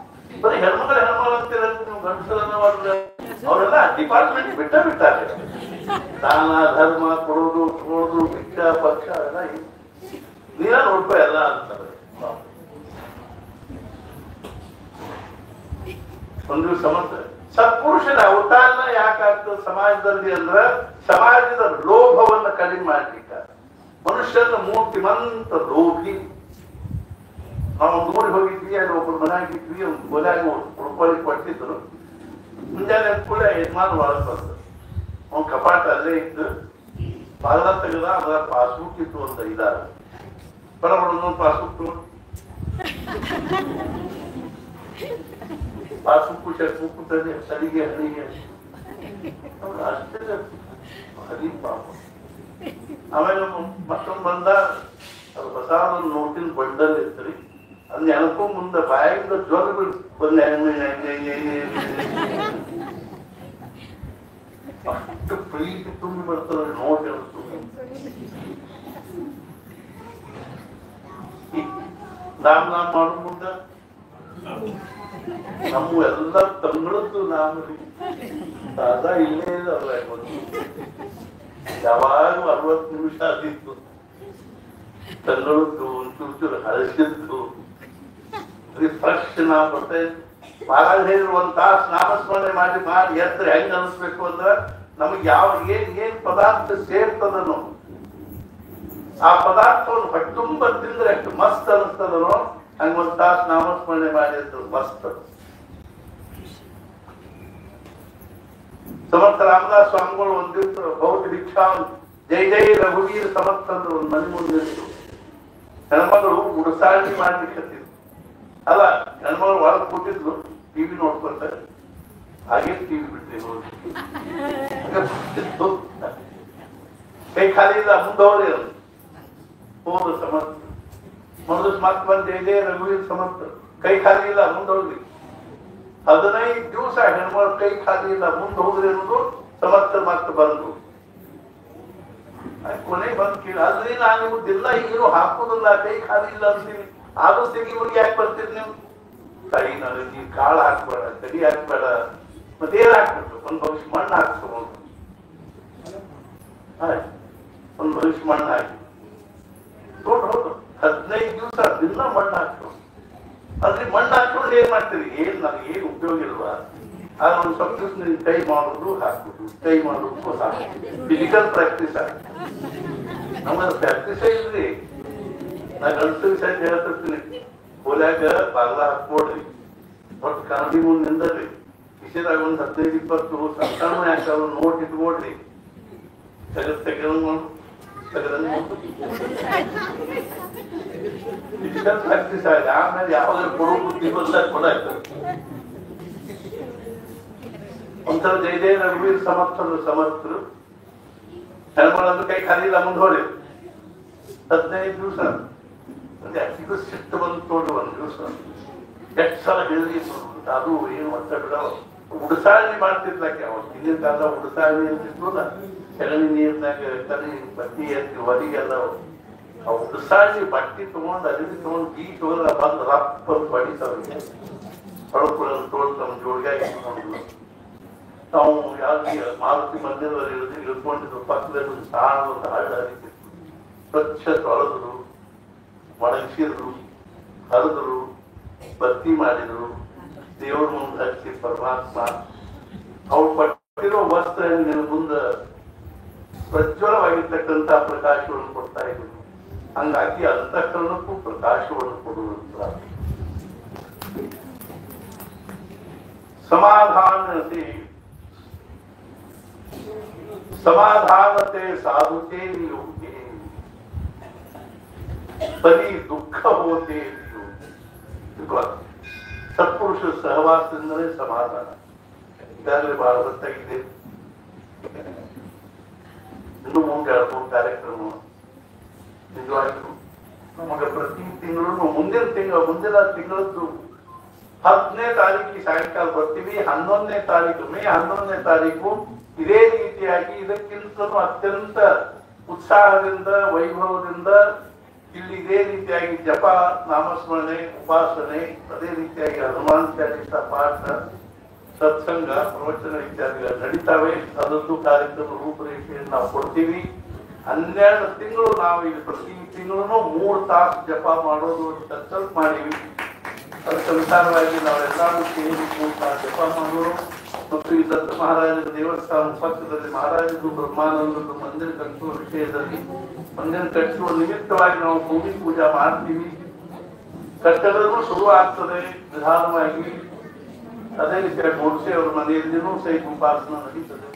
S1: ಬರೀ ಹೆಣ್ಮಗಳ ಅಂತೀರ ನೀವು ಗಂಡಸರನ್ನ ಮಾಡಿದ್ರೆ ಅವರೆಲ್ಲ ಡಿಪಾರ್ಟ್ಮೆಂಟ್ ಬಿಟ್ಟಾರೆ. ದಾನ ಧರ್ಮ ಕೊಡೋದು ಭಿಕ್ಷ ಪಕ್ಷ ಎಲ್ಲ ನೀರ ನೋಡ್ಕೊ ಎಲ್ಲ ಅಂತಾರೆ. ಒಂದು ಸಮಸ್ಯೆ ಸತ್ಪುರುಷನ ಅವತಾರನ ಯಾಕಾಗ್ತದೆ ಸಮಾಜದಲ್ಲಿ ಅಂದ್ರ ಸಮಾಜದ ಲೋಭವನ್ನ ಕಡಿಮೆ ಮಾಡ್ಲಿಕ್ಕ. ಮನುಷ್ಯನ ಮೂರ್ತಿಮಂತ ಲೋಭಿ. ನಾವು ಒಂದು ಊರಿಗೆ ಹೋಗಿದ್ವಿ, ಅಲ್ಲಿ ಒಬ್ಬರು ಮನೆಯಾಗಿದ್ವಿ, ಒಂದು ಕೊಲೆಯಾಗಿ ಉಳ್ಕೊಳ್ಳಿಕ್ ಕೊಟ್ಟಿದ್ರು. ಮುಂಜಾನೆ ಕೂಡ ಯಜಮಾನ್ ಒಳಗ್ ಬಂದ್ರು. ಅವ್ನ ಕಪಾಟ ಅಲ್ಲೇ ಇತ್ತು, ಬಾಗಿಲ ತೆಗೆದ, ಅದರ ಪಾಸ್ಬುಕ್ ಇತ್ತು ಅಂತ ಇದಾರ ಬರೋಣ ಪಾಸ್ಬುಕ್ ಪಾಸ್ಬುಕ್ ಚೆಕ್ ಬುಕ್ ತಂದೆ ಸಲಿಗೆ ಹಣಿಗೆ ಅಷ್ಟೇ ಹರಿ ಪಾಪ. ಆಮೇಲೆ ಮತ್ತೊಂದು ಬಂದ, ಅದು ಹೊಸ ಒಂದು ನೋಟಿನ ಬಂಡಲ್ ಇರ್ತೀರಿ, ಅದ್ ನೆನಪು ಮುಂದೆ ಬಾಯಿಂದ ಜ್ವರ ಬಂದೆ ಅಷ್ಟು ಪ್ರೀತಿ ತುಂಬಿ ಬರ್ತದೆ ನೋಟ್ ಎನಿಸ್ತು. ನಾಮ್ ಮಾಡೋ ಮುಂದ ನಮ್ಮ ಎಲ್ಲ ತಂಗಳದ್ದು ನಾನು ತಾಜಾ ಇಲ್ಲೇ ಇದಾವೆ. ಯಾವಾಗ 60 ನಿಮಿಷ ಆದಿತ್ತು ತಂಗಳದ್ದು ಒಂಚೂರು ಹಳಸಿದ್ದು ರಿಫ್ರೆಶ್ ನಾವು ಬರ್ತಾ ಇತ್ತು. ಮಹಾರಾಜ ಹೇಳಿದ್ರು 1 ತಾಸು ನಾಮಸ್ಮರಣೆ ಮಾಡಿ ಎದ್ರೆ ಹೆಂಗ್ ಅನಿಸ್ಬೇಕು ಅಂದ್ರೆ ನಮಗೆ ಯಾವ ಏನ್ ಪದಾರ್ಥ ಸೇರ್ತದನೋ ಆ ಪದಾರ್ಥವನ್ನು ಹೊಟ್ಟುಂಬ ತಿಂದ್ರೆ ಎಷ್ಟು ಮಸ್ತ್ ಅನಿಸ್ತದನೋ ಹಂಗ 1 ತಾಸು ನಾಮಸ್ಮರಣೆ ಮಾಡಿದ್ರು ಮಸ್ತ್. ಸಮರ್ಥ ರಾಮದಾಸ್ ಸ್ವಾಮಿಗಳು ಒಂದ್ ದಿವಸ ಬೌದ್ಧ ಭಿಕ್ಷಾ ಜೈ ಜೈ ರಘುವೀರ್ ಸಮರ್ಥ ಅಂದ್ರೆ ಒಂದು ಮನೆ ಮುಂದಿತ್ತು. ಹೆಣ್ಮಗಳು ಉಡಸಾಳಿ ಮಾಡ್ಲಿಕ್ಕೆ ಅಲ್ಲ, ಹೆಣ್ಮಗಳು ಒಳಗೆ ಕೂತಿದ್ಲು, ಟಿವಿ ನೋಡ್ಕೊಳ್ತಾರೆ. ಹಾಗೆ ಟಿವಿ ಬಿಟ್ರಿ ಕೈ ಖಾಲಿ ಇಲ್ಲ, ಮುಂದವರೇ ಹೋದ್ರು ಸಮರ್ಥ. ಮೊದಲು ಮತ್ ಬಂದ್ ಜೈ ಜೈ ರಘುವೀರ್ ಸಮರ್ಥ, ಕೈ ಖಾಲಿ ಇಲ್ಲ ಮುಂದೋಗ್ಲಿ. 15 ದಿವಸ ಹೆಣ್ಮಗಳು ಕೈ ಖಾಲಿ ಇಲ್ಲ ಮುಂದೆ ಹೋಗ್ರಿ ಅನ್ನೋದು ಸಮರ್ಥ ಮತ್ತೆ ಬಂದ್ರು. ಕೊನೆ ಬಂದ್ ಕೇಳಿ, ಅಲ್ರಿ ನಾನು ನಿಮ್ದಿಲ್ಲ ಈಗಲೂ ಹಾಕೋದಿಲ್ಲ, ಕೈ ಖಾಲಿ ಇಲ್ಲ ಅಂತೀನಿ, ಆದ್ರೂ ತೆಗಿಗಳಿಗೆ ಯಾಕೆ ಬರ್ತೀರಿ ನೀವು? ತಾಯಿ ನಾನು ನೀವು ಕಾಳು ಹಾಕ್ಬೇಡ, ಕಡಿ ಹಾಕ್ಬೇಡ, ಮತ್ತೇನ್ ಹಾಕ್ಬಿಟ್ಟು ಒಂದ್ ಭವಿಷ್ಯ ಮಣ್ಣು ಹಾಕ್ಸ್ಕೊಂಡು ಒಂದ್ ಭವಿಷ್ಯ ಮಣ್ಣು ಹಾಕಿ ತೊಗೊಂಡು ಹೋದ್ರು. 15 ದಿವಸ ದಿನ ಮಣ್ಣು ಹಾಕ್ಸ್ಕೊಂಡು ಅದ್ರಿ ಮಣ್ಣು ಹಾಕೊಂಡು ಏನ್ ಮಾಡ್ತೀರಿ? ನನಗೆ ಏನ್ ಉಪಯೋಗ ಇಲ್ವಾ? ಆದ್ರೆ ಒಂದು ಸ್ವಲ್ಪ ದಿವಸ ನೀವು ಕೈ ಮಾಡೋದು ಹಾಕ್ಬಿಟ್ಟು, ಕೈ ಮಾಡೋದು ಹಾಕ್ಬಿಟ್ಟು ಫಿಸಿಕಲ್ ಪ್ರಾಕ್ಟೀಸ್ ಆಗಿ ನಮ್ಮದು ಪ್ರಾಕ್ಟೀಸೇ ಇಲ್ರಿ. ನಾ ಗಂಟು ಸೈಡ್ ಹೇಳ್ತಿರ್ತೀನಿ, ಕೋಲ್ಯಾಗ ಬಾಗ್ಲ ಹಾಕ್ಕೊಡ್ರಿ, ಒಟ್ಟು ಕನ್ನಡಿ ಮುಂದೆ ನಿಂದರ್ರಿ, ಕಿಶೆದಾಗ ಒಂದ್ 15-20 ಸಣ್ಣ ಯಾಕಾದ್ರು ನೋಟ್ ಇಟ್ಕೊಡ್ರಿ, ಫಿಸಿಕಲ್ ಪ್ರಾಕ್ಟೀಸ್ ಆಗಿ ಆಮೇಲೆ ಯಾವಾಗ ಕೊಡೋ ಬುದ್ಧಿ ಬಂದಾಗ ಕೊಡಾಯ್ತು. ಒಂದ್ಸಲ ಜೈ ಜೈ ರಘುವೀರ್ ಸಮರ್ಥರು ಹೆಣ್ಮಗಳಂದ್ರೆ ಕೈ ಖಾಲಿ ಇಲ್ಲ ಮುಂದೆ ಹೋಳಿ. 15 ದಿವಸ ಇದು ಸಿಟ್ಟು ಬಂದು ತೋಡ್ರಿ. 1 ದಿವಸ ಎಷ್ಟು ಸಲ ಹೇಳಿ ಅದು ಏನು ಅಂತ ಬಿಡ. ಉಡಸಾಳಿ ಮಾಡ್ತಿದ್ಲಾಕೆ ಅವ್ರು ಹಿಂದಿನ ಕಾಲ ಉಡಸಾಳಿ ಅಂತಿದ್ವಲ್ಲ, ಸೆಗಣಿ ನೀರ್ನಾಗ ಕರಿ ಬಟ್ಟಿ ಎತ್ತಿ ಹೊರಗೆಲ್ಲ ಆ ಉಡಸಾಳಿ ಬಟ್ಟಿ ತಗೊಂಡು ಅರಿವಿ ತಗೊಂಡು ಬೀಟ್ ಹೋದ್ರ ಬಂದು ರಪ್ಪ ಬಡಿತಾವ್ರಿಗೆ ಹೊಳಕೊಳ್ಳಲು ತೋಡ್ ತಮ್ಮ ಜೋಡಿಯಾಗಿ ಇಟ್ಕೊಂಡು ನಾವು ಯಾವ್ದು ಮಾರುತಿ ಮಂದಿರದಲ್ಲಿ ಇಳ್ಕೊಂಡಿದ್ರು. ಪಕ್ಕದಲ್ಲಿ ಒಂದು ಸಾಣ ಒಂದು ಹಳ್ಳ ಹರಿತಿತ್ತು, ಸ್ವಚ್ಛ ತೊಳೆದ್ರು, ಒಣಗಿಸಿದ್ರು, ಹರಿದ್ರು, ಬತ್ತಿ ಮಾಡಿದ್ರು, ದೇವ್ರ ಮುಂದೆ ಹಚ್ಚಿ ಪರಮಾತ್ಮ ಅವ್ರು ಪಟ್ಟಿರೋ ವಸ್ತ್ರ ನಿನ್ನ ಮುಂದೆ ಪ್ರಜ್ವಲವಾಗಿರ್ತಕ್ಕಂಥ ಪ್ರಕಾಶವನ್ನು ಕೊಡ್ತಾ ಇದ್ರು. ಹಂಗಾಗಿ ಅಂತಃಕರಣಕ್ಕೂ ಪ್ರಕಾಶವನ್ನು ಕೊಡುವಂತ ಸಮಾಧಾನತೆ ಸಾಧುತೆ ಯೋಗ್ಯ ಬರೀ ದುಃಖ ಹೋತೆ. ಸತ್ಪುರುಷ ಸಹವಾಸದಿಂದಲೇ ಸಮಾಧಾನ. ಈಗಾಗಲೇ ಬಹಳ ಹೊತ್ತಾಗಿದೆ, ಇನ್ನು ಮುಂದೆ 2 ಕಾರ್ಯಕ್ರಮ ನಿಜವಾಗಿತ್ತು. ನಮಗೆ ಪ್ರತಿ ತಿಂಗಳು ಮುಂದಿನ ತಿಂಗಳದ್ದು 10ನೇ ತಾರೀಕಿಗೆ ಸಾಯಂಕಾಲ ಬರ್ತೀವಿ. 11ನೇ ತಾರೀಕು ಮೇ 11ನೇ ತಾರೀಕು ಇದೇ ರೀತಿಯಾಗಿ ಇದಕ್ಕಿಂತಲೂ ಅತ್ಯಂತ ಉತ್ಸಾಹದಿಂದ ವೈಭವದಿಂದ ಇಲ್ಲಿ ಇದೇ ರೀತಿಯಾಗಿ ಜಪ, ನಾಮಸ್ಮರಣೆ, ಉಪಾಸನೆ, ಅದೇ ರೀತಿಯಾಗಿ ಹನುಮಾನ್ ಚಾಲಿಸ ಪಾಠ, ಸತ್ಸಂಗ ಪ್ರವಚನ ಇತ್ಯಾದಿಗಳು ನಡೀತಾವೆ. ಅದೊಂದು ಕಾರ್ಯಕ್ರಮ ರೂಪರೇಷೆಯನ್ನು ನಾವು ಕೊಡ್ತೀವಿ. 12 ತಿಂಗಳು ನಾವು ಈಗ ಪ್ರತಿ ತಿಂಗಳು 3 ತಾಸು ಜಪ ಮಾಡೋದು ಸಂಕಲ್ಪ ಮಾಡೀವಿ. ಅದಕ್ಕನುಸಾರವಾಗಿ ನಾವೆಲ್ಲರೂ ಸೇರಿ 3 ತಾಸು ಜಪ ಮಾಡೋರು. ಮತ್ತು ಈ ದತ್ತ ಮಹಾರಾಜರ ದೇವಸ್ಥಾನ ಪಕ್ಕದಲ್ಲಿ ಮಹಾರಾಜರು ಬ್ರಹ್ಮಾನಂದರ ಮಂದಿರ ಕಟ್ಟಿಸುವ ವಿಷಯದಲ್ಲಿ ಮಂದಿರ ಕಟ್ಟಿಸುವ ನಿಮಿತ್ತವಾಗಿ ನಾವು ಭೂಮಿ ಪೂಜಾ ಮಾಡ್ತೀವಿ. ಕಟ್ಟಡನೂ ಶುರು ಆಗ್ತದೆ ನಿಧಾನವಾಗಿ. ಅದೇ ರೀತಿಯಾಗಿ ಗೋಡ್ಸೆ ಅವರ ಮನೆಯಲ್ಲಿನೂ ಸಹಿತ ಉಪಾಸನ ನಡೀತದೆ.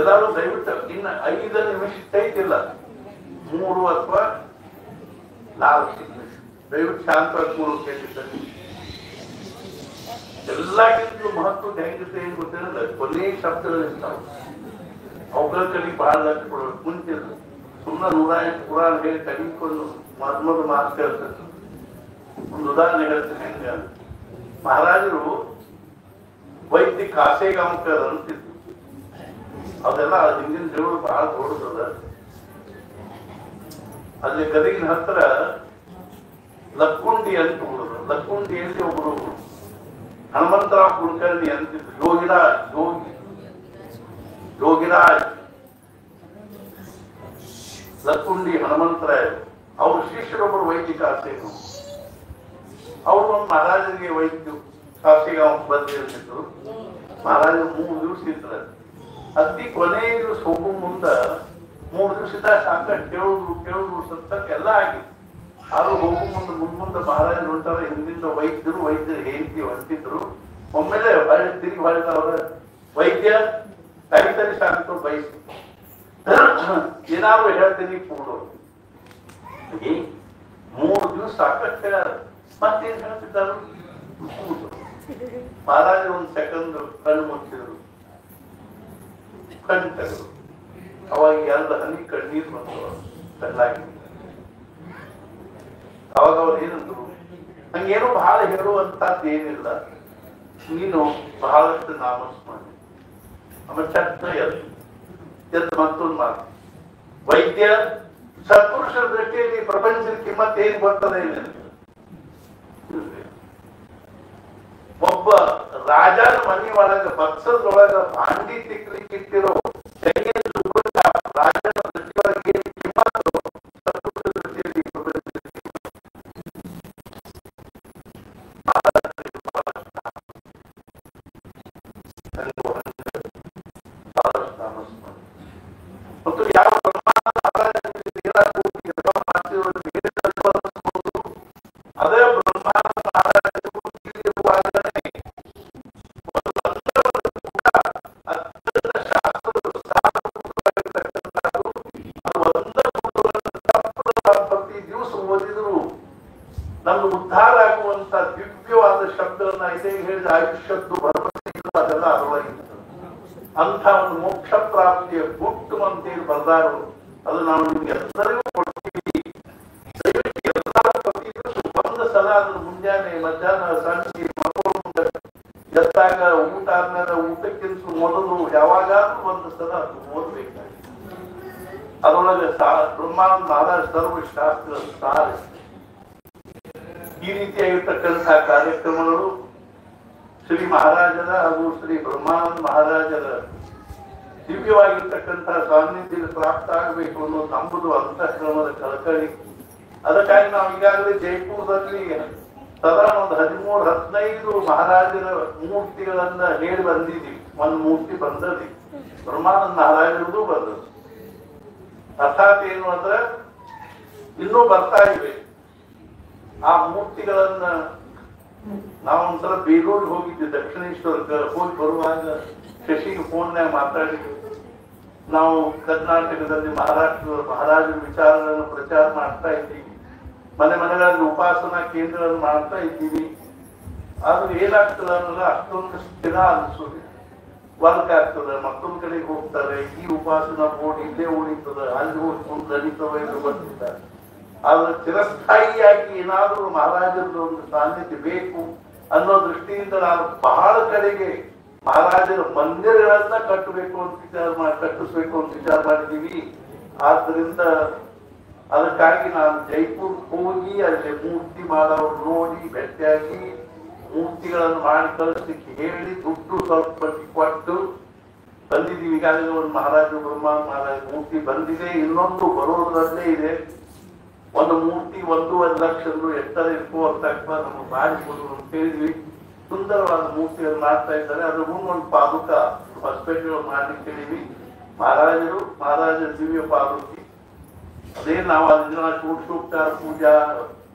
S1: ಎಲ್ಲರೂ ದಯವಿಟ್ಟು ಇನ್ನು 5 ನಿಮಿಷ ಐತಿಲ್ಲ, 3 ಅಥವಾ 4 ನಿಮಿಷ ದಯವಿಟ್ಟು ಶಾಂತವಾಗಿ ಕೂಡೋಕೆ. ಎಲ್ಲಕ್ಕಿಂತಲೂ ಮಹತ್ವದ ಹೆಂಗಿರುತ್ತೆ ಏನ್ ಗೊತ್ತಿರಲ್ಲ, ಕೊನೆ ಶಬ್ದಗಳಿರ್ತಾವೆ. ಅವುಗಳ ಕಡೆ ಬಹಳ ಲಕ್ಷ ಕೊಡಬೇಕು. ಮುಂಚಿಲ್ಲ ಸುಮ್ಮನೆ 108 ಪುರಾಣ ಹೇಳಿ ಕಡಿಕೊಂಡು ಮರ್ಮದ ಮಾತು ಹೇಳ್ತಾರೆ. ಒಂದು ಉದಾಹರಣೆ ಹೇಳ್ತೀನಿ. ಹೆಂಗ ಮಹಾರಾಜರು ವೈದ್ಯ ಕಾಸೇಗಾಂಕರ್ ಅಂತಿದ್ರು. ಅದೆಲ್ಲ ಹಿಂದಿನ ದೇವರು ಬಹಳ ದೊಡ್ಡದಲ್ಲ. ಅಲ್ಲಿ ಗದಗಿನ ಹತ್ರ ಲಕ್ಕುಂಡಿ ಅಂತ ಹುಡುಗರು. ಲಕ್ಕುಂಡಿಯಲ್ಲಿ ಒಬ್ಬರು ಹನುಮಂತರಾವ್ ಕುಲಕರ್ಣಿ ಅಂತಿದ್ರು. ಯೋಗಿರಾಜ್ ಲಕ್ಕುಂಡಿ ಹನುಮಂತರಾಯ ಅವ್ರ ಶಿಷ್ಯರೊಬ್ಬರು ವೈದ್ಯ ಕಾಸೇಗಾಂವ್. ಅವರು ಒಂದು ಮಹಾರಾಜರಿಗೆ ವೈದ್ಯ ಕಾಸೇಗಾಂವ್ ಬಂದಿರ್ತಿದ್ರು. ಮಹಾರಾಜರು 3 ದಿವಸ ಇದ್ರು. ಅತಿ ಕೊನೆ ದಿವಸ ಹೋಗೋ ಮುಂದ 3 ದಿವಸದ ಸಾಕಷ್ಟು ಕೇಳುದು ಸತ್ತಕ್ಕೆ ಎಲ್ಲ ಆಗಿತ್ತು. ಆದ್ರೂ ಹೋಗೋ ಮುಂದೆ ಮಹಾರಾಜರು ಹೊಂಟಾರ. ಹಿಂದಿಂದ ವೈದ್ಯರು ಹೆಂಡತಿ ಹೊಂಟಿದ್ರು. ಒಮ್ಮೆಲೆ ತಿರುಗಿ ಹೊಳಿದವ್ರ ವೈದ್ಯ ಕೈತರಿ ಸಾಕು ಬಯಸಿ ಏನಾದ್ರು ಹೇಳ್ತೀನಿ ಕೂಡು. 3 ದಿವಸ ಸಾಕಷ್ಟು ಹೇಳ್ಯಾರ. ಮತ್ತೇನ್ ಹೇಳ್ತಿದ್ದಾರು? ಮಹಾರಾಜರು 1 ಸೆಕೆಂಡ್ ಕಣ್ಣು ಮುಚ್ಚಿದ್ರು. ಕಣ್ಣು ತೆಗೆದು ಅವಾಗ 2 ಹನಿ ಕಣ್ಣೀರು ಬಂದವ ಕಣ್ಣಾಗಿ. ಅವಾಗ ಅವ್ರು ಏನಂದ್ರು, ನಂಗೇನು ಬಹಳ ಹೇಳುವಂತದ್ದು ಏನಿಲ್ಲ, ನೀನು ಬಹಳಷ್ಟು ನಾಮಸ್ಮರಣೆ. ಆಮೇಲೆ ಚಟ್ಟ ಎದ್ದು ಮತ್ತೊಂದು ಮಾತು, ವೈದ್ಯ ಸತ್ಪುರುಷರ ದೃಷ್ಟಿಯಲ್ಲಿ ಪ್ರಪಂಚಕ್ಕೆ ಮತ್ತೇನು ಬರ್ತದೆ ಇಲ್ಲ. ಒಬ್ಬ ರಾಜನ ಮನೆ ಒಳಗ ಪಕ್ಷದೊಳಗ ಭಾಂಡಿ ತಿಕ್ಲಿಕ್ಕೆ ಇಟ್ಟಿರೋ ರಾಜನ ದೃಷ್ಟಿಯೊಳಗೆ ಮತ್ತು ಯಾವ ಅದೇ ನಮ್ಗೆ ಉದ್ಧಾರ ಆಗುವಂತ ದಿವ್ಯವಾದ ಶಬ್ದವನ್ನ ಇದೇ ಹೇಳಿದ ಆಯುಷ್ಯದ್ದು ಭರವಸೆ ಅದೆಲ್ಲ ಅದರೊಳಗಿರ್ತದೆ. ಅಂತ ಒಂದು ಮೋಕ್ಷ ಪ್ರಾಪ್ತಿಯ ಗುಟ್ಟು ಅಂತೇಳಿ ಬರ್ದಾರು. ಅದು ನಾವು ನಿಮ್ಗೆ ಎಲ್ಲರಿಗೂ ಕೊಡ್ತೀವಿ. ಎಲ್ಲರೂ ಪ್ರತಿ ದಿವಸ 1 ಸಲ ಅದ್ರ ಮುಂಜಾನೆ ಮಧ್ಯಾಹ್ನ ಸಂಜೆ ಮಕ್ಕಳು ಎದ್ದಾಗ ಊಟ ಆದ್ಮೇಲೆ ಊಟಕ್ಕಿಂತ ಮೊದಲು ಯಾವಾಗಾದ್ರೂ 1 ಸಲ ಅದು ಓದ್ಬೇಕಾಗಿ. ಅದರೊಳಗೆ ಬ್ರಹ್ಮಾನಂದ ಮಹಾರಾಜ ಸರ್ವಶಾಸ್ತ್ರ ಸಾರ. ಈ ರೀತಿಯಾಗಿರ್ತಕ್ಕಂಥ ಕಾರ್ಯಕ್ರಮಗಳು ಶ್ರೀ ಮಹಾರಾಜರ ಹಾಗೂ ಶ್ರೀ ಬ್ರಹ್ಮಾನಂದ ಮಹಾರಾಜರ ದಿವ್ಯವಾಗಿರ್ತಕ್ಕಂಥ ಸಾನ್ನಿಧ್ಯದ ಪ್ರಾಪ್ತ ಆಗಬೇಕು ಅನ್ನೋದು ನಂಬುದು ಅಂತಃಕ್ರಮದ ಕಳಕಳಿ. ಅದಕ್ಕಾಗಿ ನಾವು ಈಗಾಗಲೇ ಜೈಪುರದಲ್ಲಿ ಸಾಧಾರಣ ಒಂದು 13-15 ಮಹಾರಾಜರ ಮೂರ್ತಿಗಳನ್ನ ಹೇಳಿ ಬಂದಿದ್ದೀವಿ. 1 ಮೂರ್ತಿ ಬಂದದಿ, ಬ್ರಹ್ಮಾನಂದ ಮಹಾರಾಜರದು ಬಂದದ್ದು. ಅರ್ಥಾತ್ ಏನು ಅಂದ್ರೆ ಇನ್ನೂ ಬರ್ತಾ ಇವೆ ಆ ಮೂರ್ತಿಗಳನ್ನ. ನಾವೊಂದ್ಸಲ ಬೇಲೂರಿಗೆ ಹೋಗಿದ್ದೆ, ದಕ್ಷಿಣೇಶ್ವರಕ್ಕೆ ಹೋಗಿ ಬರುವಾಗ ಶಶಿಗೆ ಫೋನ್ಯಾಗ ಮಾತಾಡಿದ್ವಿ. ನಾವು ಕರ್ನಾಟಕದಲ್ಲಿ ಮಹಾರಾಷ್ಟ್ರದ ಮಹಾರಾಜರ ವಿಚಾರಗಳನ್ನು ಪ್ರಚಾರ ಮಾಡ್ತಾ ಇದ್ದೀವಿ. ಮನೆಗಳಲ್ಲಿ ಉಪಾಸನಾ ಕೇಂದ್ರಗಳನ್ನು ಮಾಡ್ತಾ ಇದ್ದೀವಿ. ಆದ್ರೆ ಏನಾಗ್ತದ ಅನ್ನೋದು ಅಷ್ಟೊಂದು ದಿನ ಅನಿಸೋದಿಲ್ಲ. ವರ್ಕ್ ಆಗ್ತದೆ, ಮತ್ತೊಂದ್ ಕಡೆಗೆ ಹೋಗ್ತಾರೆ, ಈ ಉಪಾಸನಾ ಬೋರ್ಡ್ ಇಲ್ಲೇ ಉಳಿತದ, ಅಲ್ಲಿ ಹೋಗ್ಕೊಂಡು ನಡೀತವೆ ಎಂದು ಗೊತ್ತಿಲ್ಲ. ಆದ್ರೆ ಚಿರಸ್ಥಾಯಿಯಾಗಿ ಏನಾದ್ರೂ ಮಹಾರಾಜರದ್ದು ಒಂದು ಸಾನ್ನಿಧ್ಯ ಬೇಕು ಅನ್ನೋ ದೃಷ್ಟಿಯಿಂದ ನಾವು ಬಹಳ ಕಡೆಗೆ ಮಹಾರಾಜರ ಮಂದಿರಗಳನ್ನ ಕಟ್ಟಬೇಕು ಅಂತ ಕಟ್ಟಿಸ್ಬೇಕು ಅಂತ ವಿಚಾರ ಮಾಡಿದೀವಿ. ಆದ್ರಿಂದ ಅದಕ್ಕಾಗಿ ನಾನು ಜೈಪುರ್ ಹೋಗಿ ಅಲ್ಲಿ ಮೂರ್ತಿ ಮಾಡೋರು ನೋಡಿ ಭೇಟಿಯಾಗಿ ಮೂರ್ತಿಗಳನ್ನು ಮಾಡಿ ಕಳಿಸ್ಲಿಕ್ಕೆ ಹೇಳಿ ದುಡ್ಡು ಸ್ವಲ್ಪ ಮಟ್ಟಿಗೆ ಕೊಟ್ಟು ಬಂದಿದ್ದೀವಿ. ಈಗಾಗಲೇ ಒಂದು ಮಹಾರಾಜ ಬ್ರಹ್ಮ ಮಹಾರಾಜ ಮೂರ್ತಿ ಬಂದಿದೆ, ಇನ್ನೊಂದು ಬರೋದ್ರಲ್ಲೇ ಇದೆ. ಒಂದು ಮೂರ್ತಿ 1.5 ಲಕ್ಷ ಎತ್ತರ ಇರ್ಕೋ ಅಂತ ನಮಗೆ ಮಾಡಿಕೊಡು ಅಂತ ಹೇಳಿದ್ವಿ. ಸುಂದರವಾದ ಮೂರ್ತಿಯನ್ನು ಮಾಡ್ತಾ ಇದ್ದಾರೆ. ಅದ್ರ ಮುಂದೆ ಒಂದು ಪಾದುಕ ಹಾಸ್ಪಿಟಲ್ ಮಾಡ್ಲಿಕ್ಕೆ ಹೇಳಿದ್ವಿ. ಮಹಾರಾಜರ ದಿವ್ಯ ಪಾದುಕಿ ಅದೇ ನಾವು ಅದನ್ನ ಸೂಕ್ತಾರ ಪೂಜಾ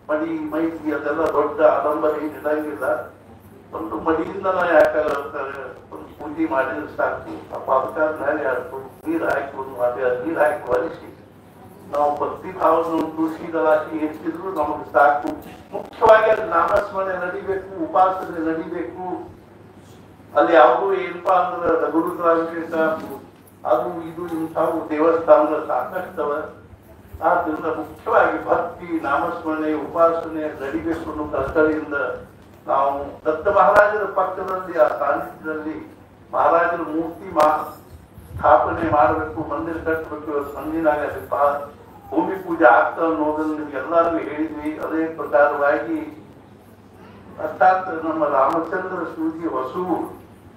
S1: ಮಡಿ ಮೈತಿ ಅದೆಲ್ಲ ದೊಡ್ಡ ಆಡಂಬರ ಇಡಂಗಿಲ್ಲ. ಒಂದು ಮಡಿಯಿಂದ ಯಾಕಾಗುತ್ತೆ, ಒಂದು ಪೂಜೆ ಮಾಡಿದ್ರೆ ಸಾಕು. ಆ ಪಾದುಕ ಮೇಲೆ ಹಾಕು, ನೀರು ಹಾಕಿ ನೀರು ಹಾಕಿ ಒಲಿಸಿ ನಾವು ಭಕ್ತಿ ಭಾವವನ್ನು ತುಳಸಿ ದಳಾಸಿ ಹೆಚ್ಚಿದ್ರು ನಮಗೆ ಸಾಕು. ಮುಖ್ಯವಾಗಿ ಅಲ್ಲಿ ನಾಮಸ್ಮರಣೆ ನಡಿಬೇಕು, ಉಪಾಸನೆ ನಡಿಬೇಕು. ಅಲ್ಲಿ ಯಾವುದು ಏನಪ್ಪಾ ಅಂದ್ರೆ ಗುರುದ್ರಾಭಿಷೇಕ ಅದು ಇದು ಇಂಥವು ದೇವಸ್ಥಾನದ ಸಾಕಷ್ಟವ. ಆದ್ರಿಂದ ಮುಖ್ಯವಾಗಿ ಭಕ್ತಿ ನಾಮಸ್ಮರಣೆ ಉಪಾಸನೆ ನಡಿಬೇಕು ಅನ್ನೋ ಕರ್ತವ್ಯದಿಂದ ನಾವು ದತ್ತ ಮಹಾರಾಜರ ಪಕ್ಕದಲ್ಲಿ ಆ ಸಾನ್ನಿಧ್ಯದಲ್ಲಿ ಮಹಾರಾಜರ ಮೂರ್ತಿ ಸ್ಥಾಪನೆ ಮಾಡಬೇಕು, ಮಂದಿರ ಕಟ್ಟಬೇಕು. ಮಂದಿರಾಗ ಭೂಮಿ ಪೂಜೆ ಆಗ್ತಾ ಅನ್ನೋದನ್ನು ನಿಮ್ಗೆ ಎಲ್ಲರಿಗೂ ಹೇಳಿದ್ವಿ. ಅದೇ ಪ್ರಕಾರವಾಗಿ ಅರ್ಥಾತ್ ನಮ್ಮ ರಾಮಚಂದ್ರ ಸೂಜಿ ಹೊಸು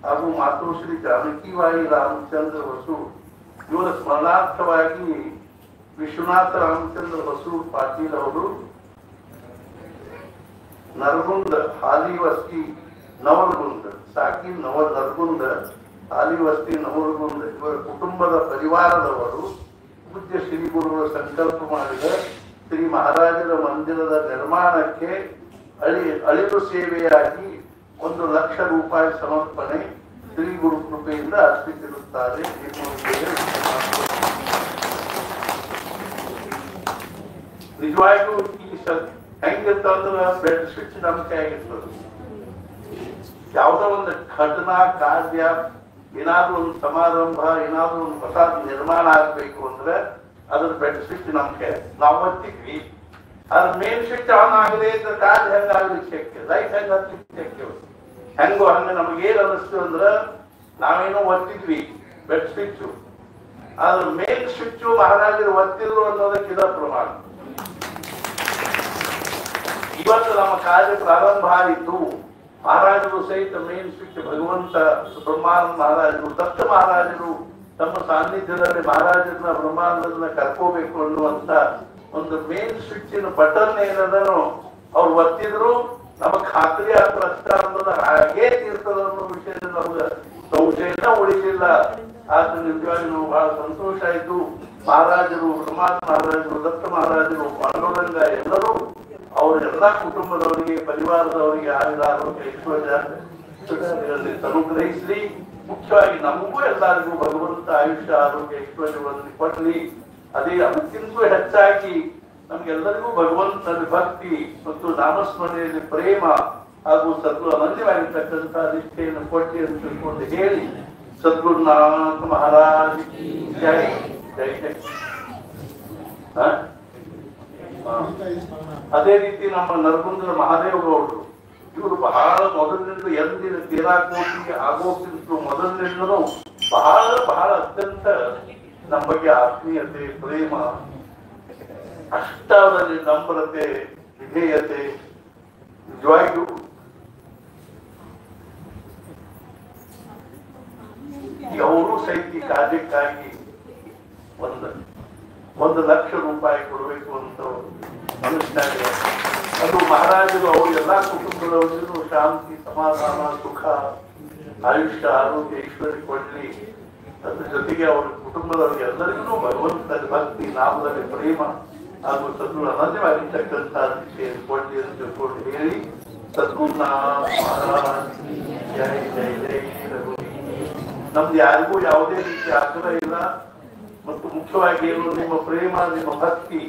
S1: ಹಾಗೂ ಮಾತೋಶ್ರೀ ಜಾನಕಿವಾಯಿ ರಾಮಚಂದ್ರ ಹೊಸು ಇವರ ಸ್ಮರಣಾರ್ಥವಾಗಿ ವಿಶ್ವನಾಥ ರಾಮಚಂದ್ರ ಹೊಸು ಪಾಟೀಲ್ ಅವರು ನರಗುಂದ ಹಾಲಿವಸ್ತಿ ನವಲಗುಂದ ಸಾಕಿ ನರಗುಂದ ಹಾಲಿವಸ್ತಿ ನವಲಗುಂದ ಇವರ ಕುಟುಂಬದ ಪರಿವಾರದವರು ಪೂಜ್ಯ ಶ್ರೀ ಗುರುಗಳು ಸಂಕಲ್ಪ ಮಾಡಿದ ಶ್ರೀ ಮಹಾರಾಜರ ಮಂದಿರದ ನಿರ್ಮಾಣಕ್ಕೆ ಅಳಿಲು ಸೇವೆಯಾಗಿ 1 ಲಕ್ಷ ರೂಪಾಯಿ ಸಮರ್ಪಣೆ ಶ್ರೀ ಗುರು ಕೃಪೆಯಿಂದ ಅರ್ಪಿಸಿರುತ್ತಾರೆ. ನಿಜವಾಗಿಯೂ ಈ ಹೆಂಗಿರ್ತಂದ್ರೆ ಬೆಡ್ ಸ್ವಿಚ್ ನಮ್ಮ ಕೈಯಾಗಿರ್ತದೆ. ಯಾವುದೋ ಒಂದು ಘಟನಾ ಕಾರ್ಯ ಏನಾದ್ರೂ ಒಂದು ಸಮಾರಂಭ ಏನಾದ್ರೂ ಒಂದು ಹೊಸ ನಿರ್ಮಾಣ ಆಗ್ಬೇಕು ಅಂದ್ರೆ ಅದ್ರ ಬೆಡ್ ಸ್ವಿಚ್ ನಮ್ ಕೈ ನಾವು ಒತ್ತಿದ್ವಿ. ಅದ್ರ ಮೇನ್ ಸ್ವಿಚ್ ಆನ್ ಆಗದೆ ಇದ್ರೆ ಕಾರ್ಯ ಹೆಂಗಾಗ್ಲಿಕ್ಕೆ ಶಕ್ಯ, ಲೈಟ್ ಹೆಂಗಾಗ್ಲಿಕ್ಕೆ ಶಕ್ಯ. ಹೆಂಗೋ ಹಂಗ ನಮಗೇನ್ ಅನಿಸ್ತು ಅಂದ್ರ ನಾವೇನೋ ಒತ್ತಿದ್ವಿ ಬೆಡ್ ಸ್ವಿಚ್, ಅದ್ರ ಮೇನ್ ಸ್ವಿಚ್ ಮಹಾರಾಜರು ಒತ್ತಿದ್ರು ಅನ್ನೋದಕ್ಕೆ ಇದ ಪ್ರಮಾಣ. ಇವತ್ತು ನಮ್ಮ ಕಾರ್ಯ ಪ್ರಾರಂಭ ಆಯಿತು. ಮಹಾರಾಜರು ಸಹಿತ ಮೇನ್ ಸ್ವಿಚ್ ಭಗವಂತ ಬ್ರಹ್ಮಾನಂದ ಮಹಾರಾಜರು ದತ್ತ ಮಹಾರಾಜರು ತಮ್ಮ ಸಾನ್ನಿಧ್ಯದಲ್ಲಿ ಮಹಾರಾಜರನ್ನ ಬ್ರಹ್ಮಾನಂದರನ್ನ ಕರ್ಕೋಬೇಕು ಅನ್ನುವಂತ ಒಂದು ಮೇನ್ ಸ್ವಿಚ್ಚಿನ ಬಟನ್ ಏನದನೋ ಅವ್ರು ಒತ್ತಿದ್ರು ನಮಗ್ ಖಾತ್ರಿ ಆದ ಪ್ರಸ್ತಾವದ ಹಾಗೇ ತೀರ್ತದ ಅನ್ನೋ ವಿಷಯದಲ್ಲಿ ನಮ್ಗೆ ಸಂಶಯನ ಉಳಿಲಿಲ್ಲ. ಆದ್ರೆ ನಿಜವಾಗಿ ನಾವು ಬಹಳ ಸಂತೋಷ ಆಯ್ತು. ಮಹಾರಾಜರು ಬ್ರಹ್ಮಾನಂದ ಮಹಾರಾಜರು ದತ್ತ ಮಹಾರಾಜರು ಪಾಂಡುರಂಗ ಎಲ್ಲರೂ ಅವರೆಲ್ಲಾ ಕುಟುಂಬದವರಿಗೆ ಪರಿವಾರದವರಿಗೆ ಆರೋಗ್ಯ ಐಶ್ವರ್ಯ ಅನುಗ್ರಹಿಸಲಿ. ಮುಖ್ಯವಾಗಿ ನಮಗೂ ಎಲ್ಲರಿಗೂ ಭಗವಂತ ಆಯುಷ್ಯ ಆರೋಗ್ಯ ಐಶ್ವರ್ಯವನ್ನು ಕೊಡಲಿ. ಅದೇ ಅದಕ್ಕಿಂತ ಹೆಚ್ಚಾಗಿ ನಮ್ಗೆಲ್ಲರಿಗೂ ಭಗವಂತನ ಭಕ್ತಿ ಮತ್ತು ನಾಮಸ್ಮರಣೆಯಲ್ಲಿ ಪ್ರೇಮ ಹಾಗೂ ಸದ್ಗುರು ಅನನ್ಯವಾಗಿರ್ತಕ್ಕಂಥ ನಿಷ್ಠೆಯನ್ನು ಕೊಟ್ಟಿ ಅಂತ ತಿಳ್ಕೊಂಡು ಹೇಳಿ ಸದ್ಗುರುನಾಥ ಮಹಾರಾಜ್ ಜೈ ಜೈ ಜೈ. ಅದೇ ರೀತಿ ನಮ್ಮ ನರಗುಂದದ ಮಹಾದೇವ ಗೌಡರು ಇವರು ಬಹಳ ಮೊದಲಿನಿಂದ ಎಂದಿನ ತೀರಾಕೋಟಿ ಆಗೋಕ್ಕಿಂತ ಮೊದಲಿನಿಂದಲೂ ಬಹಳ ಅತ್ಯಂತ ನಮ್ಮ ಬಗ್ಗೆ ಆತ್ಮೀಯತೆ ಪ್ರೇಮ ಅಷ್ಟಾವರಲ್ಲಿ ನಮ್ರತೆ ವಿಧೇಯತೆ ನಿಜವಾಗಿಯೂ ಅವರು ಸಹಿತ ಕಾರ್ಯಕ್ಕಾಗಿ 1 ಲಕ್ಷ ರೂಪಾಯಿ ಕೊಡಬೇಕು ಅಂತ ಮನಸ್ಸಿನಾಗ ಅದು ಮಹಾರಾಜರು ಅವರು ಎಲ್ಲಾ ಕುಟುಂಬದವರಿಗೂ ಶಾಂತಿ ಸಮಾಧಾನ ಸುಖ ಆಯುಷ್ಯ ಆರೋಗ್ಯ ಐಶ್ವರ್ಯ ಕೊಡ್ಲಿ. ಅದ್ರ ಜೊತೆಗೆ ಅವರ ಕುಟುಂಬದವರಿಗೆ ಎಲ್ಲರಿಗೂ ಭಗವಂತನ ಭಕ್ತಿ ನಾಮದಲ್ಲಿ ಪ್ರೇಮ ಹಾಗೂ ಸದ್ಗುರು ಅನನ್ಯವಾಗಿರ್ತಕ್ಕಂಥ ದಿಶೆಯನ್ನು ಕೊಡ್ಲಿ ಅಂತ ತಿಳ್ಕೊಂಡು ಹೇಳಿ ಸದ್ಗುರುನಾಥ ಮಹಾರಾಜ್ ಜೈ ಜೈ ಜೈ. ನಮ್ದು ಯಾರಿಗೂ ಯಾವುದೇ ರೀತಿ ಆಗ್ರಹ ಇಲ್ಲ. ಮತ್ತು ಮುಖ್ಯವಾಗಿ ಏನು ನಿಮ್ಮ ಪ್ರೇಮ ನಿಮ್ಮ ಭಕ್ತಿ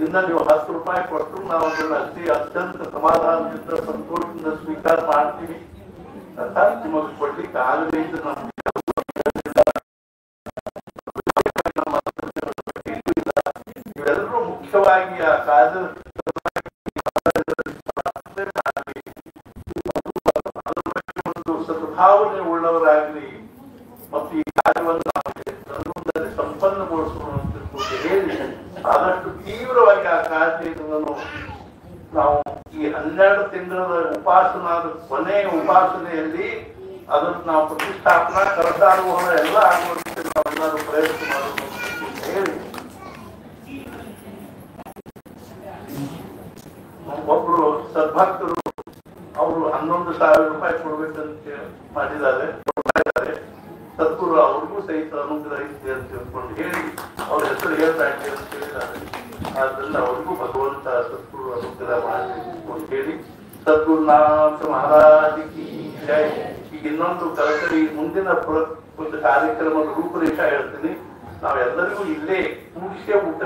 S1: ಇಂದ ನೀವು 10 ರೂಪಾಯಿ ಕೊಟ್ಟು ನಾವು ಅದನ್ನು ಅತ್ಯಂತ ಸಮಾಧಾನದಿಂದ ಸಂತೋಷದಿಂದ ಸ್ವೀಕಾರ ಮಾಡ್ತೀವಿ. ನಿಮಗೆ ಕೊಡ್ಲಿಕ್ಕೆ ಆಗದೇ ಇದ್ರೆ ನಮ್ಗೆ ಮುಖ್ಯವಾಗಿ ಆ ಕಾರ್ಯ ಒಂದು ಸದ್ಭಾವನೆ ಉಳ್ಳವರಾಗಲಿ ಮತ್ತು ಈ ಕಾರ್ಯವನ್ನು ನಾವು ಸಂಪನ್ನಗೊಳಿಸುವಂತ ಹೇಳಿ ಆದಷ್ಟು ತೀವ್ರವಾಗಿ ಆ ಕಾರ್ಯವನ್ನು ನಾವು ಈ 12 ತಿಂಗಳ ಉಪಾಸನಾದ ಕೊನೆಯ ಉಪಾಸನೆಯಲ್ಲಿ ಅದನ್ನು ನಾವು ಪ್ರತಿಷ್ಠಾಪನಾ ಕರಸಾರೋಹಣ ಎಲ್ಲ ಆಗುವಂತೆ ನಾವೆಲ್ಲರೂ ಪ್ರಯತ್ನ ಮಾಡಬೇಕು ಅಂತ ಹೇಳಿ ಒಬ್ರು ಸದ್ಭಕ್ತರು ಅವರು 11,000 ರೂಪಾಯಿ ಕೊಡ್ಬೇಕಂತ ಮಾಡಿದ್ದಾರೆ. ಸದ್ಗುರು ಅವ್ರಿಗೂ ಸಹಿತ ಅನುಗ್ರಹಿಸಿ ಅಂತ ತಿಳ್ಕೊಂಡು ಹೇಳಿ ಅವ್ರ ಹೆಸರು ಹೇಳ್ತಾಕೆ ಅಂತ ಹೇಳಿದ್ದಾರೆ. ಆದ್ರಿಂದ ಅವ್ರಿಗೂ ಭಗವಂತ ಸದ್ಗುರು ಅನುಗ್ರಹ ಮಾಡಬೇಕು ಅಂತ ಹೇಳಿ ಸದ್ಗುರುನಾಥ ಮಹಾರಾಜ್ ಕಿ ಜೈ. ಈಗ ಇನ್ನೊಂದು ಕಳಕಳಿ ಮುಂದಿನ ಒಂದು ಕಾರ್ಯಕ್ರಮದ ರೂಪರೇಷ ಹೇಳ್ತೀನಿ. ನಾವೆಲ್ಲರಿಗೂ ಇಲ್ಲೇ ಕೂಡಿಸೇ ಊಟ